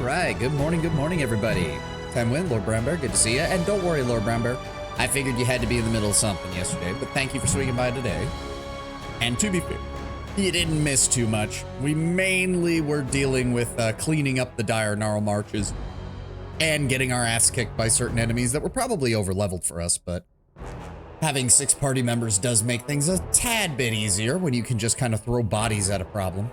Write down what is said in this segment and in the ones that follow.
right, good morning, everybody. Time win, Lord Brownbear, good to see you. And don't worry, Lord Brownbear, I figured you had to be in the middle of something yesterday, but thank you for swinging by today. And to be fair, you didn't miss too much. We mainly were dealing with cleaning up the dire gnarl marches and getting our ass kicked by certain enemies that were probably over-leveled for us, but having 6 party members does make things a tad bit easier when you can just kind of throw bodies at a problem.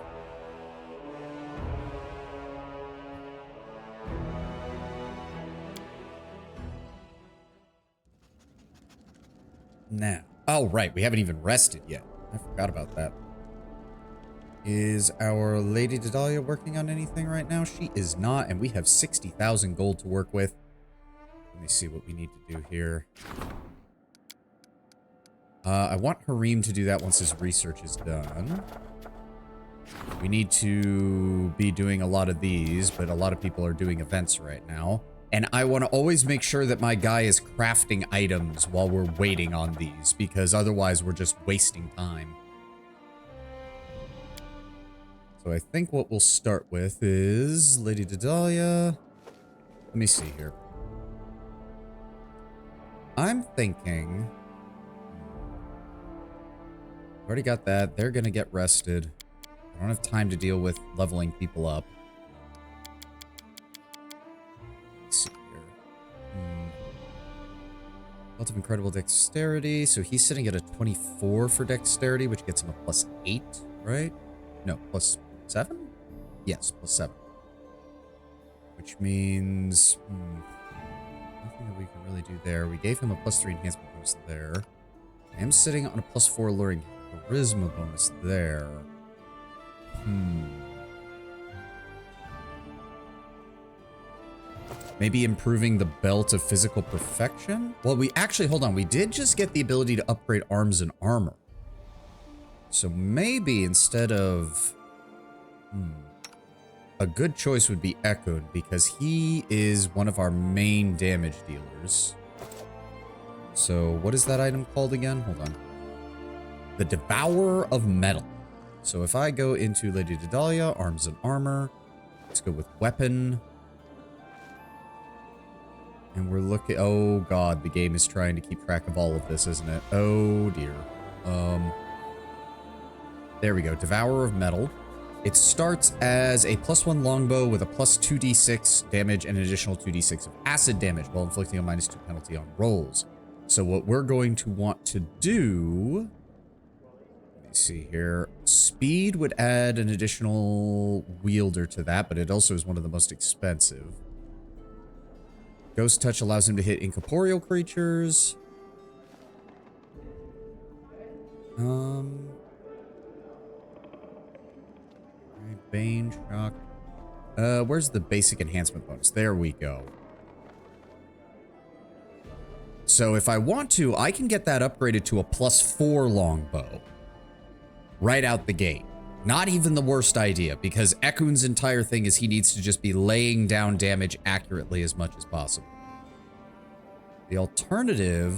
Now, oh right, we haven't even rested yet. I forgot about that. Is our Lady Daedalus working on anything right now? She is not, and we have 60,000 gold to work with. Let me see what we need to do here. I want Harim to do that once his research is done. We need to be doing a lot of these, but a lot of people are doing events right now. And I want to always make sure that my guy is crafting items while we're waiting on these, because otherwise we're just wasting time. So I think what we'll start with is Lady Daedalus. Let me see here. I'm thinking... Already got that. They're going to get rested. I don't have time to deal with leveling people up. Let's see here. Belt of incredible dexterity. So he's sitting at a 24 for dexterity, which gets him a +8, right? No, +7? Yes, +7. Which means... nothing that we can really do there. We gave him a +3 enhancement bonus there. I am sitting on a +4 alluring charisma bonus there. Maybe improving the belt of physical perfection? Well, we actually, hold on, we did just get the ability to upgrade arms and armor. So maybe instead of... a good choice would be Echoed, because he is one of our main damage dealers. So what is that item called again? Hold on. The Devourer of Metal. So if I go into Lady Daedalus, arms and armor, let's go with weapon. And we're looking, oh god, the game is trying to keep track of all of this, isn't it? Oh dear. There we go, Devourer of Metal. It starts as a +1 longbow with a +2d6 damage and an additional 2d6 of acid damage while inflicting a -2 penalty on rolls. So what we're going to want to do... Let me see here. Speed would add an additional wielder to that, but it also is one of the most expensive. Ghost Touch allows him to hit incorporeal creatures. Bane, Shock. Where's the basic enhancement bonus? There we go. So if I want to, I can get that upgraded to a +4 longbow. Right out the gate. Not even the worst idea, because Ekun's entire thing is he needs to just be laying down damage accurately as much as possible. The alternative...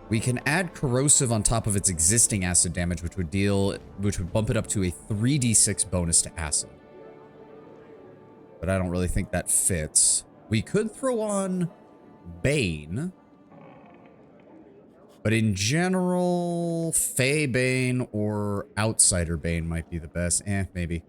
we can add corrosive on top of its existing acid damage, which would bump it up to a 3d6 bonus to acid. But I don't really think that fits. We could throw on Bane. But in general, Fey Bane or Outsider Bane might be the best. Maybe.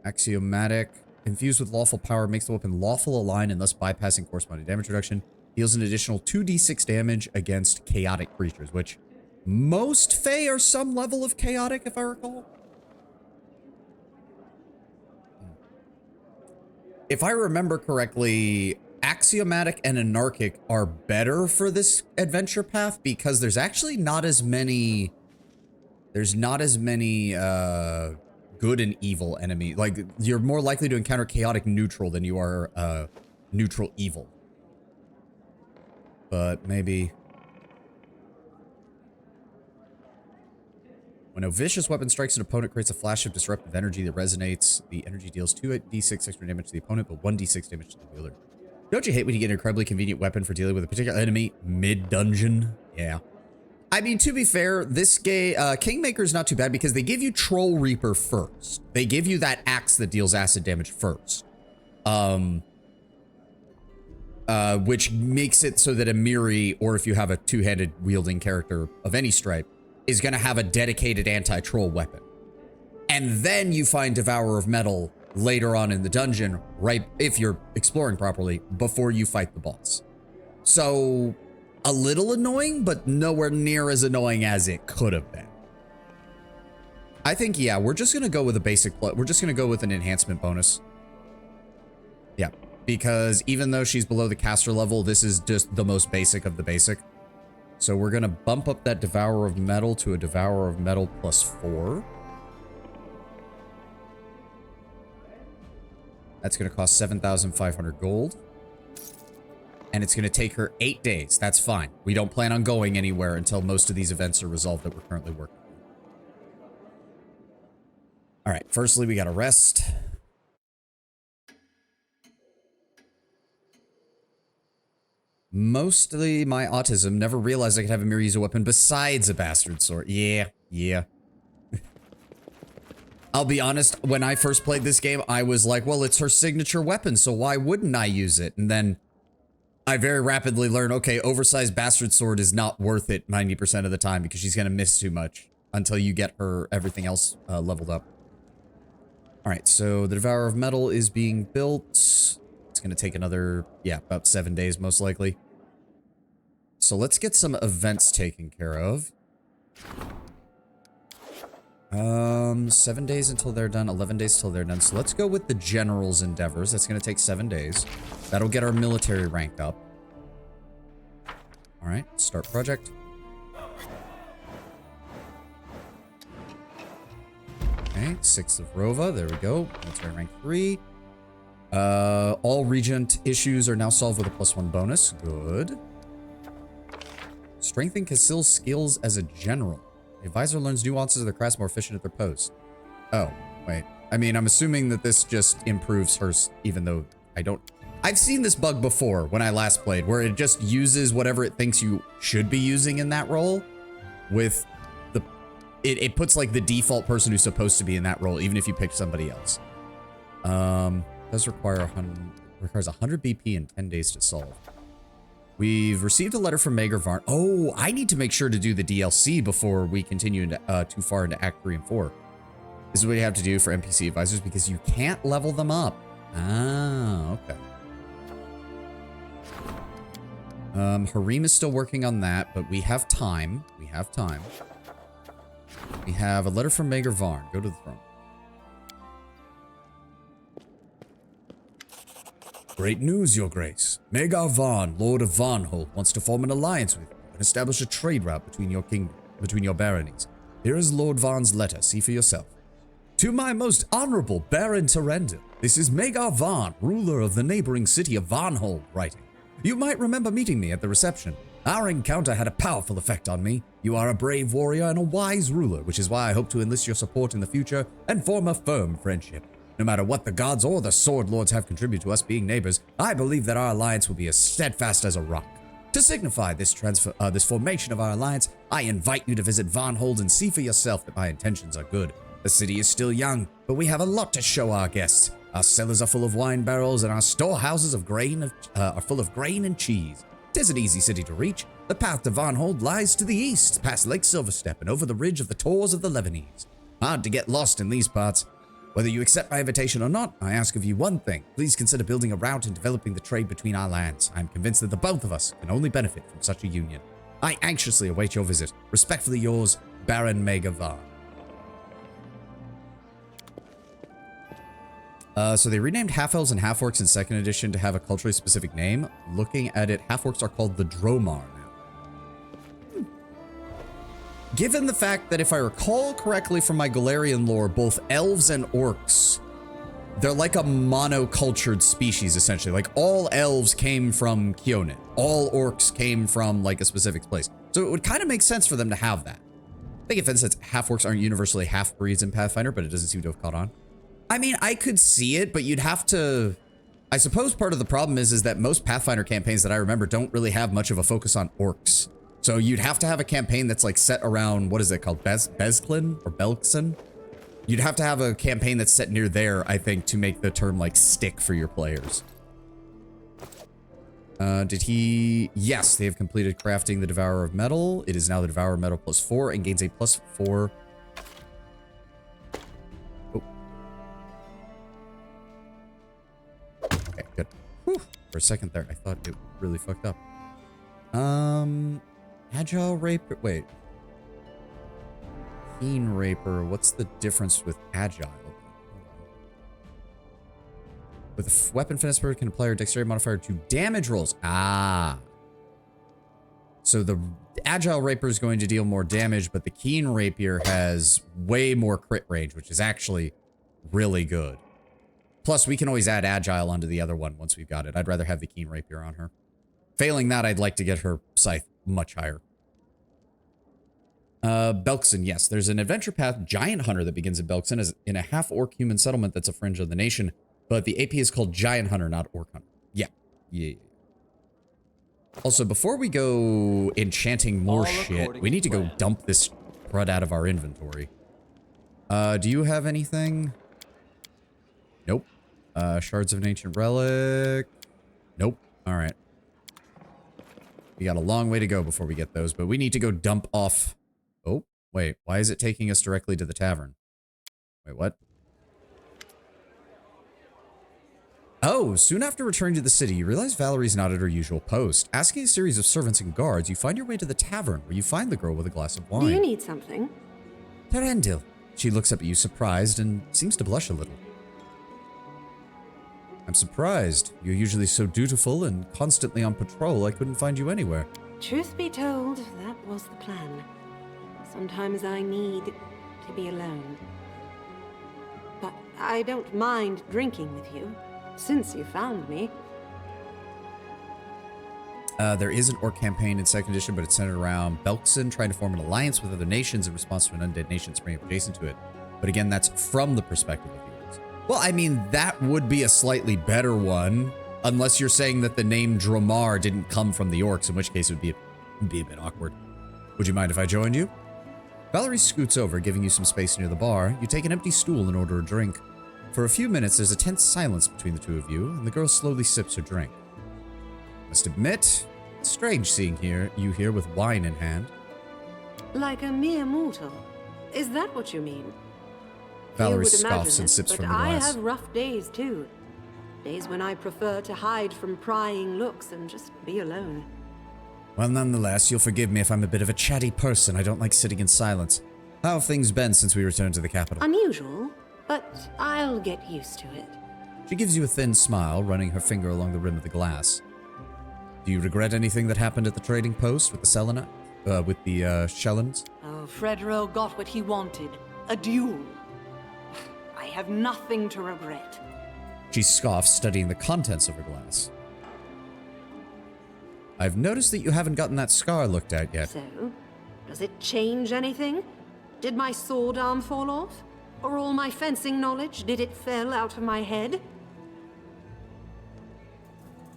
Axiomatic. Infused with lawful power makes the weapon lawful align and thus bypassing corresponding damage reduction. Deals an additional 2d6 damage against chaotic creatures, which most Fey are some level of chaotic, if I recall. If I remember correctly, Axiomatic and Anarchic are better for this adventure path because there's actually not as many... There's not as many good and evil enemies. Like, you're more likely to encounter chaotic neutral than you are neutral evil. But maybe... When a vicious weapon strikes an opponent, creates a flash of disruptive energy that resonates. The energy deals 2d6 extra damage to the opponent, but 1d6 damage to the wielder. Don't you hate when you get an incredibly convenient weapon for dealing with a particular enemy mid-dungeon? Yeah. I mean, to be fair, this game, Kingmaker is not too bad because they give you Troll Reaper first. They give you that axe that deals acid damage first. Which makes it so that a Miri, or if you have a two-handed wielding character of any stripe, is going to have a dedicated anti-troll weapon. And then you find Devourer of Metal later on in the dungeon, right, if you're exploring properly, before you fight the boss. So, a little annoying, but nowhere near as annoying as it could have been. I think, yeah, we're just going to go with a basic, we're just going to go with an enhancement bonus. Yeah, because even though she's below the caster level, this is just the most basic of the basic. So we're going to bump up that Devourer of Metal to a Devourer of Metal +4. That's going to cost 7,500 gold. And it's going to take her 8 days. That's fine. We don't plan on going anywhere until most of these events are resolved that we're currently working on. All right, firstly, we got to rest. Mostly my autism. Never realized I could have a mirror use a weapon besides a bastard sword. Yeah. I'll be honest, when I first played this game, I was like, well, it's her signature weapon, so why wouldn't I use it? And then I very rapidly learned, okay, oversized bastard sword is not worth it 90% of the time because she's going to miss too much until you get her everything else leveled up. All right, so the Devourer of Metal is being built. It's going to take another, yeah, about 7 days most likely. So let's get some events taken care of. 7 days until they're done, 11 days till they're done. So let's go with the General's Endeavors. That's going to take 7 days. That'll get our military ranked up. All right, start project. Okay, 6th of Rova. There we go. Military rank 3. All regent issues are now solved with a +1 bonus. Good. Strengthen Casil's skills as a general. The advisor learns nuances of their crafts more efficient at their post. Oh, wait. I mean, I'm assuming that this just improves her, even though I don't... I've seen this bug before when I last played, where it just uses whatever it thinks you should be using in that role with the... It puts, like, the default person who's supposed to be in that role, even if you pick somebody else. Does require 100... Requires 100 BP and 10 days to solve. We've received a letter from Mager Varn. Oh, I need to make sure to do the DLC before we continue into, too far into Act 3 and 4. This is what you have to do for NPC advisors because you can't level them up. Ah, okay. Harim is still working on that, but we have time. We have time. We have a letter from Mager Varn. Go to the throne. Great news, Your Grace. Magar Varn, Lord of Varnhold, wants to form an alliance with you and establish a trade route between your baronies. Here is Lord Varn's letter. See for yourself. To my most honorable Baron Terendil, this is Magar Varn, ruler of the neighboring city of Varnhold, writing. You might remember meeting me at the reception. Our encounter had a powerful effect on me. You are a brave warrior and a wise ruler, which is why I hope to enlist your support in the future and form a firm friendship. No matter what the gods or the sword lords have contributed to us being neighbors, I believe that our alliance will be as steadfast as a rock. To signify this formation of our alliance, I invite you to visit Varnhold and see for yourself that my intentions are good. The city is still young, but we have a lot to show our guests. Our cellars are full of wine barrels, and our storehouses of grain are full of grain and cheese. 'Tis an easy city to reach. The path to Varnhold lies to the east, past Lake Silverstep and over the ridge of the Tors of the Lebanese. Hard to get lost in these parts. Whether you accept my invitation or not, I ask of you one thing. Please consider building a route and developing the trade between our lands. I am convinced that the both of us can only benefit from such a union. I anxiously await your visit. Respectfully yours, Baron Mager Varn. So they renamed half-elves and half-orcs in 2nd edition to have a culturally specific name. Looking at it, half-orcs are called the Dromar now. Given the fact that if I recall correctly from my Galarian lore, both elves and orcs, they're like a monocultured species, essentially. Like, all elves came from Kionin. All orcs came from, like, a specific place. So it would kind of make sense for them to have that. I think, in a sense, half-orcs aren't universally half-breeds in Pathfinder, but it doesn't seem to have caught on. I mean, I could see it, but you'd have to... I suppose part of the problem is that most Pathfinder campaigns that I remember don't really have much of a focus on orcs. So you'd have to have a campaign that's like set around, what is it called? Bezklin or Belkson? You'd have to have a campaign that's set near there, I think, to make the term like stick for your players. Did he? Yes, they have completed crafting the Devourer of Metal. It is now the Devourer of Metal +4 and gains a +4. Oh. Okay, good. Whew. For a second there, I thought it really fucked up. Agile Raper. Wait. Keen Raper. What's the difference with Agile? With a weapon finesse bird can apply your dexterity modifier to damage rolls. Ah. So the Agile Rapier is going to deal more damage, but the Keen Rapier has way more crit range, which is actually really good. Plus, we can always add Agile onto the other one once we've got it. I'd rather have the Keen Rapier on her. Failing that, I'd like to get her Scythe much higher. Belkson, yes. There's an adventure path Giant Hunter that begins in Belkson as in a half-orc human settlement that's a fringe of the nation. But the AP is called Giant Hunter, not Orc Hunter. Yeah. Also, before we go enchanting more shit, we need to go dump this crud out of our inventory. Do you have anything? Nope. Shards of an Ancient Relic. Nope. Alright. We got a long way to go before we get those, but we need to go dump off... Oh, wait. Why is it taking us directly to the tavern? Wait, what? Oh, soon after returning to the city, you realize Valerie's not at her usual post. Asking a series of servants and guards, you find your way to the tavern, where you find the girl with a glass of wine. Do you need something? Terendil. She looks up at you surprised and seems to blush a little. I'm surprised. You're usually so dutiful and constantly on patrol, I couldn't find you anywhere. Truth be told, that was the plan. Sometimes I need to be alone. But I don't mind drinking with you. Since you found me. There is an orc campaign in 2nd edition, but it's centered around Belkson trying to form an alliance with other nations in response to an undead nation springing up adjacent to it. But again, that's from the perspective of humans. Well, I mean, that would be a slightly better one, unless you're saying that the name Dromar didn't come from the orcs, in which case it would be a bit awkward. Would you mind if I joined you? Valerie scoots over, giving you some space near the bar. You take an empty stool and order a drink. For a few minutes, there's a tense silence between the two of you, and the girl slowly sips her drink. Must admit, it's strange seeing you here with wine in hand. Like a mere mortal. Is that what you mean? Valerie scoffs and sips from the glass. I have rough days too. Days when I prefer to hide from prying looks and just be alone. Well, nonetheless, you'll forgive me if I'm a bit of a chatty person. I don't like sitting in silence. How have things been since we returned to the capital? Unusual. But I'll get used to it. She gives you a thin smile, running her finger along the rim of the glass. Do you regret anything that happened at the trading post with the Shellens? Oh, Fredero got what he wanted. A duel. I have nothing to regret. She scoffs, studying the contents of her glass. I've noticed that you haven't gotten that scar looked at yet. So, does it change anything? Did my sword arm fall off? Or all my fencing knowledge, did it fell out of my head?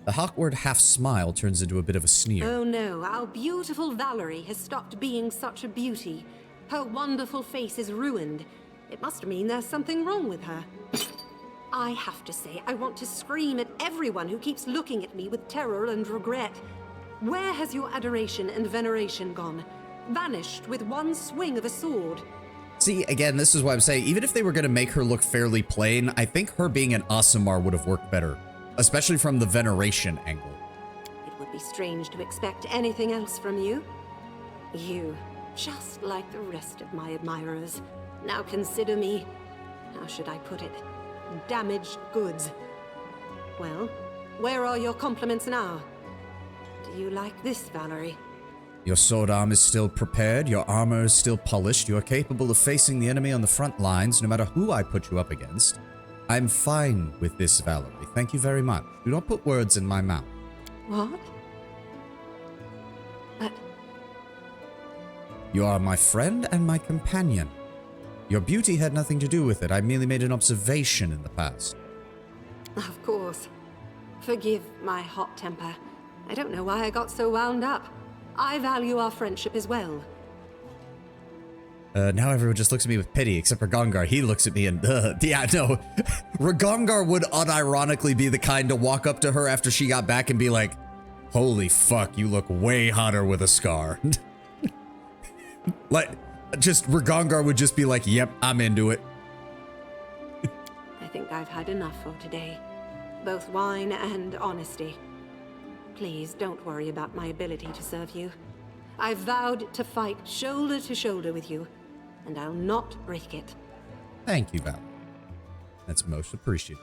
The Hawkward half-smile turns into a bit of a sneer. Oh no, our beautiful Valerie has stopped being such a beauty. Her wonderful face is ruined. It must mean there's something wrong with her. I have to say, I want to scream at everyone who keeps looking at me with terror and regret. Where has your adoration and veneration gone? Vanished with one swing of a sword. See, again, this is what I'm saying. Even if they were going to make her look fairly plain, I think her being an Aasimar would have worked better. Especially from the veneration angle. It would be strange to expect anything else from you. You, just like the rest of my admirers, now consider me, how should I put it, damaged goods. Well, where are your compliments now? Do you like this, Valerie? Your sword arm is still prepared, your armor is still polished, you are capable of facing the enemy on the front lines, no matter who I put you up against. I'm fine with this, Valerie. Thank you very much. Do not put words in my mouth. What? But... You are my friend and my companion. Your beauty had nothing to do with it. I merely made an observation in the past. Of course. Forgive my hot temper. I don't know why I got so wound up. I value our friendship as well. Now everyone just looks at me with pity, except for Gongar. He looks at me and, yeah, no. Ragongar would unironically be the kind to walk up to her after she got back and be like, holy fuck, you look way hotter with a scar. Like, just, Ragongar would just be like, yep, I'm into it. I think I've had enough for today. Both wine and honesty. Please don't worry about my ability to serve you. I've vowed to fight shoulder to shoulder with you, and I'll not break it. Thank you, Val. That's most appreciated.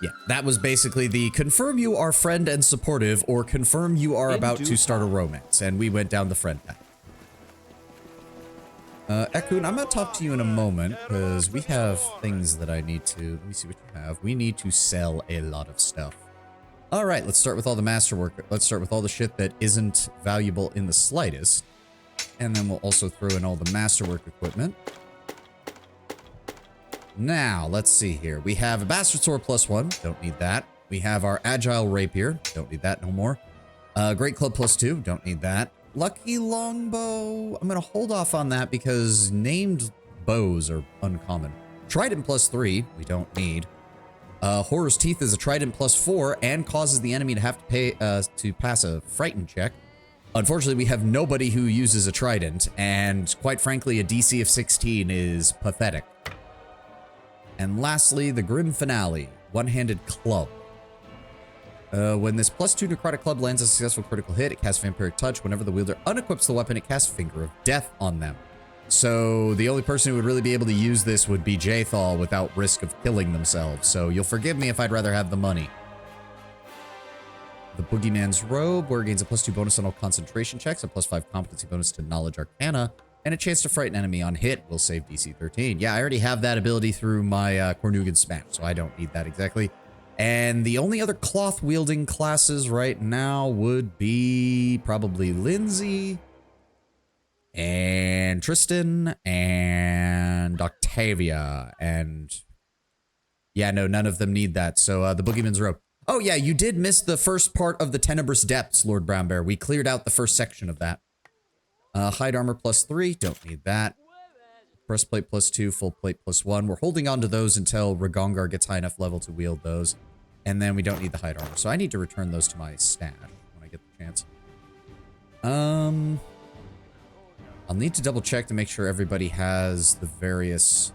Yeah, that was basically the confirm you are friend and supportive, or confirm you are about to start a romance, and we went down the friend path. Ekun, I'm gonna talk to you in a moment, because we have things that I need to... Let me see what you have. We need to sell a lot of stuff. Alright, let's start with all the masterwork. Let's start with all the shit that isn't valuable in the slightest. And then we'll also throw in all the masterwork equipment. Now, let's see here. We have a Bastard Sword +1. Don't need that. We have our Agile Rapier. Don't need that no more. Great Club +2. Don't need that. Lucky Longbow. I'm going to hold off on that because named bows are uncommon. Trident +3. We don't need. Horror's Teeth is a Trident +4 and causes the enemy to have to pay to pass a Frighten check. Unfortunately, we have nobody who uses a Trident, and quite frankly, a DC of 16 is pathetic. And lastly, the Grim Finale, One-Handed Club. When this +2 Necrotic Club lands a successful critical hit, it casts Vampiric Touch. Whenever the wielder unequips the weapon, it casts Finger of Death on them. So the only person who would really be able to use this would be Jaethal without risk of killing themselves. So you'll forgive me if I'd rather have the money. The Boogeyman's Robe, where it gains a +2 bonus on all concentration checks, a +5 competency bonus to Knowledge Arcana, and a chance to frighten enemy on hit will save DC 13. Yeah, I already have that ability through my Cornugan Smash, so I don't need that exactly. And the only other cloth-wielding classes right now would be probably Lindsay, and Tristan, and Octavia, and... yeah, no, none of them need that, so the Boogeyman's Robe. Oh yeah, you did miss the first part of the Tenebrous Depths, Lord Brownbear. We cleared out the first section of that. Hide Armor +3, don't need that. Breastplate +2, Full Plate +1. We're holding on to those until Ragongar gets high enough level to wield those. And then we don't need the Hide Armor, so I need to return those to my stash when I get the chance. I'll need to double check to make sure everybody has the various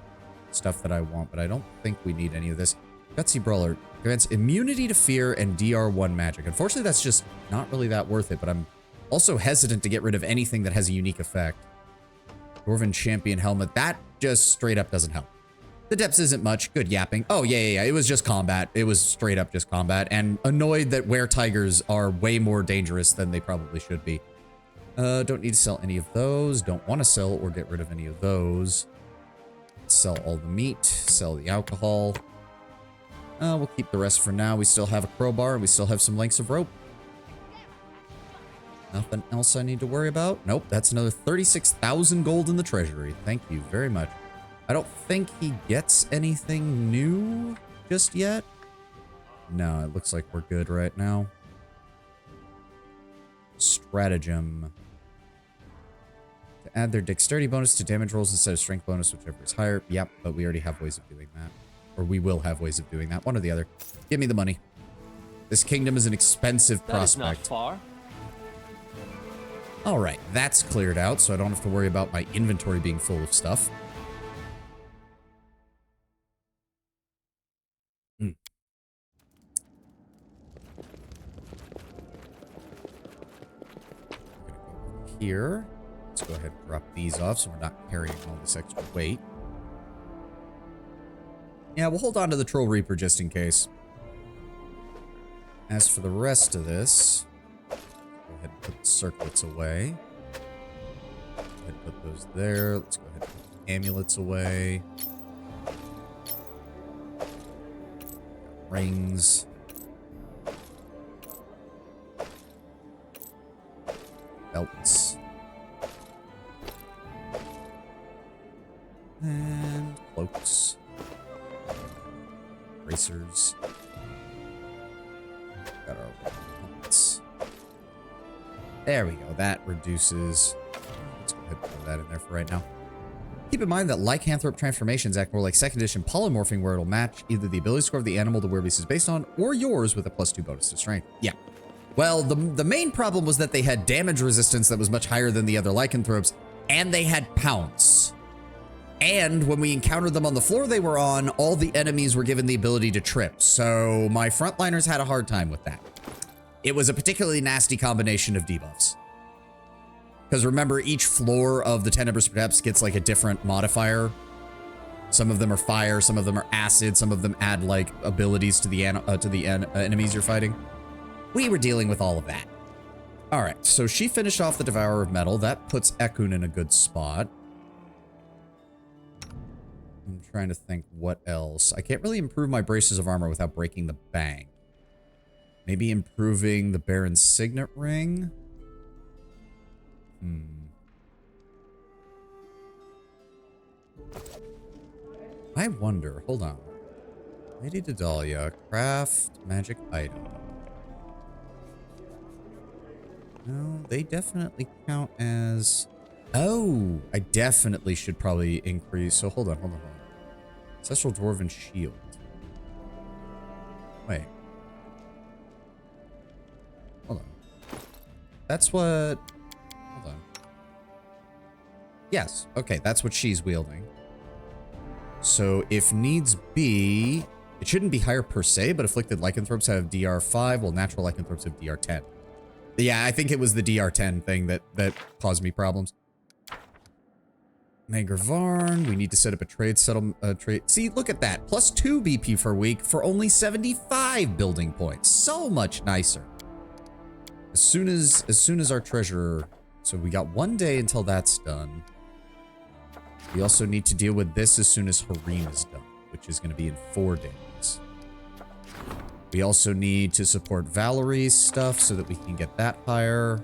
stuff that I want, but I don't think we need any of this. Gutsy Brawler grants immunity to fear and DR1 magic. Unfortunately, that's just not really that worth it, but I'm also hesitant to get rid of anything that has a unique effect. Dwarven Champion Helmet, that just straight up doesn't help. The Depths isn't much. Good yapping. Oh, yeah. It was just combat. It was straight up just combat. And annoyed that were-tigers are way more dangerous than they probably should be. Don't need to sell any of those. Don't want to sell or get rid of any of those. Sell all the meat. Sell the alcohol. We'll keep the rest for now. We still have a crowbar. And we still have some lengths of rope. Nothing else I need to worry about. Nope, that's another 36,000 gold in the treasury. Thank you very much. I don't think he gets anything new just yet. No, it looks like we're good right now. Stratagem. To add their dexterity bonus to damage rolls instead of strength bonus, whichever is higher. Yep, but we already have ways of doing that. Or we will have ways of doing that. One or the other. Give me the money. This kingdom is an expensive prospect. That is not far. Alright, that's cleared out, so I don't have to worry about my inventory being full of stuff. Here. Let's go ahead and drop these off so we're not carrying all this extra weight. Yeah, we'll hold on to the Troll Reaper just in case. As for the rest of this, go ahead and put the circlets away. Go ahead and put those there. Let's go ahead and put the amulets away. Rings. Belts. And cloaks. Bracers. got our points. There we go. That reduces. Let's go ahead and put that in there for right now. Keep in mind that lycanthrope transformations act more like second edition polymorphing, where it'll match either the ability score of the animal the werewolf is based on, or yours with a +2 bonus to strength. Yeah. Well, the main problem was that they had damage resistance that was much higher than the other lycanthropes, and they had pounce. And when we encountered them on the floor they were on, all the enemies were given the ability to trip. So my frontliners had a hard time with that. It was a particularly nasty combination of debuffs. Because remember, each floor of the 10 Ember Steps gets like a different modifier. Some of them are fire, some of them are acid, some of them add like abilities to the enemies you're fighting. We were dealing with all of that. All right, so she finished off the Devourer of Metal. That puts Ekun in a good spot. I'm trying to think what else. I can't really improve my braces of armor without breaking the bank. Maybe improving the Baron's Signet Ring. I wonder. Hold on. Lady Daedalus, craft magic item. No, they definitely count as... Oh, I definitely should probably increase. So hold on. Ancestral Dwarven Shield. Wait. Hold on. That's what... Hold on. Yes. Okay, that's what she's wielding. So if needs be... It shouldn't be higher per se, but afflicted lycanthropes have DR5, while natural lycanthropes have DR10. Yeah, I think it was the DR10 thing that caused me problems. Maegor Varn, we need to set up a trade settlement. See, look at that. +2 BP per week for only 75 building points. So much nicer. As soon as our treasurer... So we got 1 day until that's done. We also need to deal with this as soon as Harem is done, which is going to be in 4 days. We also need to support Valerie's stuff so that we can get that higher.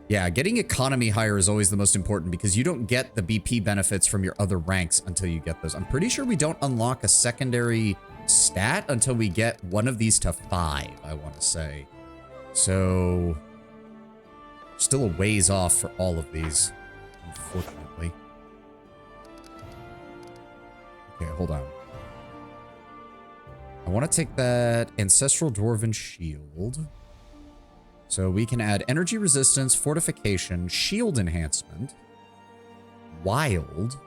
Yeah, getting economy higher is always the most important because you don't get the BP benefits from your other ranks until you get those. I'm pretty sure we don't unlock a secondary stat until we get one of these to 5, I want to say. So, still a ways off for all of these, unfortunately. Okay, hold on. I want to take that Ancestral Dwarven Shield. So we can add energy resistance, fortification, shield enhancement, wild.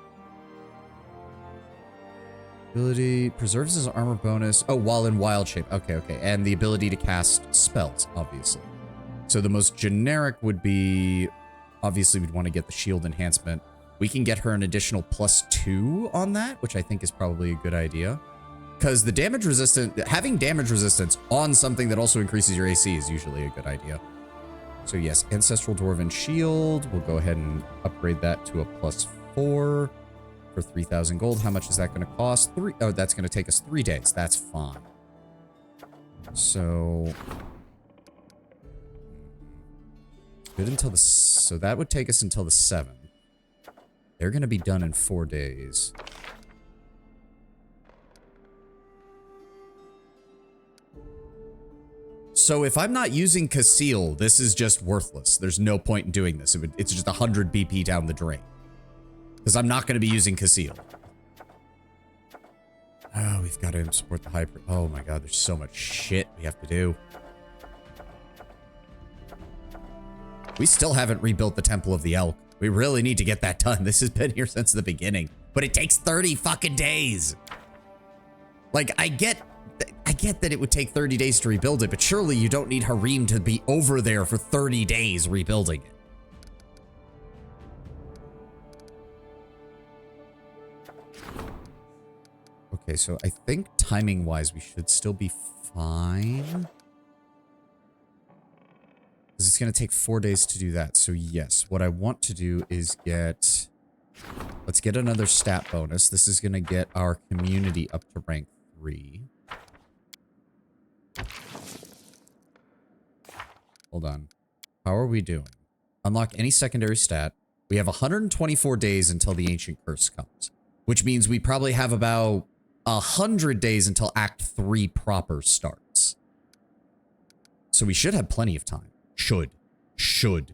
Ability preserves his armor bonus. Oh, while in wild shape. Okay. And the ability to cast spells, obviously. So the most generic would be, obviously we'd want to get the shield enhancement. We can get her an additional +2 on that, which I think is probably a good idea. Because the damage resistant, having damage resistance on something that also increases your AC is usually a good idea. So yes, Ancestral Dwarven Shield. We'll go ahead and upgrade that to a +4 for 3,000 gold. How much is that going to cost? Oh, that's going to take us 3 days. That's fine. So good until the... So that would take us until the 7th. They're going to be done in 4 days. So if I'm not using Casil, this is just worthless. There's no point in doing this. It's just 100 BP down the drain. Because I'm not going to be using Casil. Oh, we've got to support the high... Oh my god, there's so much shit we have to do. We still haven't rebuilt the Temple of the Elk. We really need to get that done. This has been here since the beginning. But it takes 30 fucking days. Like, I get that it would take 30 days to rebuild it, but surely you don't need Harem to be over there for 30 days rebuilding it. Okay, so I think timing-wise we should still be fine. Because it's going to take 4 days to do that. So yes, what I want to do is get... Let's get another stat bonus. This is going to get our community up to rank 3. Hold on. How are we doing? Unlock any secondary stat. We have 124 days until the Ancient Curse comes. Which means we probably have about 100 days until Act 3 proper starts. So we should have plenty of time. Should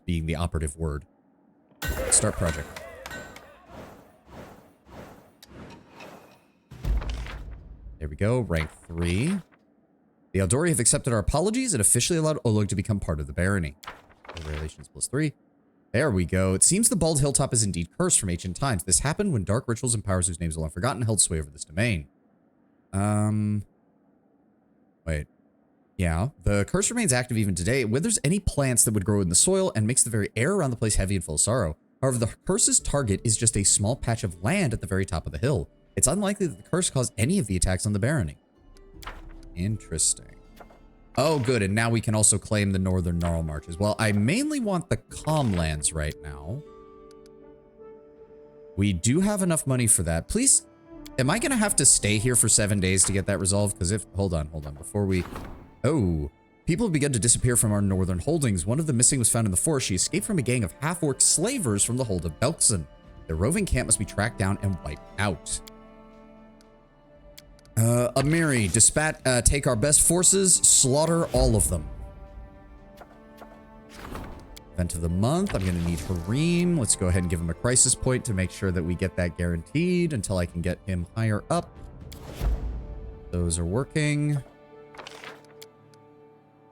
being the operative word. Start project. There we go, rank 3. The Eldori have accepted our apologies and officially allowed Olog to become part of the barony. Relations +3. There we go. It seems the Bald Hilltop is indeed cursed from ancient times. This happened when dark rituals and powers whose names are long forgotten held sway over this domain. Wait. Yeah. The curse remains active even today. It withers any plants that would grow in the soil and makes the very air around the place heavy and full of sorrow. However, the curse's target is just a small patch of land at the very top of the hill. It's unlikely that the curse caused any of the attacks on the barony. Interesting. Oh, good. And now we can also claim the Northern Gnarl Marches. Well, I mainly want the calm lands right now. We do have enough money for that. Please, am I going to have to stay here for 7 days to get that resolved? Because if, hold on, before we, oh, people have begun to disappear from our northern holdings. One of the missing was found in the forest. She escaped from a gang of half-orc slavers from the hold of Belkson. The roving camp must be tracked down and wiped out. Amiri, dispatch, take our best forces, slaughter all of them. Event of the month, I'm gonna need Hareem. Let's go ahead and give him a crisis point to make sure that we get that guaranteed until I can get him higher up. Those are working.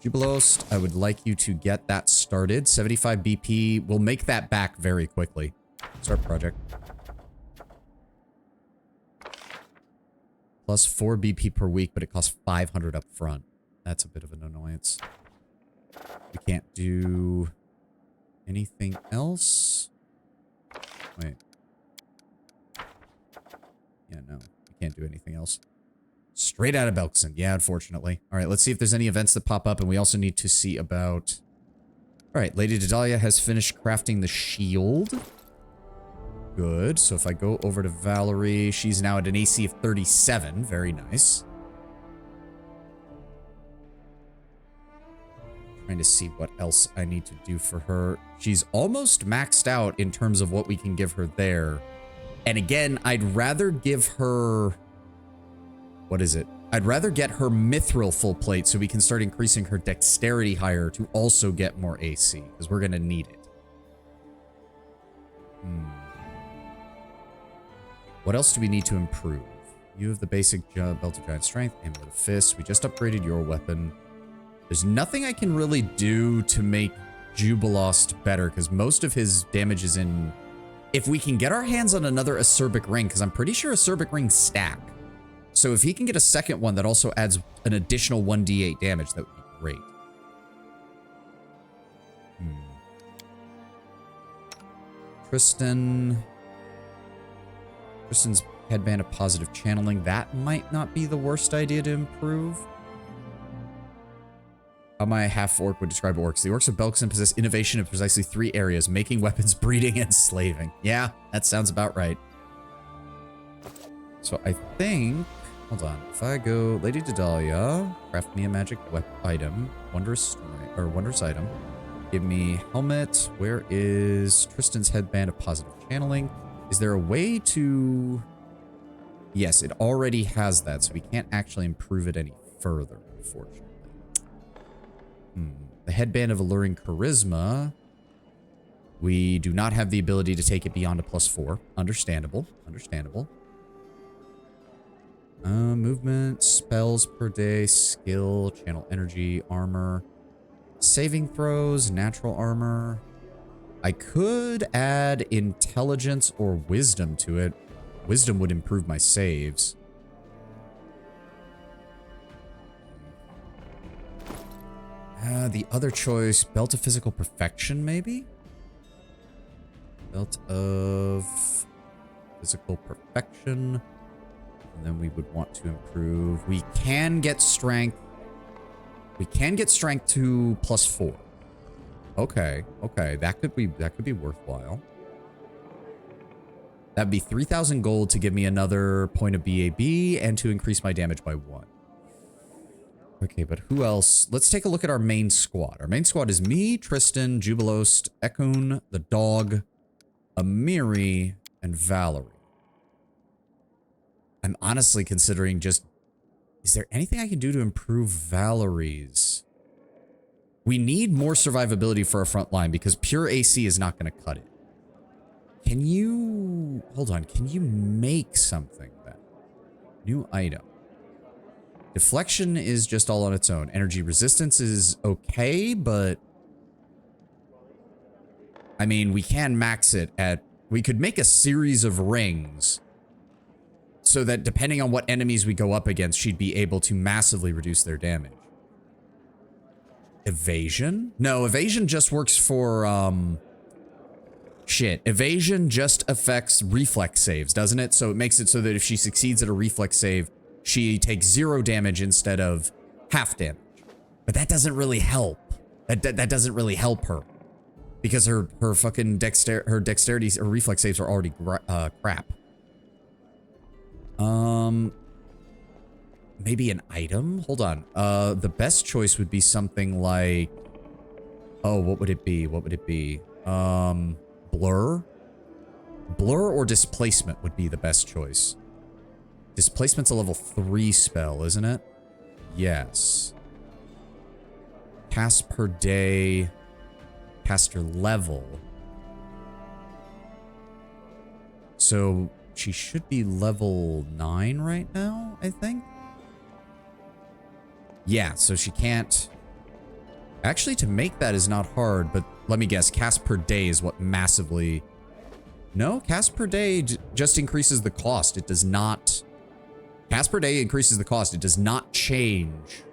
Jubilost, I would like you to get that started. 75 BP, we'll make that back very quickly. Start project. Plus 4 BP per week, but it costs 500 up front. That's a bit of an annoyance. We can't do anything else. Wait. Yeah, no. We can't do anything else. Straight out of Belkson. Yeah, unfortunately. All right, let's see if there's any events that pop up, and we also need to see about... All right, Lady Dedalia has finished crafting the shield. Good. So if I go over to Valerie, she's now at an AC of 37. Very nice. Trying to see what else I need to do for her. She's almost maxed out in terms of what we can give her there. And again, I'd rather give her... What is it? I'd rather get her Mithril full plate so we can start increasing her dexterity higher to also get more AC, because we're going to need it. What else do we need to improve? You have the basic Belt of Giant Strength, Amulet of Fists. We just upgraded your weapon. There's nothing I can really do to make Jubilost better, because most of his damage is in... If we can get our hands on another Acerbic Ring, because I'm pretty sure Acerbic Rings stack. So if he can get a second one that also adds an additional 1d8 damage, that would be great. Tristan's headband of positive channeling. That might not be the worst idea to improve. How my half-orc would describe orcs. The orcs of Belkson possess innovation in precisely 3 areas: making weapons, breeding, and slaving. Yeah, that sounds about right. So I think... Hold on. If I go... Lady Dedalia, craft me a magic item. Wondrous item. Give me helmet. Where is Tristan's headband of positive channeling? Is there a way to... Yes, it already has that, so we can't actually improve it any further, unfortunately. The headband of alluring charisma. We do not have the ability to take it beyond a +4. Understandable. Understandable. Movement, spells per day, skill, channel energy, armor, saving throws, natural armor. I could add intelligence or wisdom to it. Wisdom would improve my saves. The other choice, Belt of Physical Perfection, maybe? Belt of Physical Perfection. And then we would want to improve. We can get strength. We can get strength to +4. Okay, okay, that could be worthwhile. That'd be 3,000 gold to give me another point of BAB and to increase my damage by 1. Okay, but who else? Let's take a look at our main squad. Our main squad is me, Tristan, Jubilost, Ekun, the dog, Amiri, and Valerie. I'm honestly considering just... Is there anything I can do to improve Valerie's? We need more survivability for our front line because pure AC is not going to cut it. Can you... Hold on. Can you make something then? New item. Deflection is just all on its own. Energy resistance is okay, but... I mean, we can max it at... We could make a series of rings so that depending on what enemies we go up against, she'd be able to massively reduce their damage. Evasion? No, evasion just works for, shit. Evasion just affects reflex saves, doesn't it? So it makes it so that if she succeeds at a reflex save, she takes 0 damage instead of half damage. But that doesn't really help. That doesn't really help her. Because her fucking dexterity, her reflex saves are already crap. Maybe an item? Hold on. The best choice would be something like... Oh, what would it be? What would it be? Blur? Blur or displacement would be the best choice. Displacement's a level 3 spell, isn't it? Yes. Cast per day. Caster level. So she should be level 9 right now, I think. Yeah, so she can't... Actually, to make that is not hard, but let me guess. Cast per day is what massively... No, cast per day just increases the cost. It does not... Cast per day increases the cost. It does not change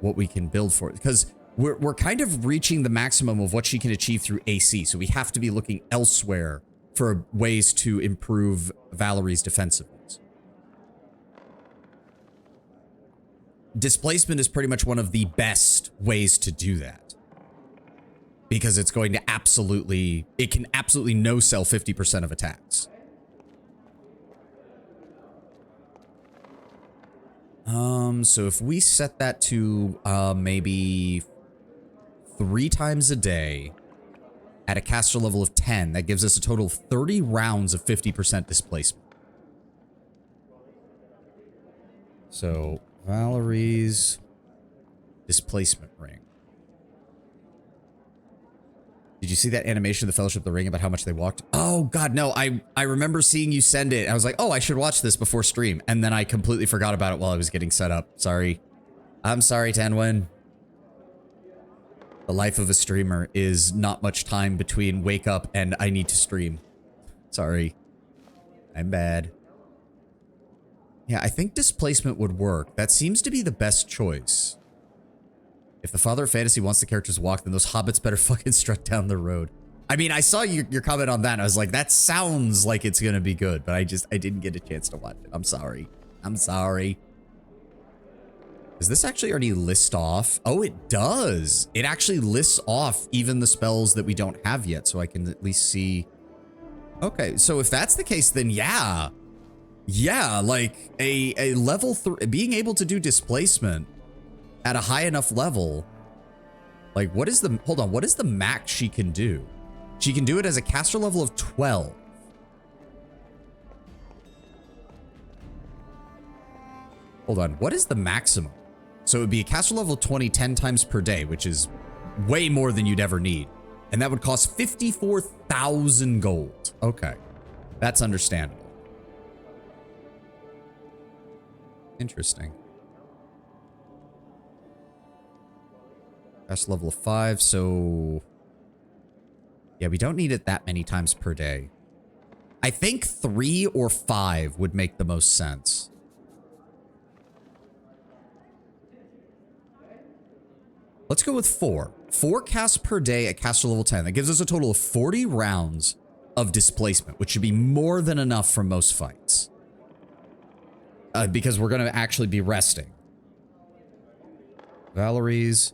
what we can build for it. Because we're kind of reaching the maximum of what she can achieve through AC, so we have to be looking elsewhere for ways to improve Valerie's defensiveness. Displacement is pretty much one of the best ways to do that. Because it's going to absolutely... It can absolutely no-sell 50% of attacks. So if we set that to, maybe 3 times a day at a caster level of 10, that gives us a total of 30 rounds of 50% displacement. So, Valerie's displacement ring. Did you see that animation of the Fellowship of the Ring about how much they walked? Oh, God, no. I remember seeing you send it. I was like, oh, I should watch this before stream. And then I completely forgot about it while I was getting set up. Sorry. I'm sorry, Tanwin. The life of a streamer is not much time between wake up and I need to stream. Sorry. I'm bad. Yeah, I think displacement would work. That seems to be the best choice. If the father of fantasy wants the characters to walk, then those hobbits better fucking strut down the road. I mean, I saw your comment on that, and I was like, that sounds like it's gonna be good, but I didn't get a chance to watch it. I'm sorry. I'm sorry. Does this actually already list off? Oh, it does. It actually lists off even the spells that we don't have yet, so I can at least see. Okay, so if that's the case, then yeah. Yeah, like a level 3, being able to do displacement at a high enough level. Like, what is the, hold on, what is the max she can do? She can do it as a caster level of 12. Hold on, what is the maximum? So it would be a caster level of 20 10 times per day, which is way more than you'd ever need. And that would cost 54,000 gold. Okay, that's understandable. Interesting. Caster level of 5, so... Yeah, we don't need it that many times per day. I think 3 or 5 would make the most sense. Let's go with 4. 4 casts per day at caster level 10. That gives us a total of 40 rounds of displacement, which should be more than enough for most fights. Because we're going to actually be resting. Valerie's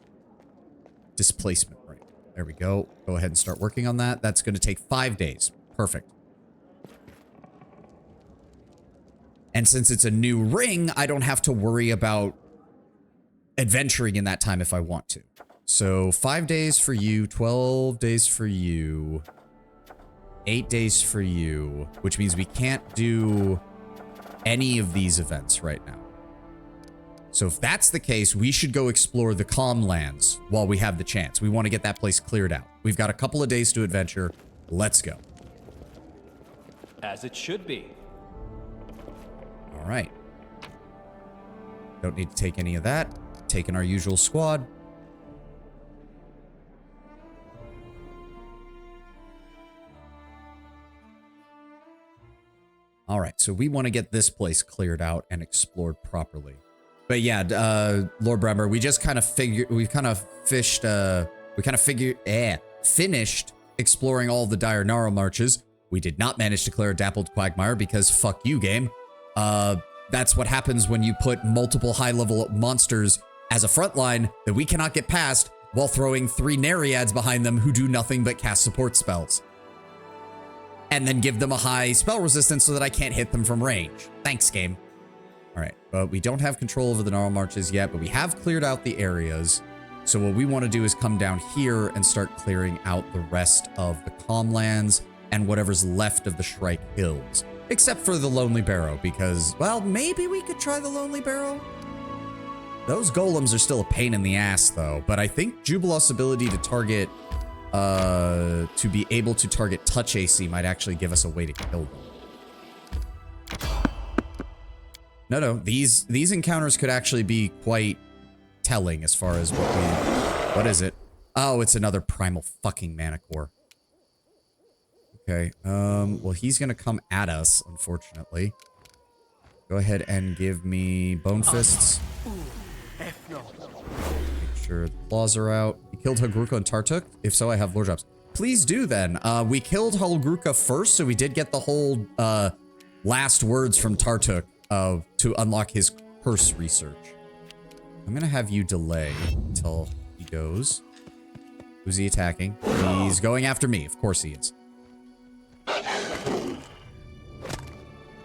displacement ring. There we go. Go ahead and start working on that. That's going to take 5 days. Perfect. And since it's a new ring, I don't have to worry about adventuring in that time if I want to. So 5 days for you, 12 days for you, 8 days for you, which means we can't do any of these events right now. So if that's the case, we should go explore the calm lands while we have the chance. We want to get that place cleared out. We've got a couple of days to adventure. Let's go. As it should be. All right. Don't need to take any of that. Taking our usual squad. All right, so we want to get this place cleared out and explored properly. But yeah, Lord Brember, we just kind of finished exploring all the dire Gnarl marches. We did not manage to clear a dappled quagmire because fuck you, game. That's what happens when you put multiple high-level monsters as a front line that we cannot get past while throwing 3 Nereids behind them who do nothing but cast support spells. And then give them a high spell resistance so that I can't hit them from range. Thanks, game. All right, but we don't have control over the Gnarl marches yet, but we have cleared out the areas. So what we want to do is come down here and start clearing out the rest of the calm lands and whatever's left of the Shrike Hills. Except for the Lonely Barrow, because, well, maybe we could try the Lonely Barrow? Those golems are still a pain in the ass, though. But I think Jubilos's ability to target, to be able to target touch AC might actually give us a way to kill them. No, these encounters could actually be quite telling as far as what is it? Oh, it's another primal fucking Manicore. Okay, well, he's gonna come at us, unfortunately. Go ahead and give me Bone Fists. Make sure the claws are out. You killed Hagruka and Tartuk? If so, I have lore drops. Please do then. We killed Hagruka first, so we did get the whole last words from Tartuk to unlock his curse research. I'm gonna have you delay until he goes. Who's he attacking? He's going after me. Of course he is.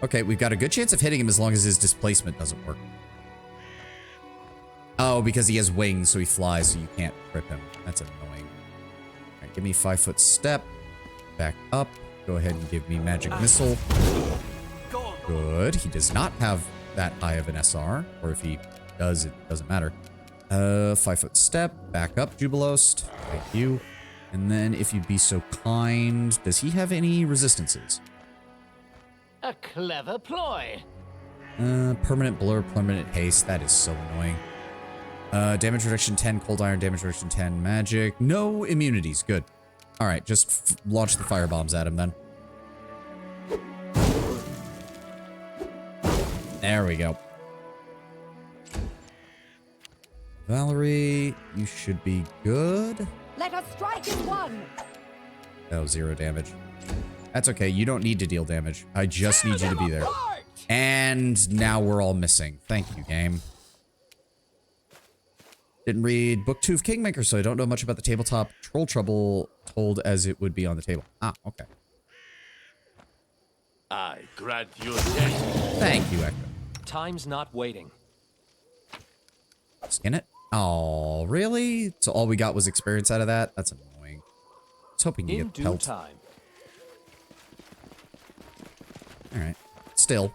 Okay, we've got a good chance of hitting him as long as his displacement doesn't work. Oh, because he has wings, so he flies, so you can't trip him. That's annoying. All right, give me 5-foot step. Back up. Go ahead and give me magic missile. Good. He does not have that high of an SR, or if he does, it doesn't matter. 5-foot step. Back up, Jubilost. Thank you. And then, if you'd be so kind, does he have any resistances? A clever ploy. Permanent blur, permanent haste. That is so annoying. Damage reduction 10, cold iron, damage reduction 10, magic. No immunities. Good. All right, just launch the fire bombs at him then. There we go. Valerie, you should be good. Let us strike as one. Oh, 0 damage. That's okay. You don't need to deal damage. I just need you to be there. And now we're all missing. Thank you, game. Didn't read Book 2 of Kingmaker, so I don't know much about the tabletop troll trouble told as it would be on the table. Ah, okay. I grant you death. Thank you, Echo. Time's not waiting. Skin it? Oh, really? So all we got was experience out of that? That's annoying. I was hoping you In get due pelt. time. Alright. Still,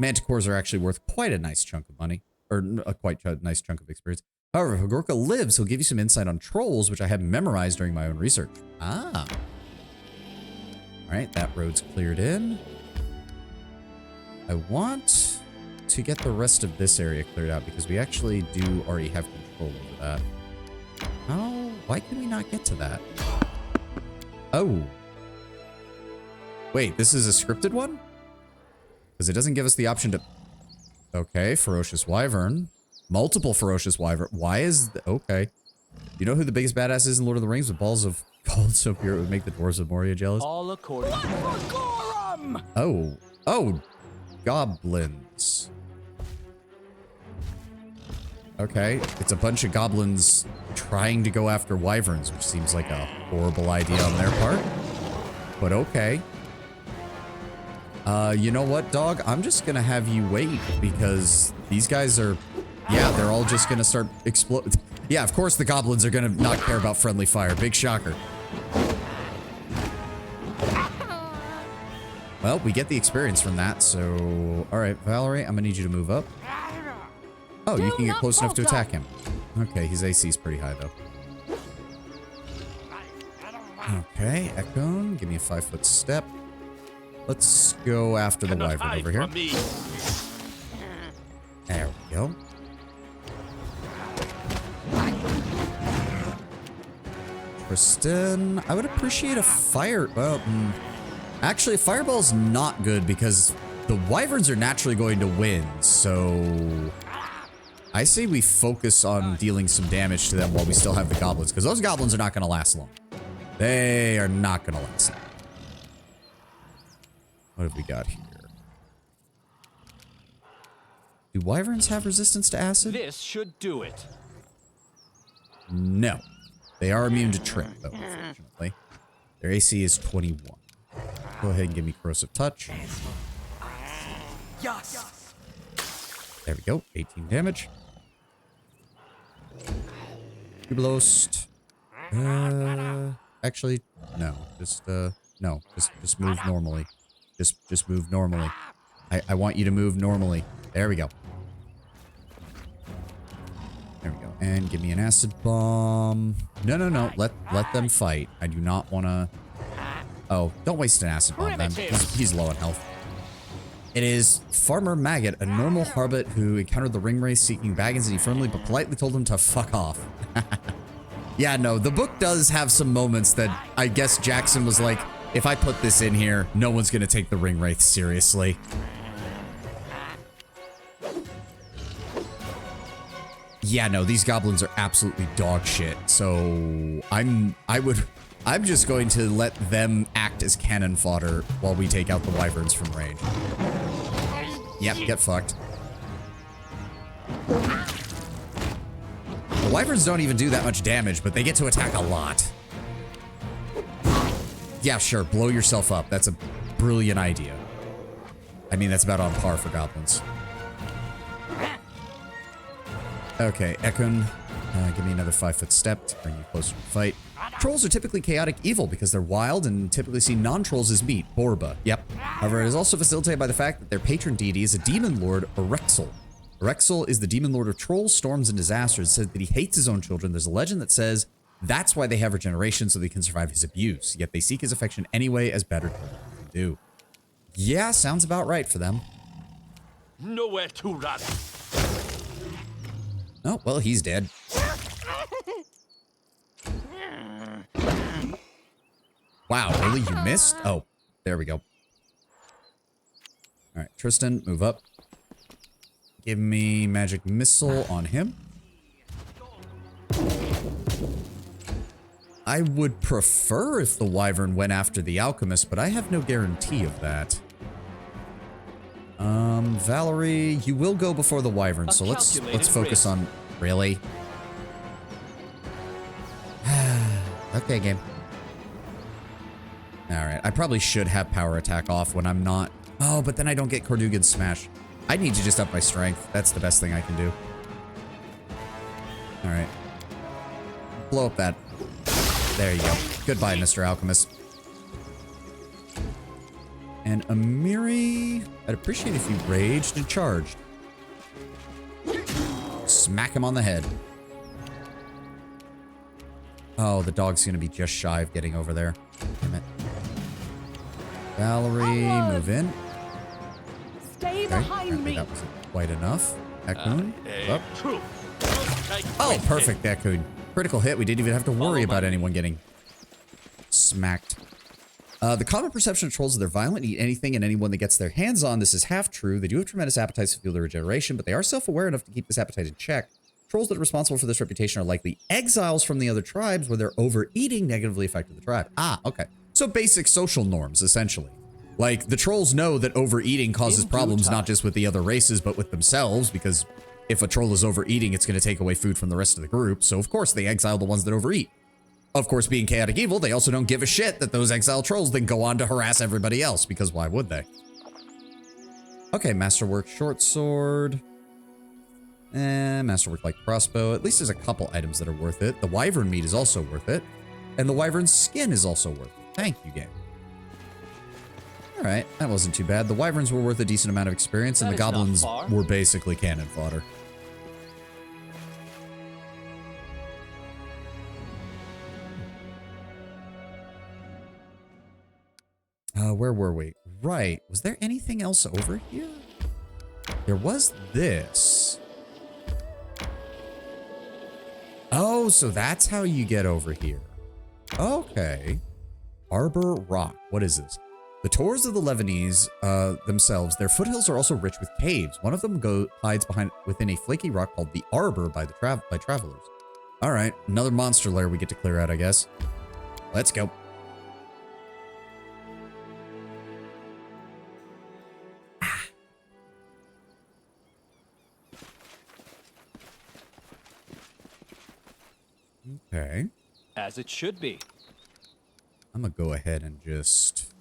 Manticores are actually worth quite a nice chunk of money. Or a quite nice chunk of experience. However, if Hagruka lives, he'll give you some insight on trolls, which I have memorized during my own research. Ah. Alright, that road's cleared in. I want to get the rest of this area cleared out because we actually do already have control over that. Oh, why can we not get to that? Oh. Wait, this is a scripted one? Because it doesn't give us the option to... Okay, Ferocious Wyvern. Multiple Ferocious Wyvern. Why is... Okay. You know who the biggest badass is in Lord of the Rings with balls of gold so pure it would make the dwarves of Moria jealous? All according to Oh. Oh. Goblins. Okay. It's a bunch of goblins trying to go after wyverns, which seems like a horrible idea on their part. But okay. You know what, dog? I'm just gonna have you wait because these guys are... Yeah, they're all just gonna start explode. Yeah, of course the goblins are gonna not care about friendly fire. Big shocker. Well, we get the experience from that, so... Alright, Valerie, I'm gonna need you to move up. Oh, you Do can get not close enough to falter. attack him. Okay, his AC is pretty high, though. Okay, Ekon, give me a 5-foot step. Let's go after the Cannot wyvern hide over here. from me. There we go. Kristen, I would appreciate a fire. Well, actually, a fireball's not good because the wyverns are naturally going to win. So I say we focus on dealing some damage to them while we still have the goblins, because those goblins are not going to last long. They are not going to last long. What have we got here? Do wyverns have resistance to acid? This should do it. No. They are immune to trip, though, unfortunately. Their AC is 21. Go ahead and give me corrosive touch. Yes. There we go. 18 damage. Cubolost. Actually, no. No. Just move normally. Just move normally. I want you to move normally. There we go. There we go. And give me an acid bomb. No. Let them fight. I do not want to... Oh, don't waste an acid bomb then. He's low on health. It is Farmer Maggot, a normal harbit who encountered the ring wraith seeking Baggins, and he firmly but politely told him to fuck off. Yeah, no, the book does have some moments that I guess Jackson was like, if I put this in here, no one's going to take the ring wraith seriously. Yeah, no, these goblins are absolutely dog shit. So I'm just going to let them act as cannon fodder while we take out the wyverns from range. Yep, get fucked. The wyverns don't even do that much damage, but they get to attack a lot. Yeah, sure, blow yourself up. That's a brilliant idea. I mean, that's about on par for goblins. Okay, Ekon, give me another 5-foot step to bring you closer to the fight. Trolls are typically chaotic evil because they're wild and typically see non-trolls as meat. Borba. Yep. However, it is also facilitated by the fact that their patron deity is a demon lord, Orexel. Orexel is the demon lord of trolls, storms, and disasters. It says that he hates his own children. There's a legend that says that's why they have regeneration, so they can survive his abuse. Yet they seek his affection anyway, as better children can do. Yeah, sounds about right for them. Nowhere to run. Oh, well, he's dead. Wow, really? You missed? Oh, there we go. All right, Tristan, move up. Give me magic missile on him. I would prefer if the wyvern went after the alchemist, but I have no guarantee of that. Valerie, you will go before the wyvern, so let's focus on... Really? Okay, game. Alright, I probably should have power attack off when I'm not... Oh, but then I don't get Cordugan's smash. I need to just up my strength. That's the best thing I can do. Alright. Blow up that. There you go. Goodbye, Mr. Alchemist. And Amiri, I'd appreciate if you raged and charged. Smack him on the head. Oh, the dog's gonna be just shy of getting over there. Damn it. Valerie, move in. Stay behind me. That wasn't quite enough. Ekun, up. True. Oh, perfect, Ekun. Critical hit. We didn't even have to worry about anyone getting smacked. The common perception of trolls is they're violent, eat anything and anyone that gets their hands on. This is half true. They do have tremendous appetites to fuel their regeneration, but they are self-aware enough to keep this appetite in check. Trolls that are responsible for this reputation are likely exiles from the other tribes where their overeating negatively affected the tribe. Ah, okay. So basic social norms, essentially. Like, the trolls know that overeating causes problems not just with the other races, but with themselves, because if a troll is overeating, it's going to take away food from the rest of the group. So, of course, they exile the ones that overeat. Of course, being chaotic evil, they also don't give a shit that those exiled trolls then go on to harass everybody else, because why would they? Okay, Masterwork Short Sword. Masterwork Light Crossbow. At least there's a couple items that are worth it. The Wyvern meat is also worth it. And the Wyvern skin is also worth it. Thank you, game. Alright, that wasn't too bad. The Wyverns were worth a decent amount of experience, and the Goblins were basically cannon fodder. Where were we? Right. Was there anything else over here? There was this. Oh, so that's how you get over here. Okay. Arbor Rock. What is this? The tours of the Lebanese themselves, their foothills are also rich with caves. One of them hides within a flaky rock called the Arbor by travelers. All right, another monster lair we get to clear out, I guess. Let's go. Okay. As it should be. I'm gonna go ahead and just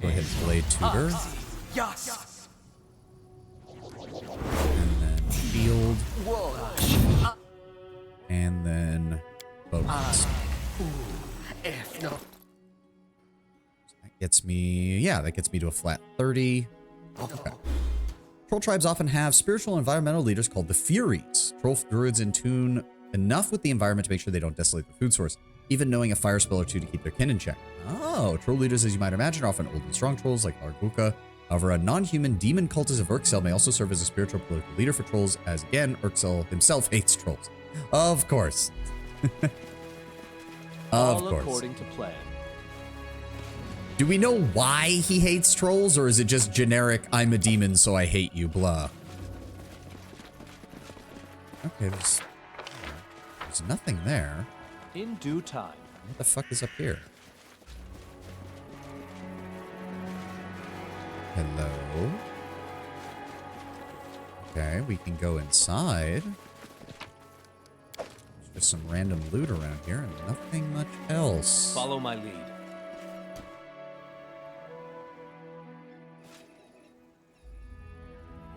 go ahead and blade tutor. Yes. And then field. And then bonus. That gets me, yeah, that gets me to a flat 30. Okay. Troll tribes often have spiritual and environmental leaders called the Furies. Troll druids in tune enough with the environment to make sure they don't desolate the food source, even knowing a fire spell or two to keep their kin in check. Oh, troll leaders, as you might imagine, are often old and strong trolls like Larguka. However, a non-human demon cultist of Urxel may also serve as a spiritual political leader for trolls, as again, Urxel himself hates trolls. Of course. Of All course. according to plan. Do we know why he hates trolls, or is it just generic, I'm a demon, so I hate you, blah? Okay, there's nothing there. In due time. What the fuck is up here? Hello? Okay, we can go inside. There's just some random loot around here and nothing much else. Follow my lead.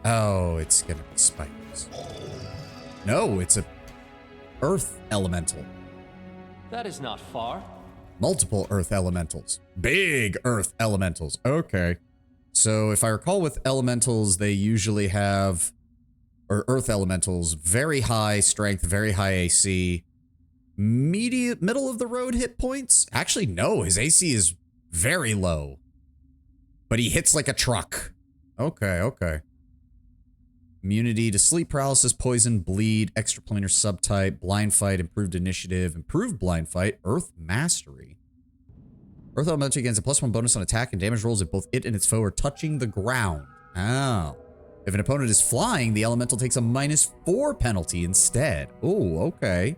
Oh, it's gonna be spiders. No, it's a earth elemental. That is not far. Multiple earth elementals. Big earth elementals. Okay. So if I recall with elementals, they usually have, or earth elementals, very high strength, very high AC, middle of the road hit points. Actually, no, his AC is very low, but he hits like a truck. Okay, okay. Immunity to sleep paralysis, poison, bleed, extraplanar subtype, blind fight, improved initiative, improved blind fight, earth mastery. Earth elemental gains a +1 bonus on attack and damage rolls if both it and its foe are touching the ground. Oh. If an opponent is flying, the elemental takes a -4 penalty instead. Oh, okay.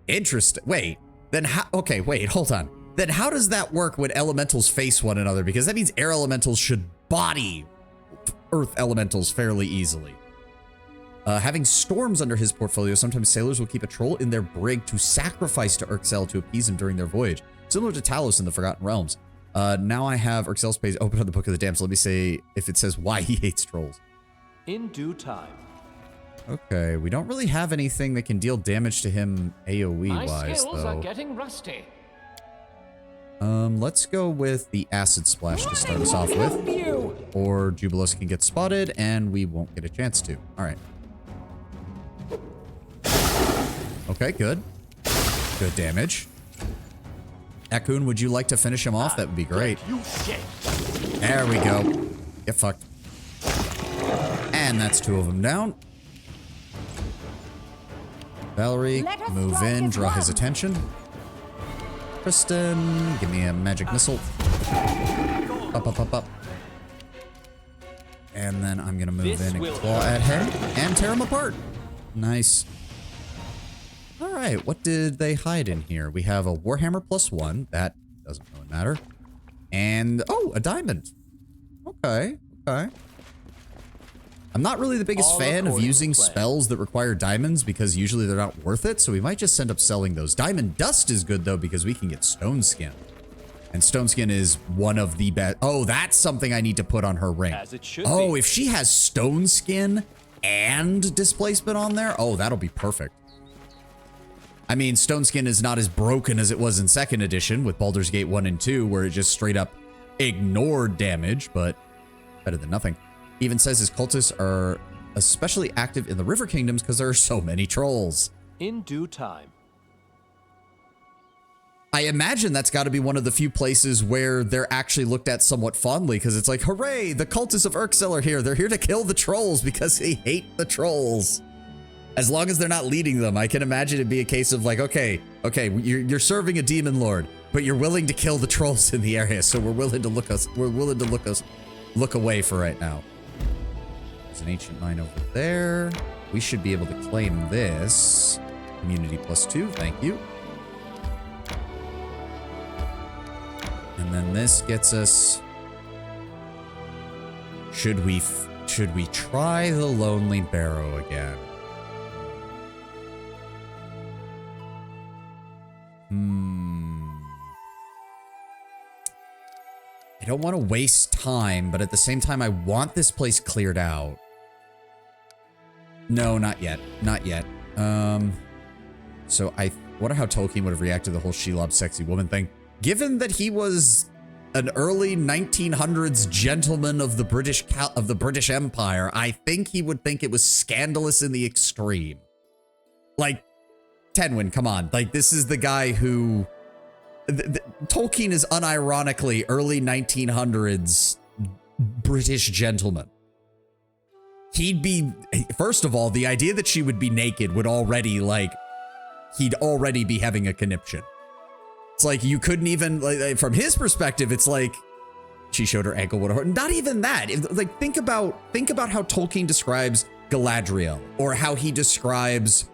Interesting. Wait, then how? Okay, wait, hold on. Then how does that work when elementals face one another? Because that means air elementals should body earth elementals fairly easily. Having storms under his portfolio, sometimes sailors will keep a troll in their brig to sacrifice to Urxel to appease him during their voyage, similar to Talos in the Forgotten Realms. Now I have Urxel's page open on the Book of the Damned, so let me say if it says why he hates trolls. In due time. Okay, we don't really have anything that can deal damage to him AoE-wise, My skills though. are getting rusty. Let's go with the Acid Splash to start us off with. Or Jubilos can get spotted, and we won't get a chance to. All right. Okay, good. Good damage. Akun, would you like to finish him off? That would be great. There we go. Get fucked. And that's 2 of them down. Valerie, move in, draw his attention. Kristen, give me a magic missile. Up, up, up, up. And then I'm gonna move in and claw at him and tear him apart. Nice. All right, what did they hide in here? We have a Warhammer +1. That doesn't really matter. And, oh, a diamond. Okay, okay. I'm not really the biggest fan of using spells that require diamonds because usually they're not worth it, so we might just end up selling those. Diamond Dust is good, though, because we can get Stone Skin. And Stone Skin is one of the best. Oh, that's something I need to put on her ring. As it should Oh, be. if she has Stone Skin and Displacement on there, oh, that'll be perfect. I mean, Stone Skin is not as broken as it was in 2nd edition with Baldur's Gate 1 and 2, where it just straight up ignored damage, but better than nothing. Even says his cultists are especially active in the River Kingdoms because there are so many trolls. In due time. I imagine that's got to be one of the few places where they're actually looked at somewhat fondly, because it's like, hooray, the cultists of Urxel are here. They're here to kill the trolls because they hate the trolls. As long as they're not leading them, I can imagine it'd be a case of like, okay, you're serving a demon lord, but you're willing to kill the trolls in the area, so we're willing to look away for right now. There's an ancient mine over there. We should be able to claim this. Immunity +2, thank you. And then this gets us. Should we try the Lonely Barrow again? I don't want to waste time, but at the same time, I want this place cleared out. No, not yet. Not yet. So I wonder how Tolkien would have reacted to the whole Shelob sexy woman thing. Given that he was an early 1900s gentleman of the British Empire, I think he would think it was scandalous in the extreme. Like, Tenwin, come on. Like, this is the guy who... Tolkien is unironically early 1900s British gentleman. He'd be... First of all, the idea that she would be naked would already, like... He'd already be having a conniption. It's like, you couldn't even... Like, from his perspective, it's like... She showed her ankle, what a... Not even that. Like, think about how Tolkien describes Galadriel. Or how he describes...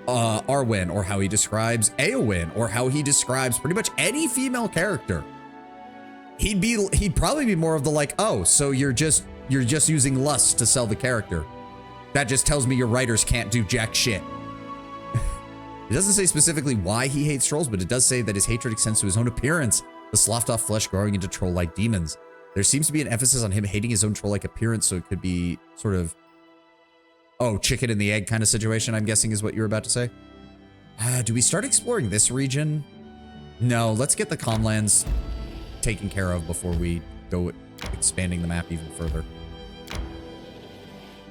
Arwen, or how he describes Eowyn, or how he describes pretty much any female character. He'd probably be more of the like, oh, so you're just using lust to sell the character. That just tells me your writers can't do jack shit. It doesn't say specifically why he hates trolls, but it does say that his hatred extends to his own appearance, the sloughed off flesh growing into troll-like demons. There seems to be an emphasis on him hating his own troll-like appearance, so it could be sort of, oh, chicken and the egg kind of situation, I'm guessing is what you're about to say. Do we start exploring this region? No, let's get the Comlands taken care of before we go expanding the map even further.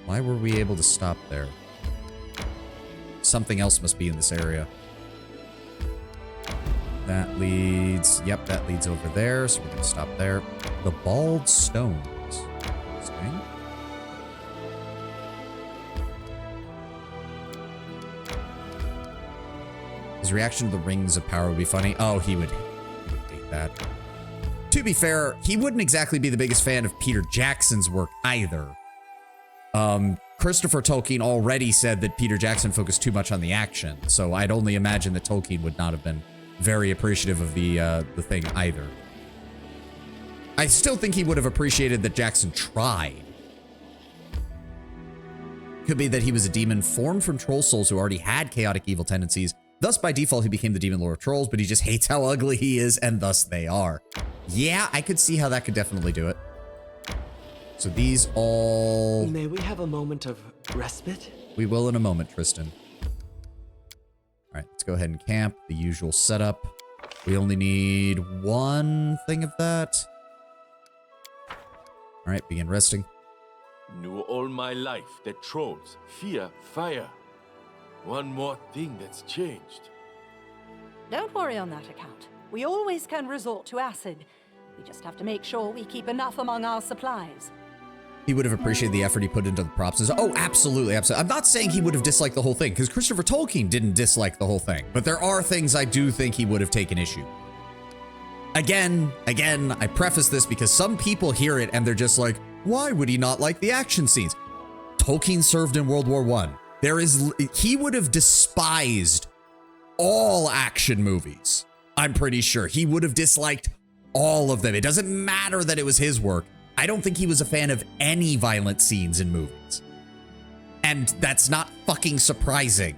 Why were we able to stop there? Something else must be in this area. That leads... Yep, that leads over there, so we're going to stop there. The Bald Stones. Interesting. His reaction to the Rings of Power would be funny. Oh, he would hate that. To be fair, he wouldn't exactly be the biggest fan of Peter Jackson's work either. Christopher Tolkien already said that Peter Jackson focused too much on the action, so I'd only imagine that Tolkien would not have been very appreciative of the thing either. I still think he would have appreciated that Jackson tried. Could be that he was a demon formed from troll souls who already had chaotic evil tendencies. Thus, by default, he became the demon lord of trolls, but he just hates how ugly he is, and thus they are. Yeah, I could see how that could definitely do it. So these all... May we have a moment of respite? We will in a moment, Tristan. All right, let's go ahead and camp. The usual setup. We only need one thing of that. All right, begin resting. Knew all my life that trolls fear fire. One more thing that's changed. Don't worry on that account. We always can resort to acid. We just have to make sure we keep enough among our supplies. He would have appreciated the effort he put into the props. Oh, absolutely, absolutely. I'm not saying he would have disliked the whole thing, because Christopher Tolkien didn't dislike the whole thing. But there are things I do think he would have taken issue. Again, I preface this because some people hear it and they're just like, why would he not like the action scenes? Tolkien served in World War I. He would have despised all action movies. I'm pretty sure. He would have disliked all of them. It doesn't matter that it was his work. I don't think he was a fan of any violent scenes in movies. And that's not fucking surprising.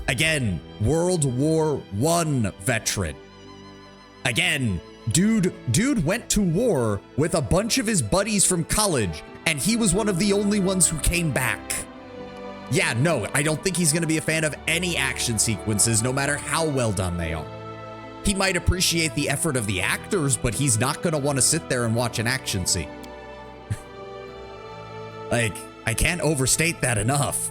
Again, World War I veteran. Again, dude went to war with a bunch of his buddies from college, and he was one of the only ones who came back. Yeah, no, I don't think he's going to be a fan of any action sequences, no matter how well done they are. He might appreciate the effort of the actors, but he's not going to want to sit there and watch an action scene. Like, I can't overstate that enough.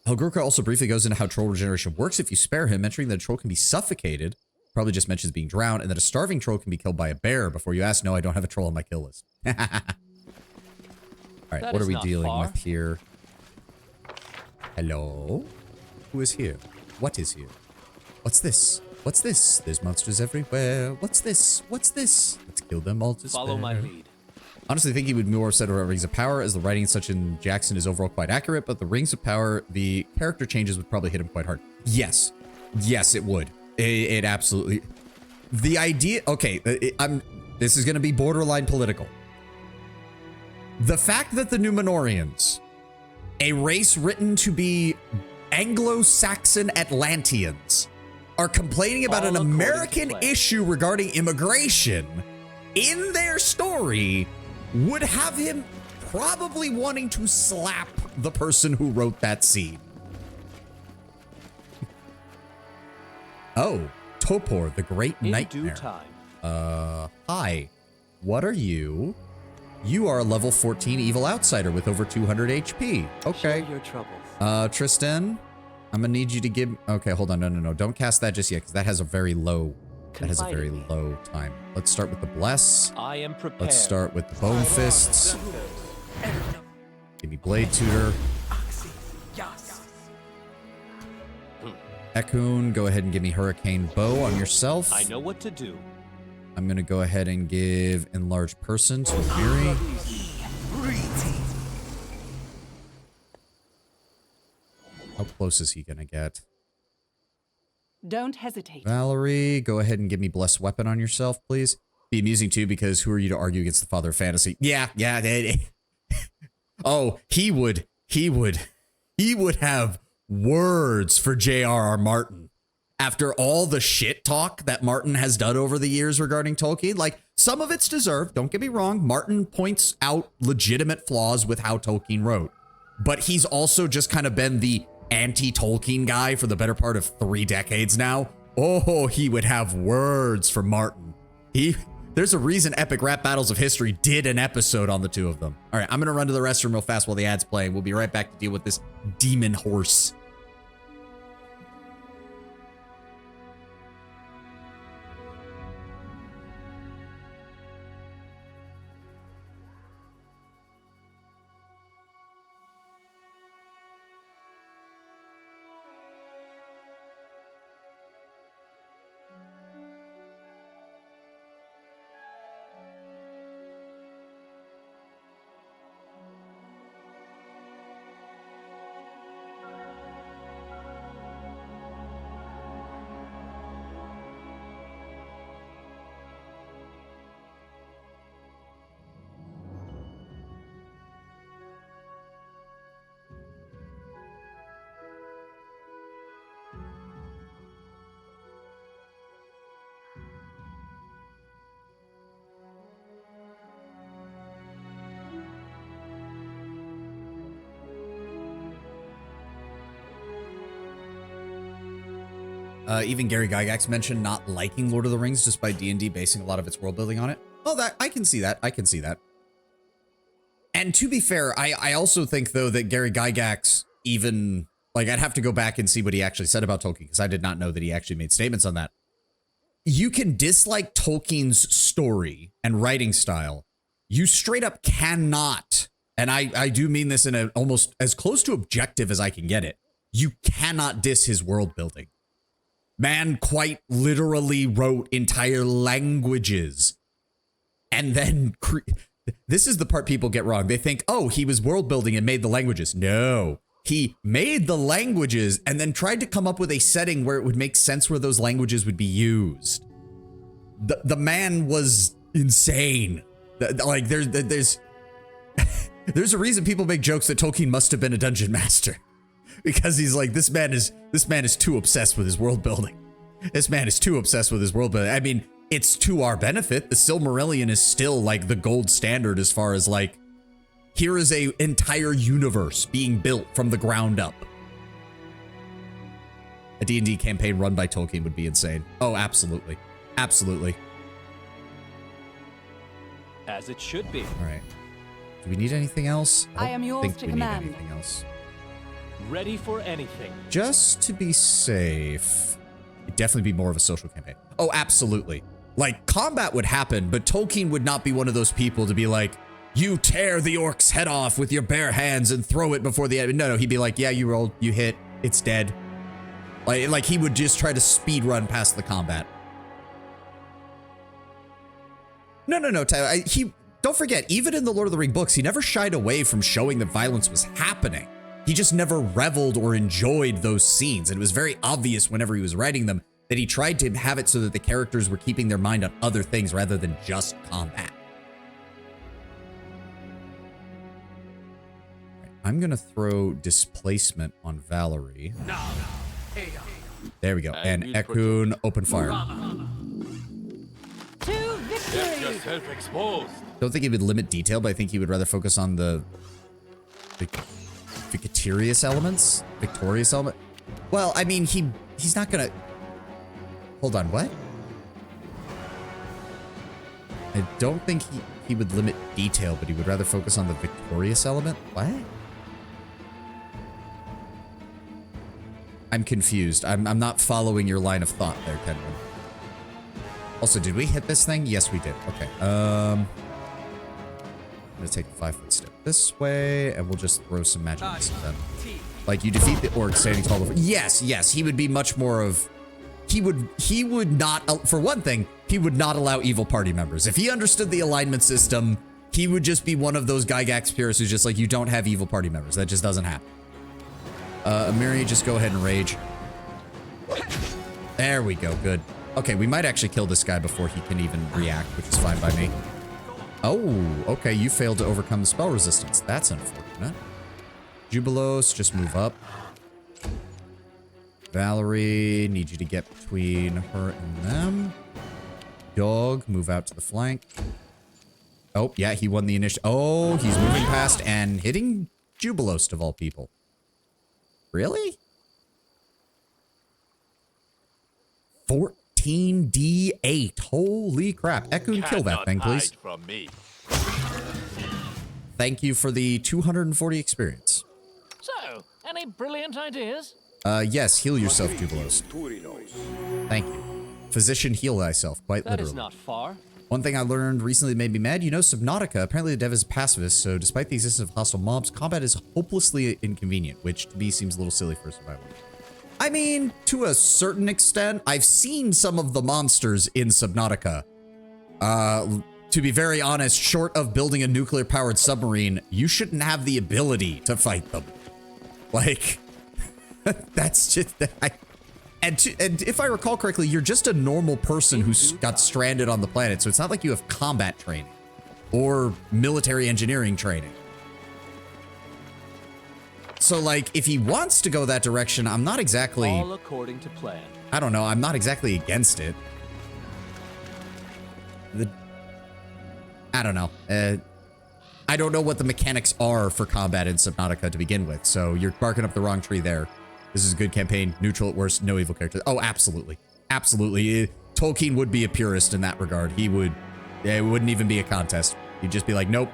Helgurka also briefly goes into how troll regeneration works if you spare him, mentioning that a troll can be suffocated. Probably just mentions being drowned, and that a starving troll can be killed by a bear. Before you ask, no, I don't have a troll on my kill list. All right, That what are is we not dealing far. with here? Hello? Who is here? What is here? What's this? What's this? There's monsters everywhere. What's this? What's this? Let's kill them all to Follow my spare. lead. Honestly, I think he would more said about Rings of Power, as the writing such in Jackson is overall quite accurate, but the Rings of Power, the character changes would probably hit him quite hard. Yes. Yes, it would. It absolutely... The idea... Okay, this is going to be borderline political. The fact that the Numenorians, a race written to be Anglo-Saxon Atlanteans, are complaining about All an according to American plan. issue regarding immigration in their story would have him probably wanting to slap the person who wrote that scene. Oh, Topor, the Great In Nightmare. due time. Hi. What are you? You are a level 14 evil outsider with over 200 HP. Okay. Share your troubles. Tristan, I'm gonna need you to give... Okay, hold on. No. Don't cast that just yet, because that has a very low... That has a very low time. Let's start with the Bless. I am prepared. Let's start with the Bone Fists. Give me Blade Tutor. Ekun, go ahead and give me Hurricane Bow on yourself. I know what to do. I'm gonna go ahead and give Enlarged Person to Miri. How close is he gonna get? Don't hesitate. Valerie, go ahead and give me Blessed Weapon on yourself, please. Be amusing too, because who are you to argue against the father of fantasy? Yeah. Oh, he would have words for J.R.R. Martin. After all the shit talk that Martin has done over the years regarding Tolkien, like, some of it's deserved, don't get me wrong. Martin points out legitimate flaws with how Tolkien wrote. But he's also just kind of been the anti-Tolkien guy for the better part of 3 decades now. Oh, he would have words for Martin. There's a reason Epic Rap Battles of History did an episode on the two of them. All right, I'm going to run to the restroom real fast while the ad's playing. We'll be right back to deal with this demon horse. Even Gary Gygax mentioned not liking Lord of the Rings despite D&D basing a lot of its world building on it. Oh, that I can see that. I can see that. And to be fair, I also think, though, that Gary Gygax even... Like, I'd have to go back and see what he actually said about Tolkien, because I did not know that he actually made statements on that. You can dislike Tolkien's story and writing style. You straight up cannot, and I do mean this in a almost as close to objective as I can get it, you cannot diss his world building. Man quite literally wrote entire languages. And then, this is the part people get wrong. They think, oh, he was world building and made the languages. No, he made the languages and then tried to come up with a setting where it would make sense where those languages would be used. The man was insane. Like, there's a reason people make jokes that Tolkien must have been a dungeon master. Because he's like, this man is too obsessed with his world building. This man is too obsessed with his world building. I mean, it's to our benefit. The Silmarillion is still like the gold standard as far as like, here is a entire universe being built from the ground up. A D&D campaign run by Tolkien would be insane. Oh, absolutely. Absolutely. As it should be. All right. Do we need anything else? I am yours think to we command. Need anything else. Ready for anything. Just to be safe, it'd definitely be more of a social campaign. Oh, absolutely. Like, combat would happen, but Tolkien would not be one of those people to be like, you tear the orc's head off with your bare hands and throw it before the enemy. No, he'd be like, yeah, you rolled, you hit, it's dead. Like he would just try to speed run past the combat. No, Tyler. Don't forget, even in the Lord of the Rings books, he never shied away from showing that violence was happening. He just never reveled or enjoyed those scenes. And it was very obvious whenever he was writing them that he tried to have it so that the characters were keeping their mind on other things rather than just combat. I'm going to throw displacement on Valerie. There we go. And Ekun, open fire. To victory! Get yourself exposed. Don't think he would limit detail, but I think he would rather focus on the victorious elements. Victorious element. Well, I mean, he's not going to... Hold on, what? I don't think he would limit detail, but he would rather focus on the victorious element. What? I'm confused. I'm not following your line of thought there, Kenwin. Also, did we hit this thing? Yes, we did. Okay. I'm gonna take a 5-foot step this way, and we'll just throw some magic missiles at him. Like, you defeat the orc standing tall before. Yes, he would be much more of... He would not... For one thing, he would not allow evil party members. If he understood the alignment system, he would just be one of those Gygax purists who's just like, you don't have evil party members. That just doesn't happen. Amiri, just go ahead and rage. There we go. Good. Okay, we might actually kill this guy before he can even react, which is fine by me. Oh, okay. You failed to overcome the spell resistance. That's unfortunate. Jubilos, just move up. Valerie, need you to get between her and them. Dog, move out to the flank. Oh, yeah, he won the initiative. Oh, he's moving past and hitting Jubilos of all people. Really? 14d8. Holy crap. Ekun, kill that thing, please. From me. Thank you for the 240 experience. So, any brilliant ideas? Yes, heal yourself, Jubilos. Thank you. Physician, heal thyself, quite That literally. is not far. One thing I learned recently that made me mad, you know, Subnautica, apparently the dev is pacifist, so despite the existence of hostile mobs, combat is hopelessly inconvenient, which to me seems a little silly for a survival. I mean, to a certain extent, I've seen some of the monsters in Subnautica. To be very honest, short of building a nuclear-powered submarine, you shouldn't have the ability to fight them. Like, that's just... And if I recall correctly, you're just a normal person who's got stranded on the planet, so it's not like you have combat training or military engineering training. So, like, if he wants to go that direction, I'm not exactly... All according to plan. I don't know. I'm not exactly against it. I don't know. I don't know what the mechanics are for combat in Subnautica to begin with, so you're barking up the wrong tree there. This is a good campaign. Neutral at worst. No evil characters. Oh, absolutely. Absolutely. Tolkien would be a purist in that regard. He would... It wouldn't even be a contest. He'd just be like, nope.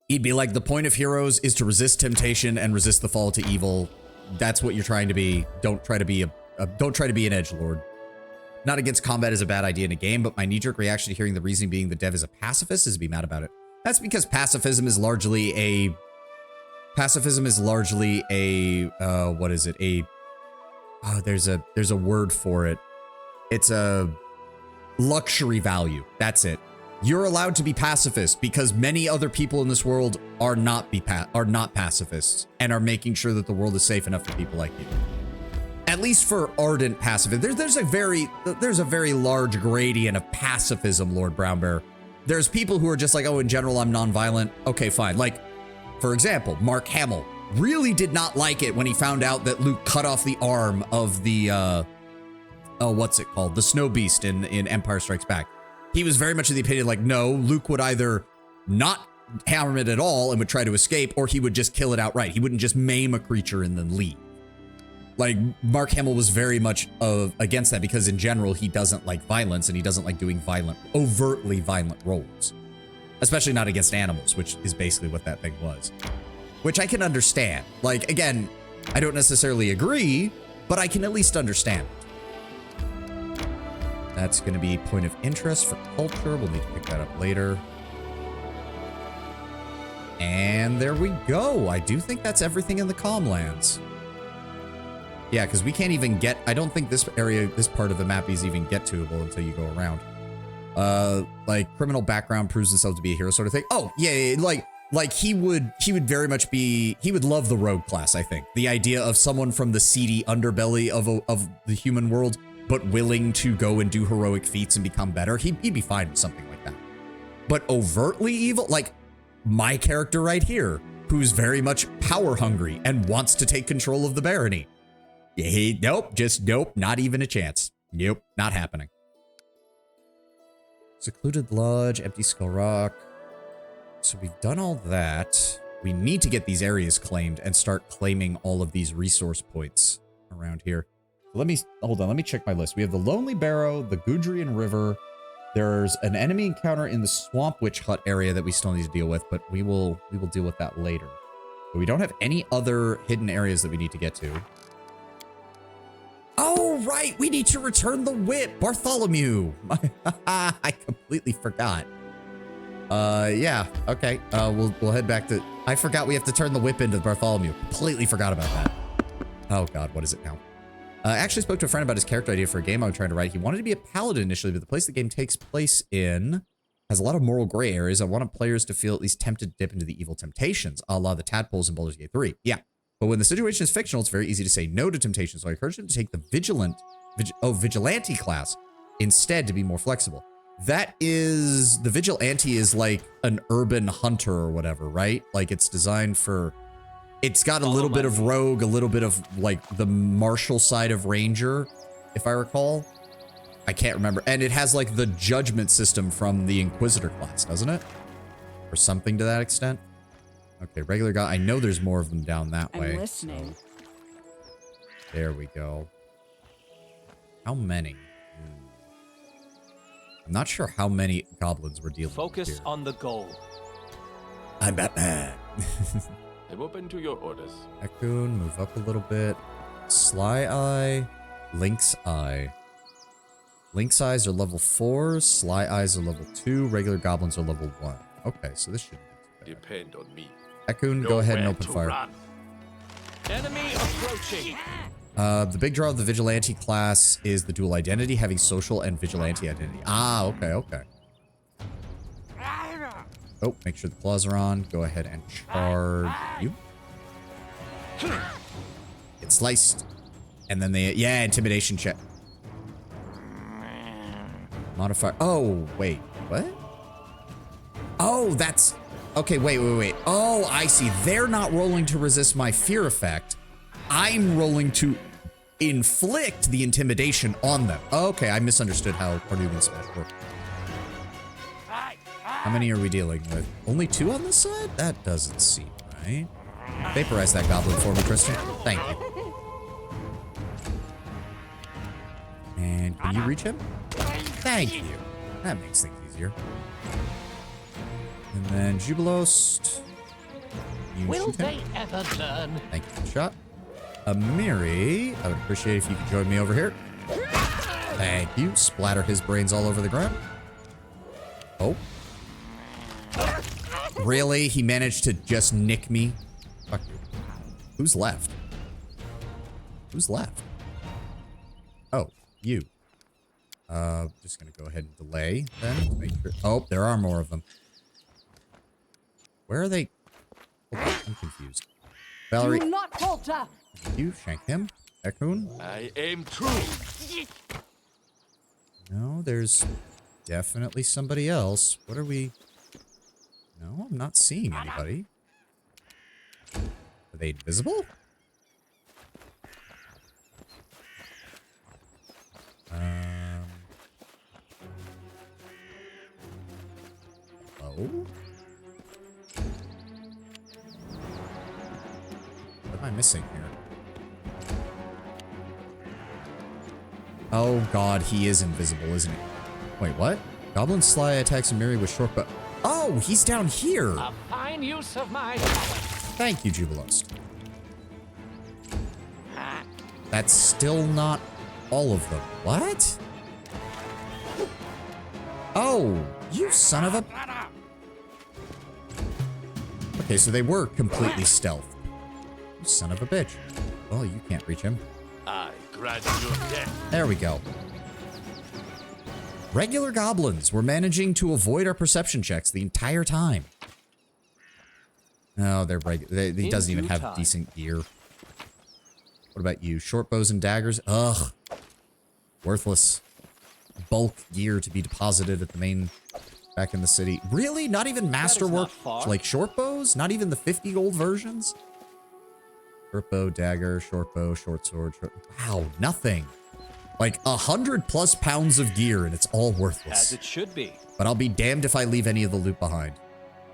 He'd be like, the point of heroes is to resist temptation and resist the fall to evil. That's what you're trying to be. Don't try to be an edgelord. Not against combat is a bad idea in a game, but my knee-jerk reaction to hearing the reasoning being the dev is a pacifist is to be mad about it. That's because pacifism is largely a... what is it? There's a word for it. It's a luxury value. That's it. You're allowed to be pacifist because many other people in this world are not pacifists and are making sure that the world is safe enough for people like you. At least for ardent pacifists. There's a very large gradient of pacifism, Lord Brownbear. There's people who are just like, oh, in general, I'm nonviolent. Okay, fine. Like, for example, Mark Hamill really did not like it when he found out that Luke cut off the arm of the, what's it called? The Snow Beast in Empire Strikes Back. He was very much of the opinion, like, no, Luke would either not harm it at all and would try to escape, or he would just kill it outright. He wouldn't just maim a creature and then leave. Like, Mark Hamill was very much against that because in general, he doesn't like violence and he doesn't like doing overtly violent roles. Especially not against animals, which is basically what that thing was. which I can understand. Like, again, I don't necessarily agree, but I can at least understand. That's going to be point of interest for culture. We'll need to pick that up later. And there we go. I do think that's everything in the Calmlands. Yeah, because we can't even get... I don't think this area, this part of the map is even get-toable until you go around. Like, criminal background proves himself to be a hero sort of thing. Oh, yeah, like he would very much be... He would love the rogue class, I think. The idea of someone from the seedy underbelly of the human world, but willing to go and do heroic feats and become better. He'd be fine with something like that. But overtly evil, like my character right here, who's very much power hungry and wants to take control of the barony. Yeah, nope, just nope, not even a chance. Nope, not happening. Secluded Lodge, Empty Skull Rock. So we've done all that. We need to get these areas claimed and start claiming all of these resource points around here. Let me, hold on, let me check my list. We have the Lonely Barrow, the Gudrian River. There's an enemy encounter in the Swamp Witch Hut area that we still need to deal with, but we will deal with that later. But we don't have any other hidden areas that we need to get to. Oh, right, we need to return the whip, Bartholomew. I completely forgot. Yeah, okay. We'll head back to, I forgot we have to turn the whip into Bartholomew. Completely forgot about that. Oh God, what is it now? I actually spoke to a friend about his character idea for a game I was trying to write. He wanted to be a paladin initially, but the place the game takes place in has a lot of moral gray areas. I wanted players to feel at least tempted to dip into the evil temptations, a la the tadpoles in Baldur's Gate 3. Yeah, but when the situation is fictional, it's very easy to say no to temptation. So I encouraged him to take the vigilante class instead to be more flexible. That is, the vigilante is like an urban hunter or whatever, right? Like it's designed for... It's got a little bit of rogue, a little bit of like the martial side of ranger, if I recall. I can't remember. And it has like the judgment system from the Inquisitor class, doesn't it? Or something to that extent. Okay, regular guy. I know there's more of them down that way. I'm listening. So there we go. How many? I'm not sure how many goblins we're dealing with Focus here. on the goal. I'm Batman. I'm open to your orders. Ekun, move up a little bit. Sly Eye, Lynx Eye. Lynx Eyes are level 4, Sly Eyes are level 2, regular goblins are level 1. Okay, so this shouldn't be too bad. Depend on me. Ekun, go ahead and open fire. Run. Enemy approaching. The big draw of the Vigilante class is the dual identity, having social and Vigilante identity. Ah, okay, okay. Oh, make sure the claws are on. Go ahead and charge you. Get sliced. And then they, yeah, intimidation check. Modifier. Oh, wait, what? Oh, that's, okay, wait. Oh, I see. They're not rolling to resist my fear effect. I'm rolling to inflict the intimidation on them. Okay, I misunderstood how Cornelius Smash worked. How many are we dealing with? Only 2 on this side? That doesn't seem right. Vaporize that goblin for me, Christian. Thank you. And can you reach him? Thank you. That makes things easier. And then Jubilost. You Will shoot him. they ever learn? Thank you for the shot. Amiri, I would appreciate if you could join me over here. Thank you. Splatter his brains all over the ground. Oh. Really? He managed to just nick me? Fuck you. Who's left? Who's left? Oh, you. Just gonna go ahead and delay then. To make sure. Oh, there are more of them. Where are they? Hold on, I'm confused. Valerie. Do not falter. You shank him. Ekun. I aim true. No, there's definitely somebody else. What are we? No, I'm not seeing anybody. Are they invisible? Hello? What am I missing here? Oh god, he is invisible, isn't he? Wait, what? Goblin Sly attacks Amiri with short bow. Oh, he's down here. A fine use of my talent. Thank you, Jubilost. That's still not all of them. What? Oh, you son of a... Okay, so they were completely stealth. You son of a bitch. Well, you can't reach him. I grant your death. There we go. Regular goblins were managing to avoid our perception checks the entire time. No, they're regular. He doesn't even have decent gear. What about you? Short bows and daggers? Ugh. Worthless. Bulk gear to be deposited at the main... back in the city. Really? Not even masterwork? Like short bows? Not even the 50 gold versions? Short bow, dagger, short bow, short sword. Wow, nothing. Like 100+ pounds of gear and it's all worthless. As it should be. But I'll be damned if I leave any of the loot behind.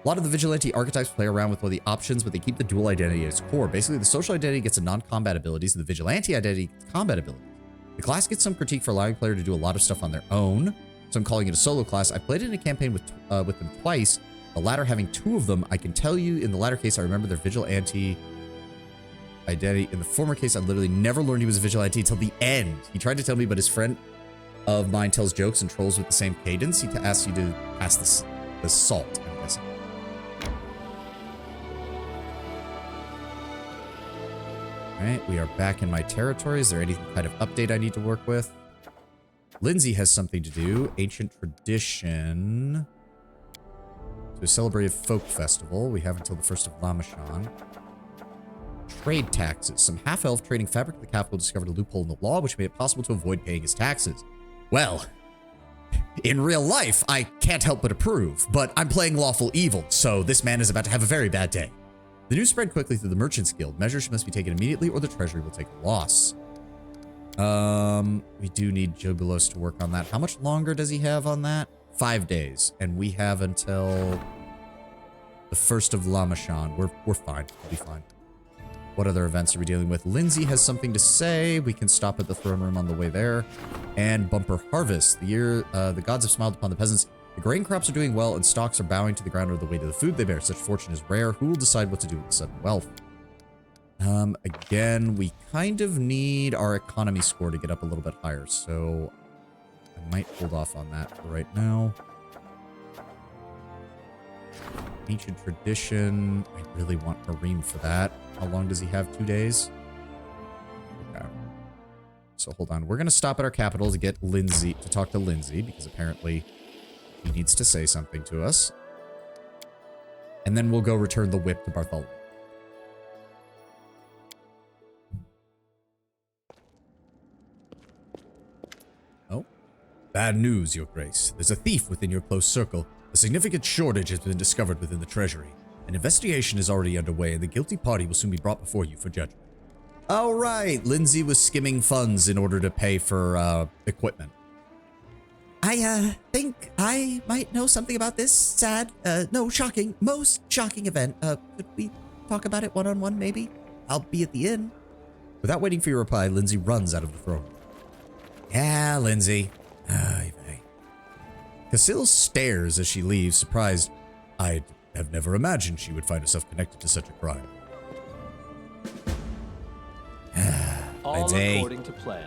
A lot of the vigilante archetypes play around with one of the options, but they keep the dual identity at its core. Basically, the social identity gets a non-combat abilities, and the vigilante identity gets combat abilities. The class gets some critique for allowing player to do a lot of stuff on their own, so I'm calling it a solo class. I played it in a campaign with them twice, the latter having 2 of them. I can tell you, in the latter case, I remember their vigilante identity. In the former case, I literally never learned he was a vigilante until the end. He tried to tell me, but his friend of mine tells jokes and trolls with the same cadence. He asks you to pass the salt, I'm guessing. Alright, we are back in my territory. Is there any kind of update I need to work with? Lindsay has something to do. Ancient tradition. To celebrate a folk festival. We have until the 1st of Lamachan. Trade taxes. Some half-elf trading fabric of the capital discovered a loophole in the law which made it possible to avoid paying his taxes. Well, in real life, I can't help but approve, but I'm playing lawful evil, so this man is about to have a very bad day. The news spread quickly through the Merchants Guild. Measures must be taken immediately or the treasury will take a loss. We do need Jubilos to work on that. How much longer does he have on that? 5 days. And we have until the 1st of Lamachan. We're fine. We'll be fine. What other events are we dealing with? Lindsay has something to say. We can stop at the throne room on the way there. And bumper harvest. The year the gods have smiled upon the peasants. The grain crops are doing well and stocks are bowing to the ground under the weight of the food they bear. Such fortune is rare. Who will decide what to do with the sudden wealth? Again, we kind of need our economy score to get up a little bit higher, so I might hold off on that for right now. Ancient tradition. I really want Harim for that. How long does he have? 2 days? Okay. So hold on. We're going to stop at our capital to get Lindsay, to talk to Lindsay, because apparently he needs to say something to us. And then we'll go return the whip to Bartholomew. Oh. Bad news, Your Grace. There's a thief within your close circle. A significant shortage has been discovered within the treasury. An investigation is already underway, and the guilty party will soon be brought before you for judgment. All right. Lindsay was skimming funds in order to pay for equipment. I think I might know something about this sad, shocking, most shocking event. Could we talk about it one-on-one, maybe? I'll be at the inn. Without waiting for your reply, Lindsay runs out of the throne. Yeah, Lindsay. Casil stares as she leaves, surprised. I'd have never imagined she would find herself connected to such a crime. All Lindsay. according to plan.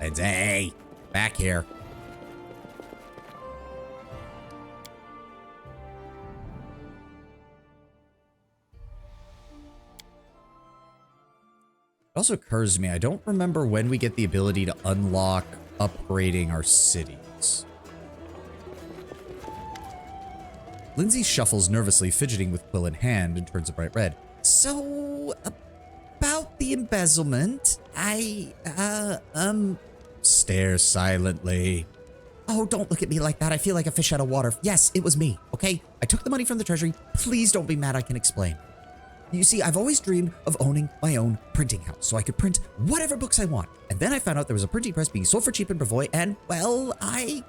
Lindsay, back here. It also occurs to me, I don't remember when we get the ability to unlock upgrading our cities. Lindsay shuffles nervously, fidgeting with quill in hand, and turns a bright red. So, about the embezzlement, stares silently. Oh, don't look at me like that. I feel like a fish out of water. Yes, it was me, okay? I took the money from the treasury. Please don't be mad, I can explain. You see, I've always dreamed of owning my own printing house, so I could print whatever books I want. And then I found out there was a printing press being sold for cheap in Brevoy, and, well, I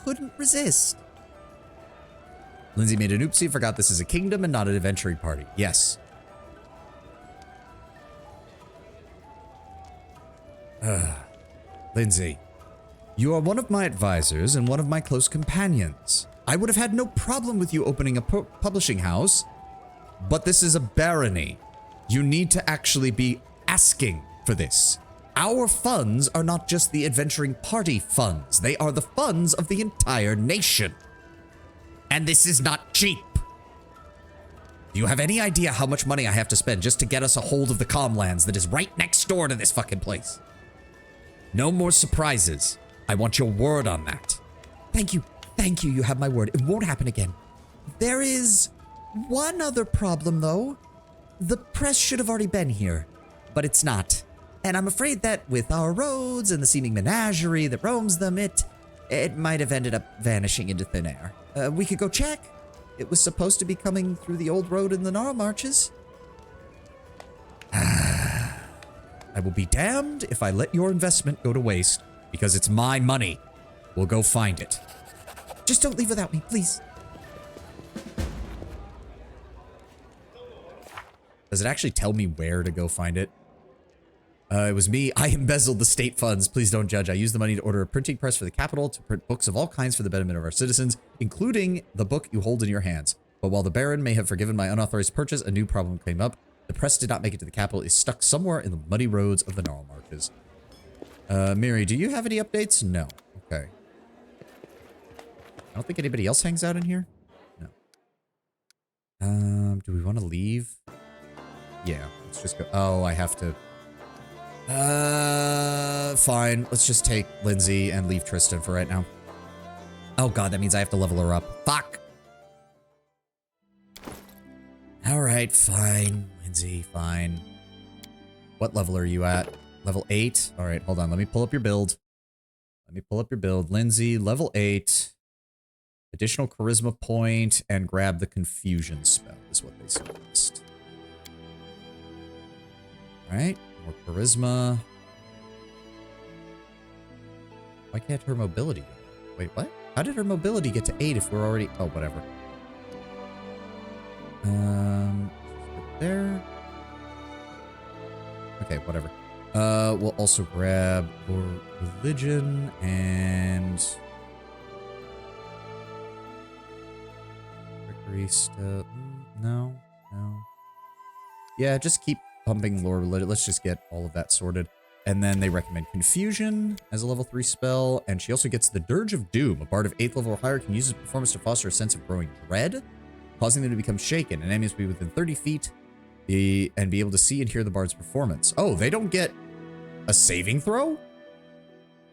couldn't resist. Lindsay made an oopsie, forgot this is a kingdom and not an adventuring party. Yes. Lindsay, you are one of my advisors and one of my close companions. I would have had no problem with you opening a publishing house But this is a barony. You need to actually be asking for this. Our funds are not just the adventuring party funds. They are the funds of the entire nation. And this is not cheap. Do you have any idea how much money I have to spend just to get us a hold of the Comlands that is right next door to this fucking place? No more surprises. I want your word on that. Thank you. Thank you. You have my word. It won't happen again. There is one other problem, though. The press should have already been here, but it's not. And I'm afraid that with our roads and the seeming menagerie that roams them, it might have ended up vanishing into thin air. We could go check. It was supposed to be coming through the old road in the Gnarl Marches. I will be damned if I let your investment go to waste, because it's my money. We'll go find it. Just don't leave without me, please. Does it actually tell me where to go find it? It was me. I embezzled the state funds. Please don't judge. I used the money to order a printing press for the capital to print books of all kinds for the betterment of our citizens, including the book you hold in your hands. But while the Baron may have forgiven my unauthorized purchase, a new problem came up. The press did not make it to the capital. It's stuck somewhere in the muddy roads of the Gnarl Marches. Miri, do you have any updates? No. Okay. I don't think anybody else hangs out in here. No. Do we want to leave? Yeah, let's just go. Oh, I have to. Fine. Let's just take Lindsay and leave Tristan for right now. Oh god, that means I have to level her up. Fuck! Alright, fine. Lindsay, fine. What level are you at? Level 8? Alright, hold on. Let me pull up your build. Lindsay, level 8. Additional charisma point and grab the confusion spell is what they suggest. Alright. More charisma. Why can't her mobility go? Wait, what? How did her mobility get to 8 if we're already... Oh, whatever. There. Okay, whatever. We'll also grab religion and... Trickery stuff. No. Yeah, just keep pumping lore religion. Let's just get all of that sorted. And then they recommend Confusion as a level 3 spell. And she also gets the Dirge of Doom. A bard of 8th level or higher can use his performance to foster a sense of growing dread, causing them to become shaken. And enemies will be within 30 feet and be able to see and hear the bard's performance. Oh, they don't get a saving throw?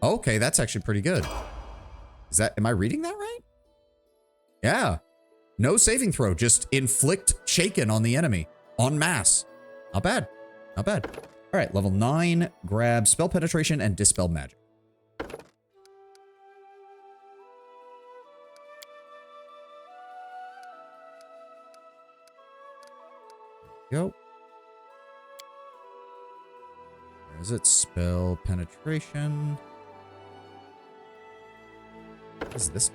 Okay, that's actually pretty good. Am I reading that right? Yeah. No saving throw, just inflict shaken on the enemy. En masse. Not bad. Not bad. All right, level 9, grab Spell Penetration and Dispel Magic. There we go. Where is it? Spell Penetration. What does this do?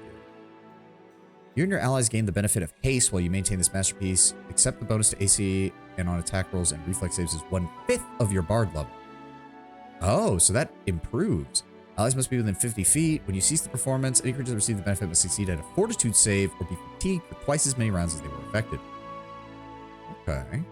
You and your allies gain the benefit of haste while you maintain this masterpiece. Accept the bonus to AC and on attack rolls and reflex saves is 1/5 of your bard level. Oh, so that improves. Allies must be within 50 feet. When you cease the performance, any creatures that receive the benefit must succeed at a fortitude save or be fatigued for twice as many rounds as they were affected. Okay.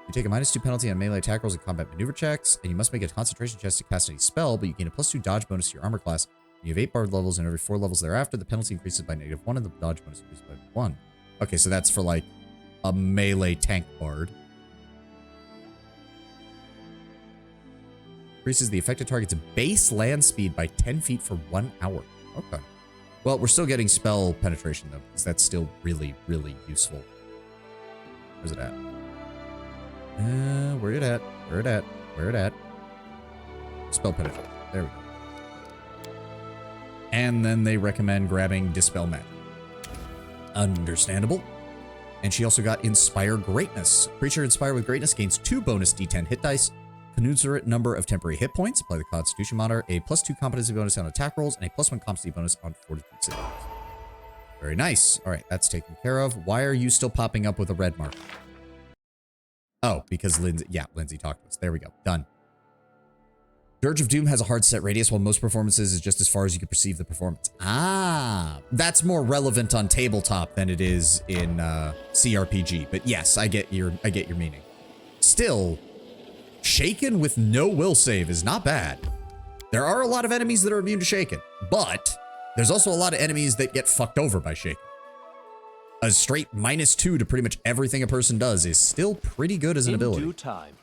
You take a -2 penalty on melee attack rolls and combat maneuver checks, and you must make a concentration check to cast any spell, but you gain a +2 dodge bonus to your armor class. You have 8 bard levels, and every 4 levels thereafter, the penalty increases by -1 and the dodge bonus increases by 1. Okay, so that's for like a melee tank bard. Increases the affected target's base land speed by 10 feet for 1 hour. Okay. Well, we're still getting spell penetration though, because that's still really, really useful. Where's it at? Where it at? Where it at? Where it at? Spell penetration. There we go. And then they recommend grabbing Dispel Magic. Understandable. And she also got Inspire Greatness. Creature inspired with greatness gains 2 bonus D10 hit dice, commensurate number of temporary hit points, apply the Constitution monitor, a +2 competency bonus on attack rolls, and a +1 competency bonus on fortitude saves. Very nice. All right, that's taken care of. Why are you still popping up with a red mark? Oh, because Lindsay talked to us. There we go. Done. Dirge of Doom has a hard set radius, while most performances is just as far as you can perceive the performance. Ah, that's more relevant on tabletop than it is in CRPG. But yes, I get your meaning. Still, Shaken with no will save is not bad. There are a lot of enemies that are immune to Shaken, but there's also a lot of enemies that get fucked over by Shaken. A straight -2 to pretty much everything a person does is still pretty good as an ability. In due time.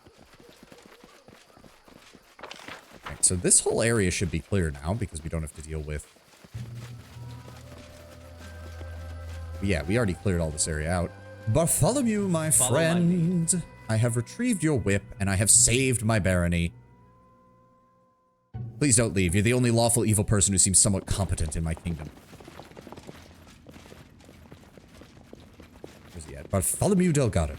Right, so this whole area should be clear now because we don't have to deal with... Yeah, we already cleared all this area out. Bartholomew, my friend, I have retrieved your whip and I have saved my barony. Please don't leave. You're the only lawful evil person who seems somewhat competent in my kingdom. Where's he at? Bartholomew Delgado.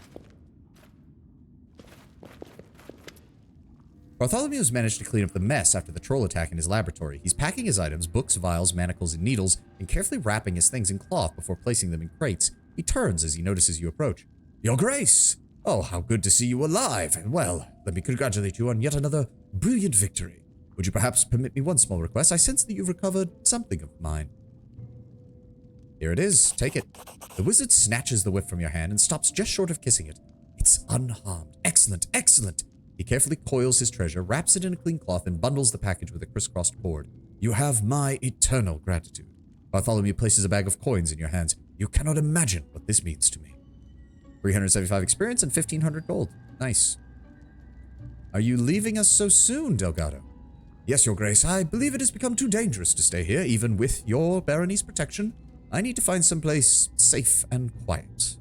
Bartholomew's managed to clean up the mess after the troll attack in his laboratory. He's packing his items, books, vials, manacles, and needles, and carefully wrapping his things in cloth before placing them in crates. He turns as he notices you approach. Your Grace! Oh, how good to see you alive. And well, let me congratulate you on yet another brilliant victory. Would you perhaps permit me one small request? I sense that you've recovered something of mine. Here it is. Take it. The wizard snatches the whip from your hand and stops just short of kissing it. It's unharmed. Excellent, excellent. He carefully coils his treasure, wraps it in a clean cloth, and bundles the package with a crisscrossed cord. You have my eternal gratitude. Bartholomew places a bag of coins in your hands. You cannot imagine what this means to me. 375 experience and 1,500 gold. Nice. Are you leaving us so soon, Delgado? Yes, Your Grace. I believe it has become too dangerous to stay here, even with your barony's protection. I need to find someplace safe and quiet.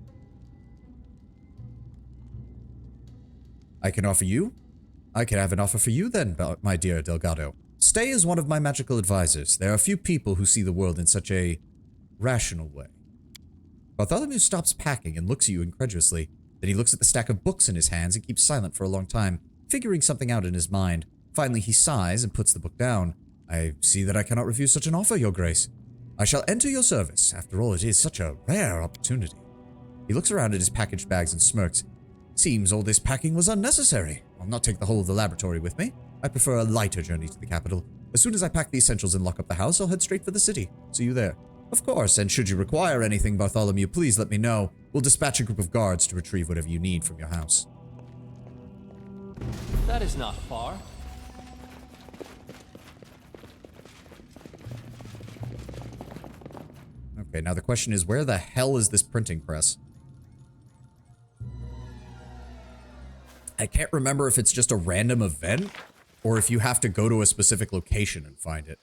I can have an offer for you then, my dear Delgado. Stay as one of my magical advisors. There are few people who see the world in such a rational way. Bartholomew stops packing and looks at you incredulously. Then he looks at the stack of books in his hands and keeps silent for a long time, figuring something out in his mind. Finally, he sighs and puts the book down. I see that I cannot refuse such an offer, Your Grace. I shall enter your service. After all, it is such a rare opportunity. He looks around at his packaged bags and smirks. Seems all this packing was unnecessary. I'll not take the whole of the laboratory with me. I prefer a lighter journey to the capital. As soon as I pack the essentials and lock up the house, I'll head straight for the city. See you there. Of course, and should you require anything, Bartholomew, please let me know. We'll dispatch a group of guards to retrieve whatever you need from your house. That is not far. Okay, now the question is, where the hell is this printing press? I can't remember if it's just a random event, or if you have to go to a specific location and find it.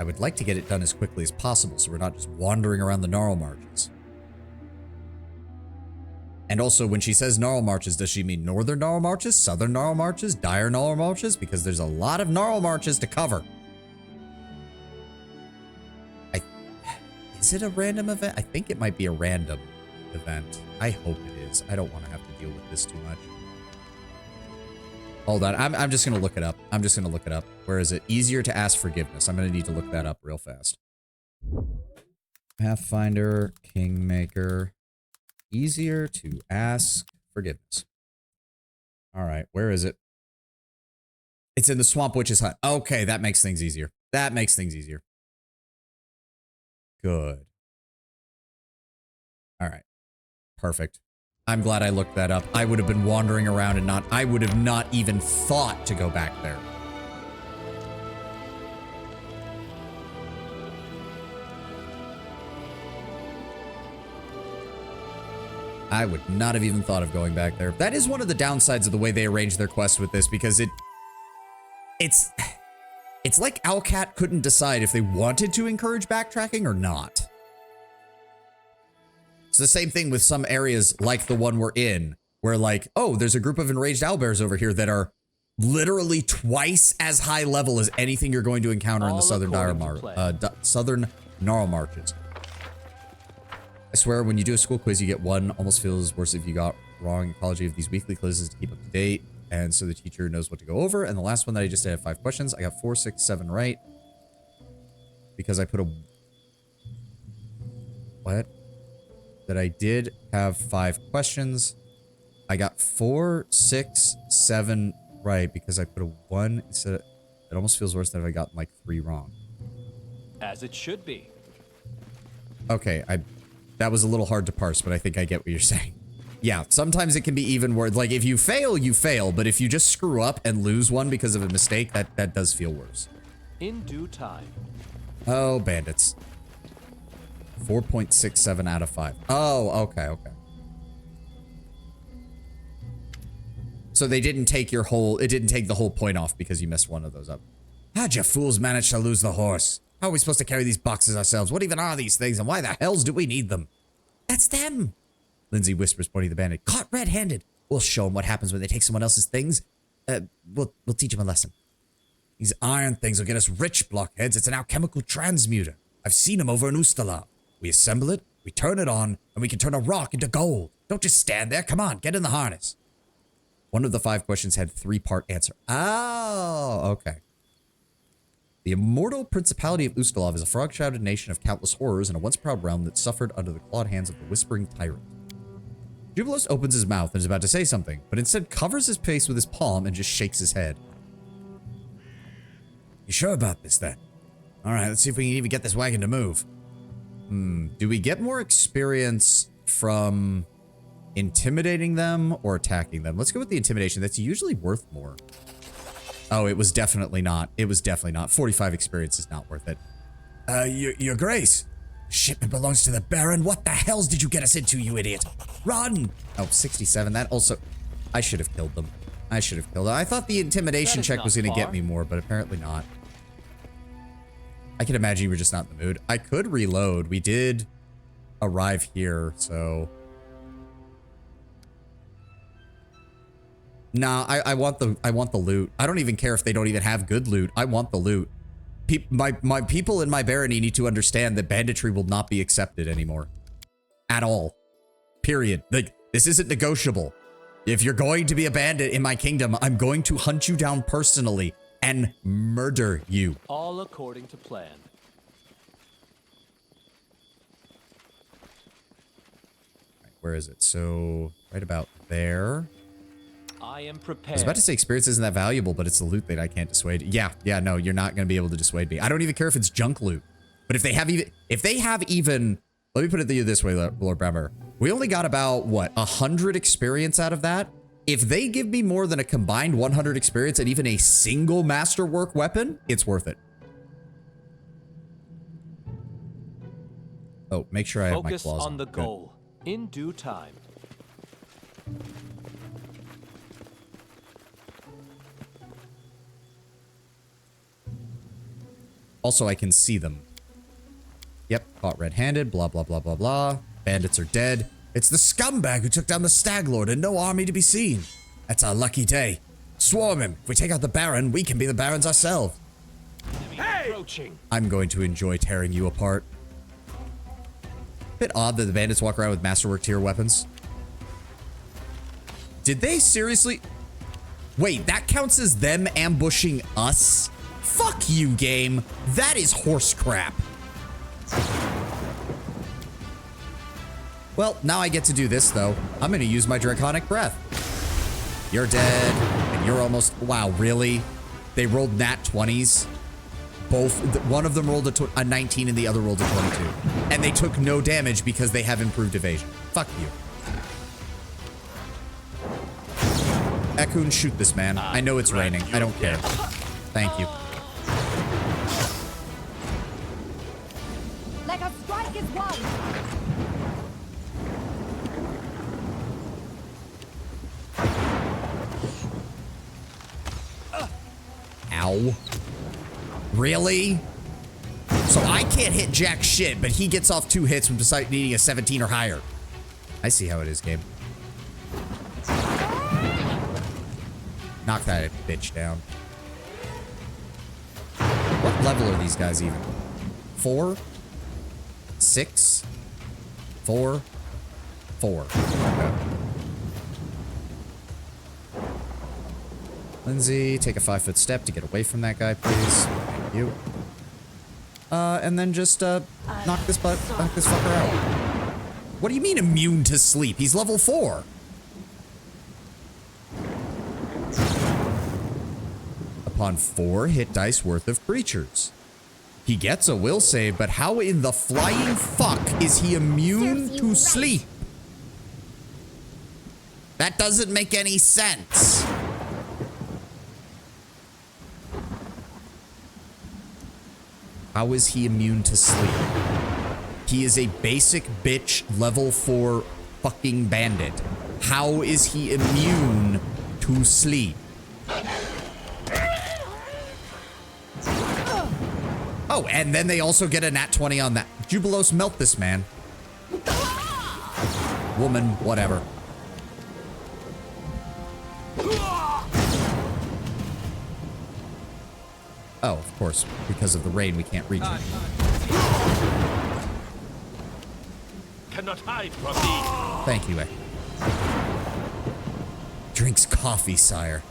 I would like to get it done as quickly as possible, so we're not just wandering around the Gnarl Marches. And also, when she says Gnarl Marches, does she mean Northern Gnarl Marches, Southern Gnarl Marches, Dire Gnarl Marches? Because there's a lot of Gnarl Marches to cover. Is it a random event? I think it might be a random event. I hope it is. I don't want to have to deal with this too much. Hold on. I'm just going to look it up. I'm just going to look it up. Where is it? Easier to ask forgiveness. I'm going to need to look that up real fast. Pathfinder, Kingmaker. Easier to ask forgiveness. All right. Where is it? It's in the Swamp Witch's hut. Okay, that makes things easier. That makes things easier. Good. All right. Perfect. I'm glad I looked that up. I would have been wandering around and I would have not even thought to go back there. I would not have even thought of going back there. That is one of the downsides of the way they arrange their quests with this, because it's like Owlcat couldn't decide if they wanted to encourage backtracking or not. It's the same thing with some areas like the one we're in, where like, oh, there's a group of enraged owlbears over here that are literally twice as high level as anything you're going to encounter in the Southern Gnarl Marches. I swear, when you do a school quiz, you get one. Almost feels worse if you got wrong. Apology of these weekly quizzes to keep up to date, and so the teacher knows what to go over. And the last one that I just did had 5 questions. I got 4, 6, 7 right because I put a... What? that I did have 5 questions. I got 4, 6, 7 right because I put a 1 instead of... It almost feels worse than if I got like 3 wrong. As it should be. Okay, that was a little hard to parse, but I think I get what you're saying. Yeah, sometimes it can be even worse. Like, if you fail, but if you just screw up and lose one because of a mistake, that does feel worse. In due time. Oh, bandits. 4.67 out of 5. Oh, okay. So they didn't take your whole... It didn't take the whole point off because you messed one of those up. How'd you fools manage to lose the horse? How are we supposed to carry these boxes ourselves? What even are these things, and why the hells do we need them? That's them! Lindsay whispers, pointing the bandit. Caught red-handed! We'll show them what happens when they take someone else's things. We'll teach them a lesson. These iron things will get us rich, blockheads. It's an alchemical transmuter. I've seen them over in Ustalav. We assemble it, we turn it on, and we can turn a rock into gold. Don't just stand there. Come on, get in the harness. One of the 5 questions had 3-part answer. Oh, okay. The immortal principality of Ustalav is a frog-shrouded nation of countless horrors and a once-proud realm that suffered under the clawed hands of the Whispering Tyrant. Jubilos opens his mouth and is about to say something, but instead covers his face with his palm and just shakes his head. You sure about this, then? Alright, let's see if we can even get this wagon to move. Do we get more experience from intimidating them or attacking them? Let's go with the intimidation. That's usually worth more. Oh, it was definitely not. It was definitely not. 45 experience is not worth it. Your Grace. Shipment belongs to the Baron. What the hells did you get us into, you idiot? Run! Oh, 67. That also... I should have killed them. I thought the intimidation check was going to get me more, but apparently not. I can imagine you were just not in the mood. I could reload. We did arrive here, so... Nah, I want the loot. I don't even care if they don't even have good loot. I want the loot. My people in my barony need to understand that banditry will not be accepted anymore. At all. Period. Like, this isn't negotiable. If you're going to be a bandit in my kingdom, I'm going to hunt you down personally and murder you. All according to plan. Right, where is it? So, right about there. I am prepared. I was about to say experience isn't that valuable, but it's the loot that I can't dissuade. Yeah, no, you're not going to be able to dissuade me. I don't even care if it's junk loot. But if they have even, let me put it to you this way, Lord Bremer. We only got about, what, 100 experience out of that? If they give me more than a combined 100 experience and even a single masterwork weapon, it's worth it. Oh, make sure I have my claws on. Focus on the goal. In due time. Also, I can see them. Yep, caught red-handed, blah, blah, blah, blah, blah. Bandits are dead. It's the scumbag who took down the Stag Lord and no army to be seen. That's our lucky day. Swarm him. If we take out the Baron, we can be the Barons ourselves. Hey! I'm going to enjoy tearing you apart. Bit odd that the bandits walk around with masterwork tier weapons. Did they seriously... Wait, that counts as them ambushing us? Fuck you, game. That is horse crap. Well, now I get to do this, though. I'm going to use my Draconic Breath. You're dead, and you're almost... Wow, really? They rolled nat 20s? Both... One of them rolled a 19 and the other rolled a 22. And they took no damage because they have improved evasion. Fuck you. Ekun, shoot this man. I know it's raining. I don't care. Thank you. Like a strike is one. Ow. Really? So I can't hit jack shit, but he gets off 2 hits from needing a 17 or higher. I see how it is, game. Knock that bitch down. What level are these guys even? 4? 6? 4? 4. Okay. Lindsay, take a 5-foot step to get away from that guy, please. Thank you. And then just knock this fucker out. What do you mean immune to sleep? He's level 4. Upon 4 hit dice worth of creatures. He gets a will save, but how in the flying fuck is he immune to sleep? That doesn't make any sense. How is he immune to sleep? He is a basic bitch level 4 fucking bandit. How is he immune to sleep? Oh, and then they also get a nat 20 on that. Jubilos, melt this man. Woman, whatever. Oh, of course. Because of the rain, we can't reach him. Cannot hide from me. Thank you, Drinks coffee, sire.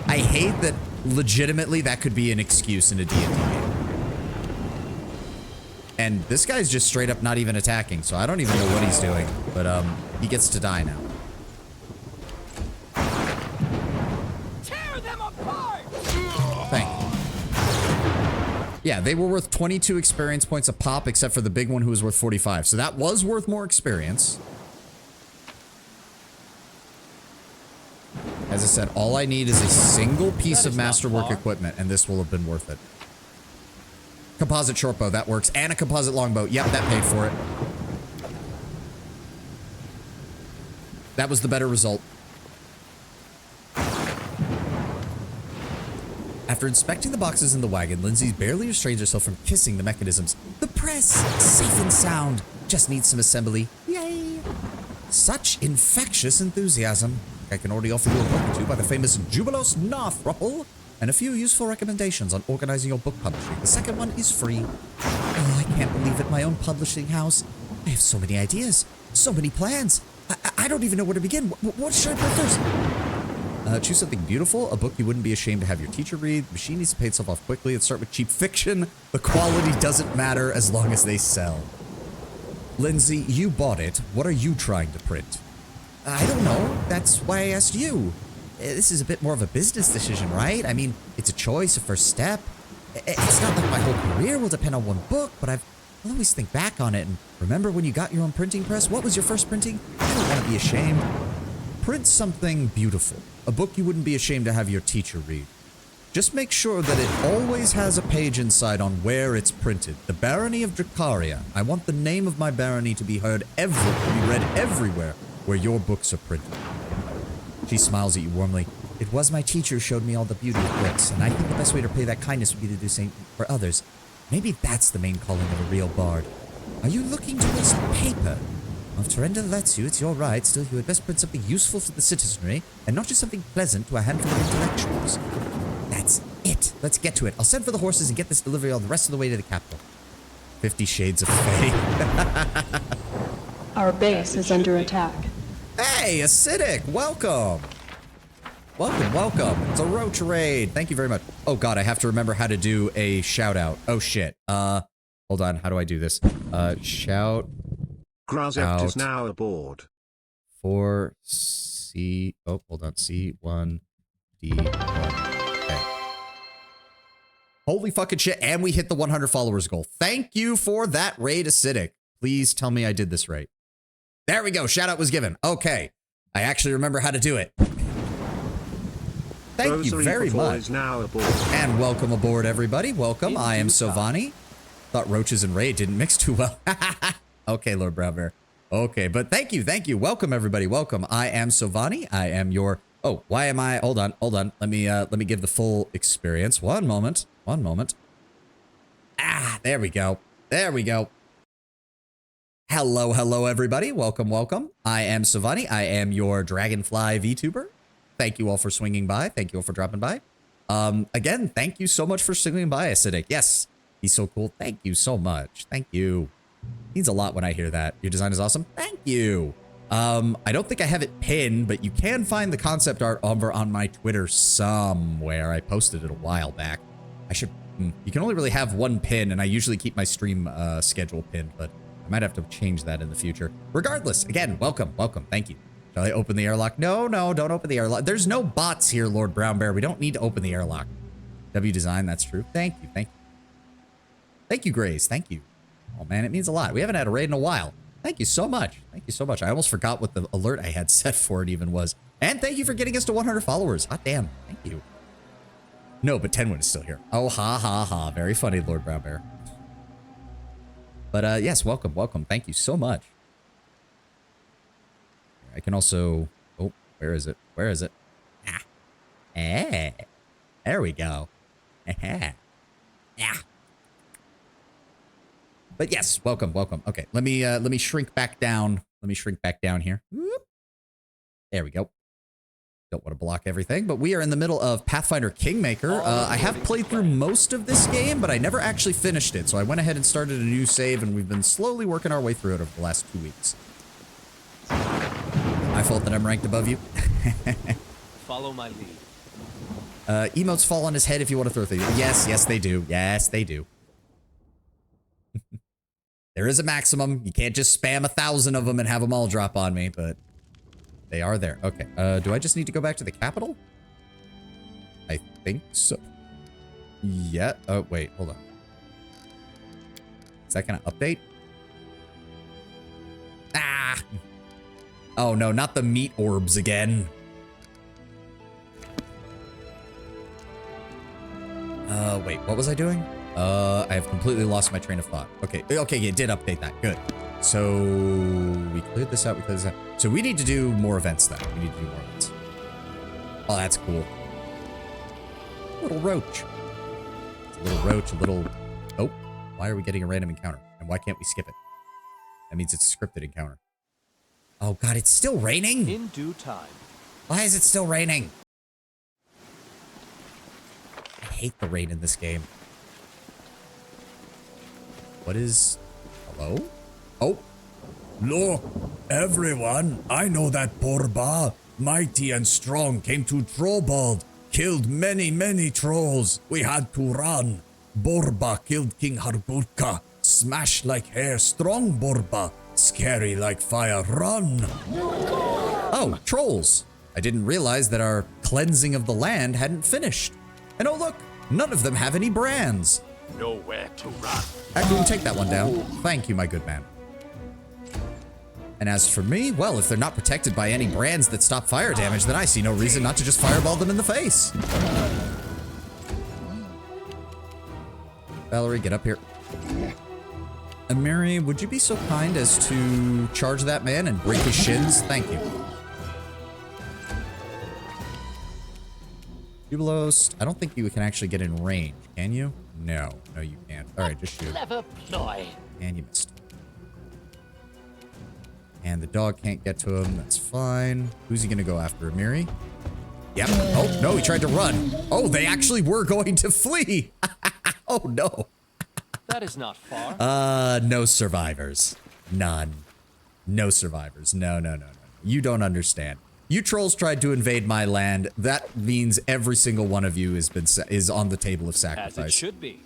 I hate that legitimately that could be an excuse in a D&D game. And this guy's just straight up not even attacking, so I don't even know what he's doing. But, he gets to die now. Tear them apart! Thank you. Yeah, they were worth 22 experience points a pop, except for the big one who was worth 45. So that was worth more experience. As I said, all I need is a single piece of masterwork equipment, and this will have been worth it. Composite shortbow, that works. And a composite longbow. Yep, that paid for it. That was the better result. After inspecting the boxes in the wagon, Lindsay barely restrains herself from kissing the mechanisms. The press, safe and sound, just needs some assembly. Yay! Such infectious enthusiasm. I can already offer you a book or two by the famous Jubilos Narthruple, and a few useful recommendations on organizing your book publishing. The second one is free. Oh, I can't believe it, my own publishing house. I have so many ideas, so many plans. I don't even know where to begin. What should I put first? Choose something beautiful, a book you wouldn't be ashamed to have your teacher read. The machine needs to pay itself off quickly and start with cheap fiction. The quality doesn't matter as long as they sell. Lindsay, you bought it. What are you trying to print? I don't know. That's why I asked you. This is a bit more of a business decision, right? I mean, it's a choice, a first step. It's not like my whole career will depend on one book, but I'll always think back on it and remember when you got your own printing press? What was your first printing? I don't want to be ashamed. Print something beautiful. A book you wouldn't be ashamed to have your teacher read. Just make sure that it always has a page inside on where it's printed. The Barony of Dracaria. I want the name of my barony to be read everywhere where your books are printed. She smiles at you warmly. It was my teacher who showed me all the beauty of books, and I think the best way to repay that kindness would be to do same for others. Maybe that's the main calling of a real bard. Are you looking to waste paper? Well, if Terenda lets you, it's your right. Still, you had best print something useful for the citizenry, and not just something pleasant to a handful of intellectuals. That's it. Let's get to it. I'll send for the horses and get this delivery all the rest of the way to the capital. 50 Shades of Fae. Our base is under attack. Hey, Acidic, welcome. Welcome. It's a roach raid. Thank you very much. Oh god, I have to remember how to do a shout out. Oh shit. Hold on. How do I do this? Shout Grazept is now aboard. For C. Oh, hold on. C1 D1. Okay. Holy fucking shit! And we hit the 100 followers goal. Thank you for that raid, Acidic. Please tell me I did this right. There we go. Shout out was given. Okay. I actually remember how to do it. Thank you very much. Is now aboard. And welcome aboard, everybody. Welcome. I am Sovani. Thought roaches and raid didn't mix too well. Okay, Lord Brown Bear. Okay, but thank you. Welcome, everybody. Welcome. I am Sovani. I am your... Oh, why am I... Hold on. Let me give the full experience. One moment. Ah, there we go. Hello, everybody. Welcome. I am Sovani. I am your Dragonfly VTuber. Thank you all for swinging by. Thank you all for dropping by. Again, thank you so much for swinging by, Acidic. Yes, he's so cool. Thank you so much. Thank you. Means a lot when I hear that. Your design is awesome. Thank you. I don't think I have it pinned, but you can find the concept art over on my Twitter somewhere. I posted it a while back. I should You can only really have one pin, and I usually keep my stream schedule pinned, but I might have to change that in the future. Regardless, again, welcome, welcome, thank you. Shall I open the airlock? No, no, don't open the airlock. There's no bots here, Lord Brown Bear. We don't need to open the airlock. W design, that's true. Thank you, thank you. Thank you, Grace, thank you. Oh man, it means a lot. We haven't had a raid in a while. Thank you so much. Thank you so much. I almost forgot what the alert I had set for it even was. And thank you for getting us to 100 followers. Hot damn, thank you. No, but Tenwin is still here. Oh, ha, ha, ha. Very funny, Lord Brown Bear. But yes, welcome, welcome. Thank you so much. I can also... Oh, where is it? Where is it? Ah. Eh. There we go. Yeah. But yes, welcome, welcome. Okay, let me shrink back down. Let me shrink back down here. Whoop. There we go. Don't want to block everything, but we are in the middle of Pathfinder Kingmaker. I have played through most of this game, but I never actually finished it. So I went ahead and started a new save, and we've been slowly working our way through it over the last 2 weeks. My fault that I'm ranked above you. Follow my lead. Emotes fall on his head if you want to throw things. Yes, yes, they do. Yes, they do. There is a maximum. You can't just spam 1,000 of them and have them all drop on me, but they are there. Okay. Do I just need to go back to the capital? I think so. Yeah. Oh, wait. Hold on. Is that going to update? Ah! Oh, no. Not the meat orbs again. Wait. What was I doing? I have completely lost my train of thought. Okay. Okay. It did update that. Good. So we cleared this out. We cleared this out. So we need to do more events then. We need to do more events. Oh, that's cool. Little roach. It's a little roach, a little... Oh, why are we getting a random encounter? And why can't we skip it? That means it's a scripted encounter. Oh God, it's still raining? In due time. Why is it still raining? I hate the rain in this game. What is... Hello? Oh. Look, everyone, I know that Borba, mighty and strong, came to Trollbald, killed many, many trolls. We had to run. Borba killed King Harbutka, smashed like hair, strong Borba, scary like fire, run. Oh, trolls. I didn't realize that our cleansing of the land hadn't finished. And oh look, none of them have any brands. Nowhere to run. Actually, take that one down. Thank you, my good man. And as for me, well, if they're not protected by any brands that stop fire damage, then I see no reason not to just fireball them in the face. Valerie, get up here. And Mary, would you be so kind as to charge that man and break his shins? Thank you. Jubilos, I don't think you can actually get in range, can you? No, no you can't. All right, just shoot. Clever ploy. And you missed. And the dog can't get to him. That's fine. Who's he going to go after? Miri? Yep. Oh, no, he tried to run. Oh, they actually were going to flee. Oh, no. That is not far. No survivors. None. No survivors. No, no, no, no. You don't understand. You trolls tried to invade my land. That means every single one of you is on the table of sacrifice. As it should be.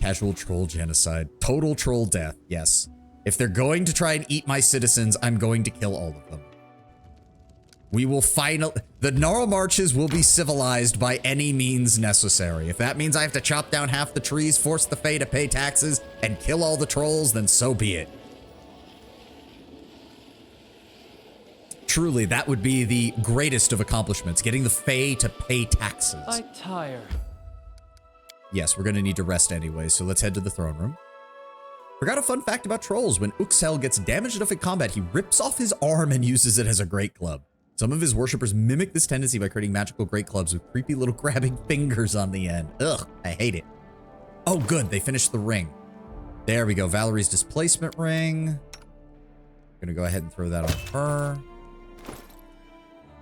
Casual troll genocide. Total troll death. Yes. If they're going to try and eat my citizens, I'm going to kill all of them. We will finally... The Gnarl Marches will be civilized by any means necessary. If that means I have to chop down half the trees, force the Fae to pay taxes, and kill all the trolls, then so be it. Truly, that would be the greatest of accomplishments, getting the Fae to pay taxes. I tire. Yes, we're going to need to rest anyway, so let's head to the throne room. Forgot a fun fact about trolls. When Uxel gets damaged enough in combat, he rips off his arm and uses it as a great club. Some of his worshippers mimic this tendency by creating magical great clubs with creepy little grabbing fingers on the end. Ugh, I hate it. Oh, good, they finished the ring. There we go, Valerie's displacement ring. I'm gonna go ahead and throw that on her.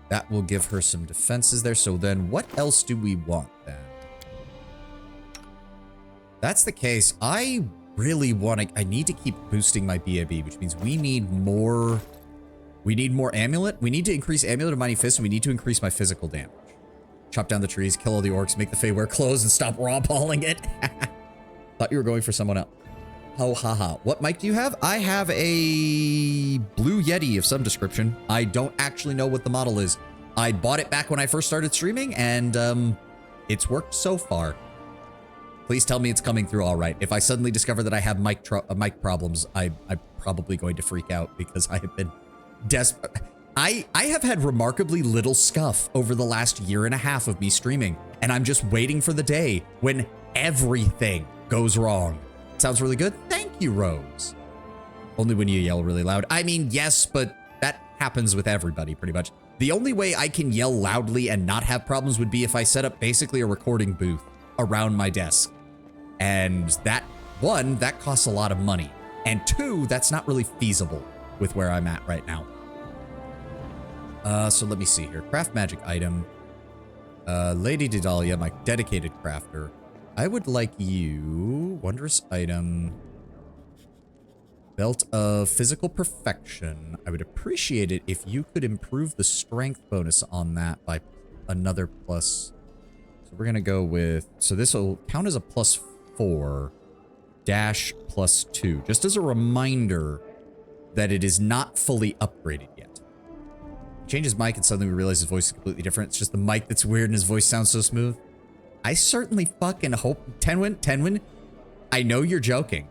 That will give her some defenses there. So then what else do we want then? That's the case. I really want to... I need to keep boosting my BAB, which means we need more... We need more amulet. We need to increase amulet of mighty fist, and we need to increase my physical damage. Chop down the trees, kill all the orcs, make the Fae wear clothes, and stop raw balling it. Thought you were going for someone else. Ho ha ha. What mic do you have? I have a Blue Yeti of some description. I don't actually know what the model is. I bought it back when I first started streaming, and it's worked so far. Please tell me it's coming through all right. If I suddenly discover that I have mic problems, I'm probably going to freak out because I have been desperate. I have had remarkably little scuff over the last year and a half of me streaming, and I'm just waiting for the day when everything goes wrong. Sounds really good. Thank you, Rose. Only when you yell really loud. I mean, yes, but that happens with everybody pretty much. The only way I can yell loudly and not have problems would be if I set up basically a recording booth around my desk. And that, one, that costs a lot of money. And two, that's not really feasible with where I'm at right now. So let me see here. Craft magic item. Lady Didalia, my dedicated crafter. I would like you, wondrous item, belt of physical perfection. I would appreciate it if you could improve the strength bonus on that by another plus. So we're going to go with, so this will count as a +4 dash +2, just as a reminder that it is not fully upgraded yet. Change his mic and suddenly we realize his voice is completely different. It's just the mic that's weird and his voice sounds so smooth. I certainly fucking hope... Tenwin, I know you're joking,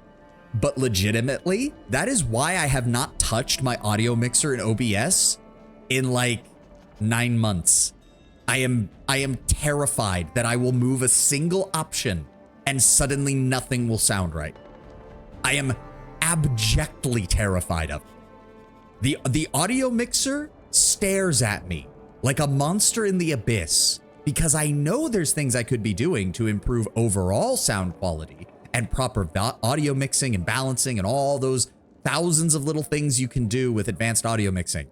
but legitimately, that is why I have not touched my audio mixer in OBS in like 9 months. I am terrified that I will move a single option and suddenly nothing will sound right. I am abjectly terrified of it. The audio mixer stares at me like a monster in the abyss because I know there's things I could be doing to improve overall sound quality and proper audio mixing and balancing and all those thousands of little things you can do with advanced audio mixing.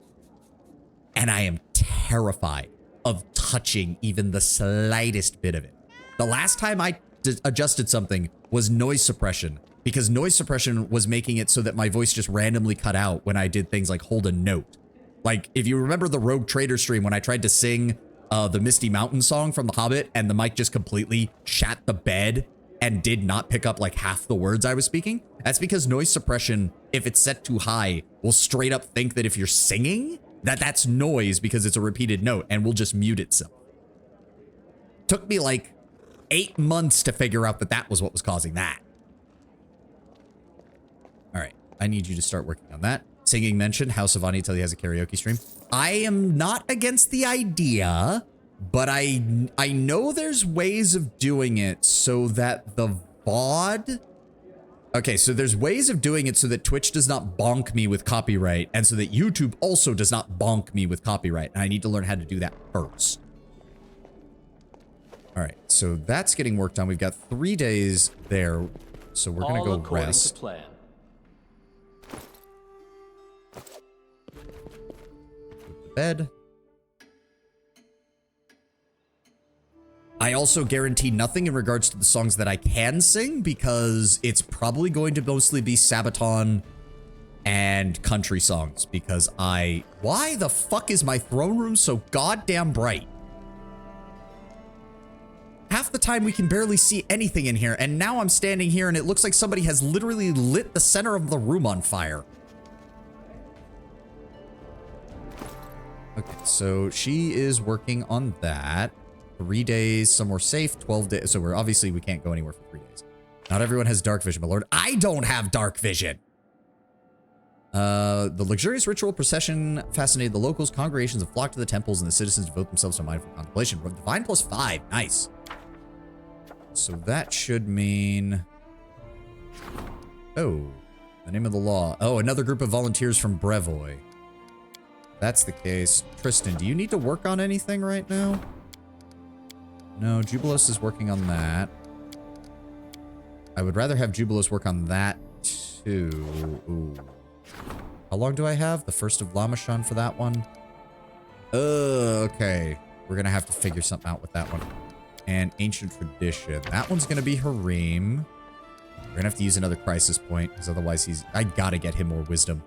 And I am terrified of touching even the slightest bit of it. The last time I adjusted something was noise suppression, because noise suppression was making it so that my voice just randomly cut out when I did things like hold a note. Like, if you remember the Rogue Trader stream when I tried to sing the Misty Mountain song from The Hobbit and the mic just completely shat the bed and did not pick up like half the words I was speaking? That's because noise suppression, if it's set too high, will straight up think that if you're singing, that's noise because it's a repeated note and will just mute itself. Took me like 8 months to figure out that that was what was causing that. All right, I need you to start working on that. Singing mentioned, House of Ani has a karaoke stream. I am not against the idea, but I know there's ways of doing it so that the VOD... Okay, so there's ways of doing it so that Twitch does not bonk me with copyright, and so that YouTube also does not bonk me with copyright, and I need to learn how to do that first. All right, so that's getting worked on. We've got 3 days there, so we're gonna go rest. To plan. Bed. I also guarantee nothing in regards to the songs that I can sing because it's probably going to mostly be Sabaton and country songs because why the fuck is my throne room so goddamn bright? Half the time we can barely see anything in here, and now I'm standing here and it looks like somebody has literally lit the center of the room on fire. Okay, so she is working on that. 3 days, somewhere safe, 12 days. So we can't go anywhere for 3 days. Not everyone has dark vision, my lord. I don't have dark vision. The luxurious ritual procession fascinated the locals. Congregations have flocked to the temples and the citizens devote themselves to mindful contemplation. Divine +5, nice. So that should mean... Oh, the name of the law. Oh, another group of volunteers from Brevoy. That's the case. Tristan, do you need to work on anything right now? No, Jubilos is working on that. I would rather have Jubilos work on that too. Ooh. How long do I have? The 1st of Lamashan for that one? Okay. We're gonna have to figure something out with that one. And Ancient Tradition. That one's gonna be Harim. We're gonna have to use another crisis point, because otherwise I gotta get him more wisdom.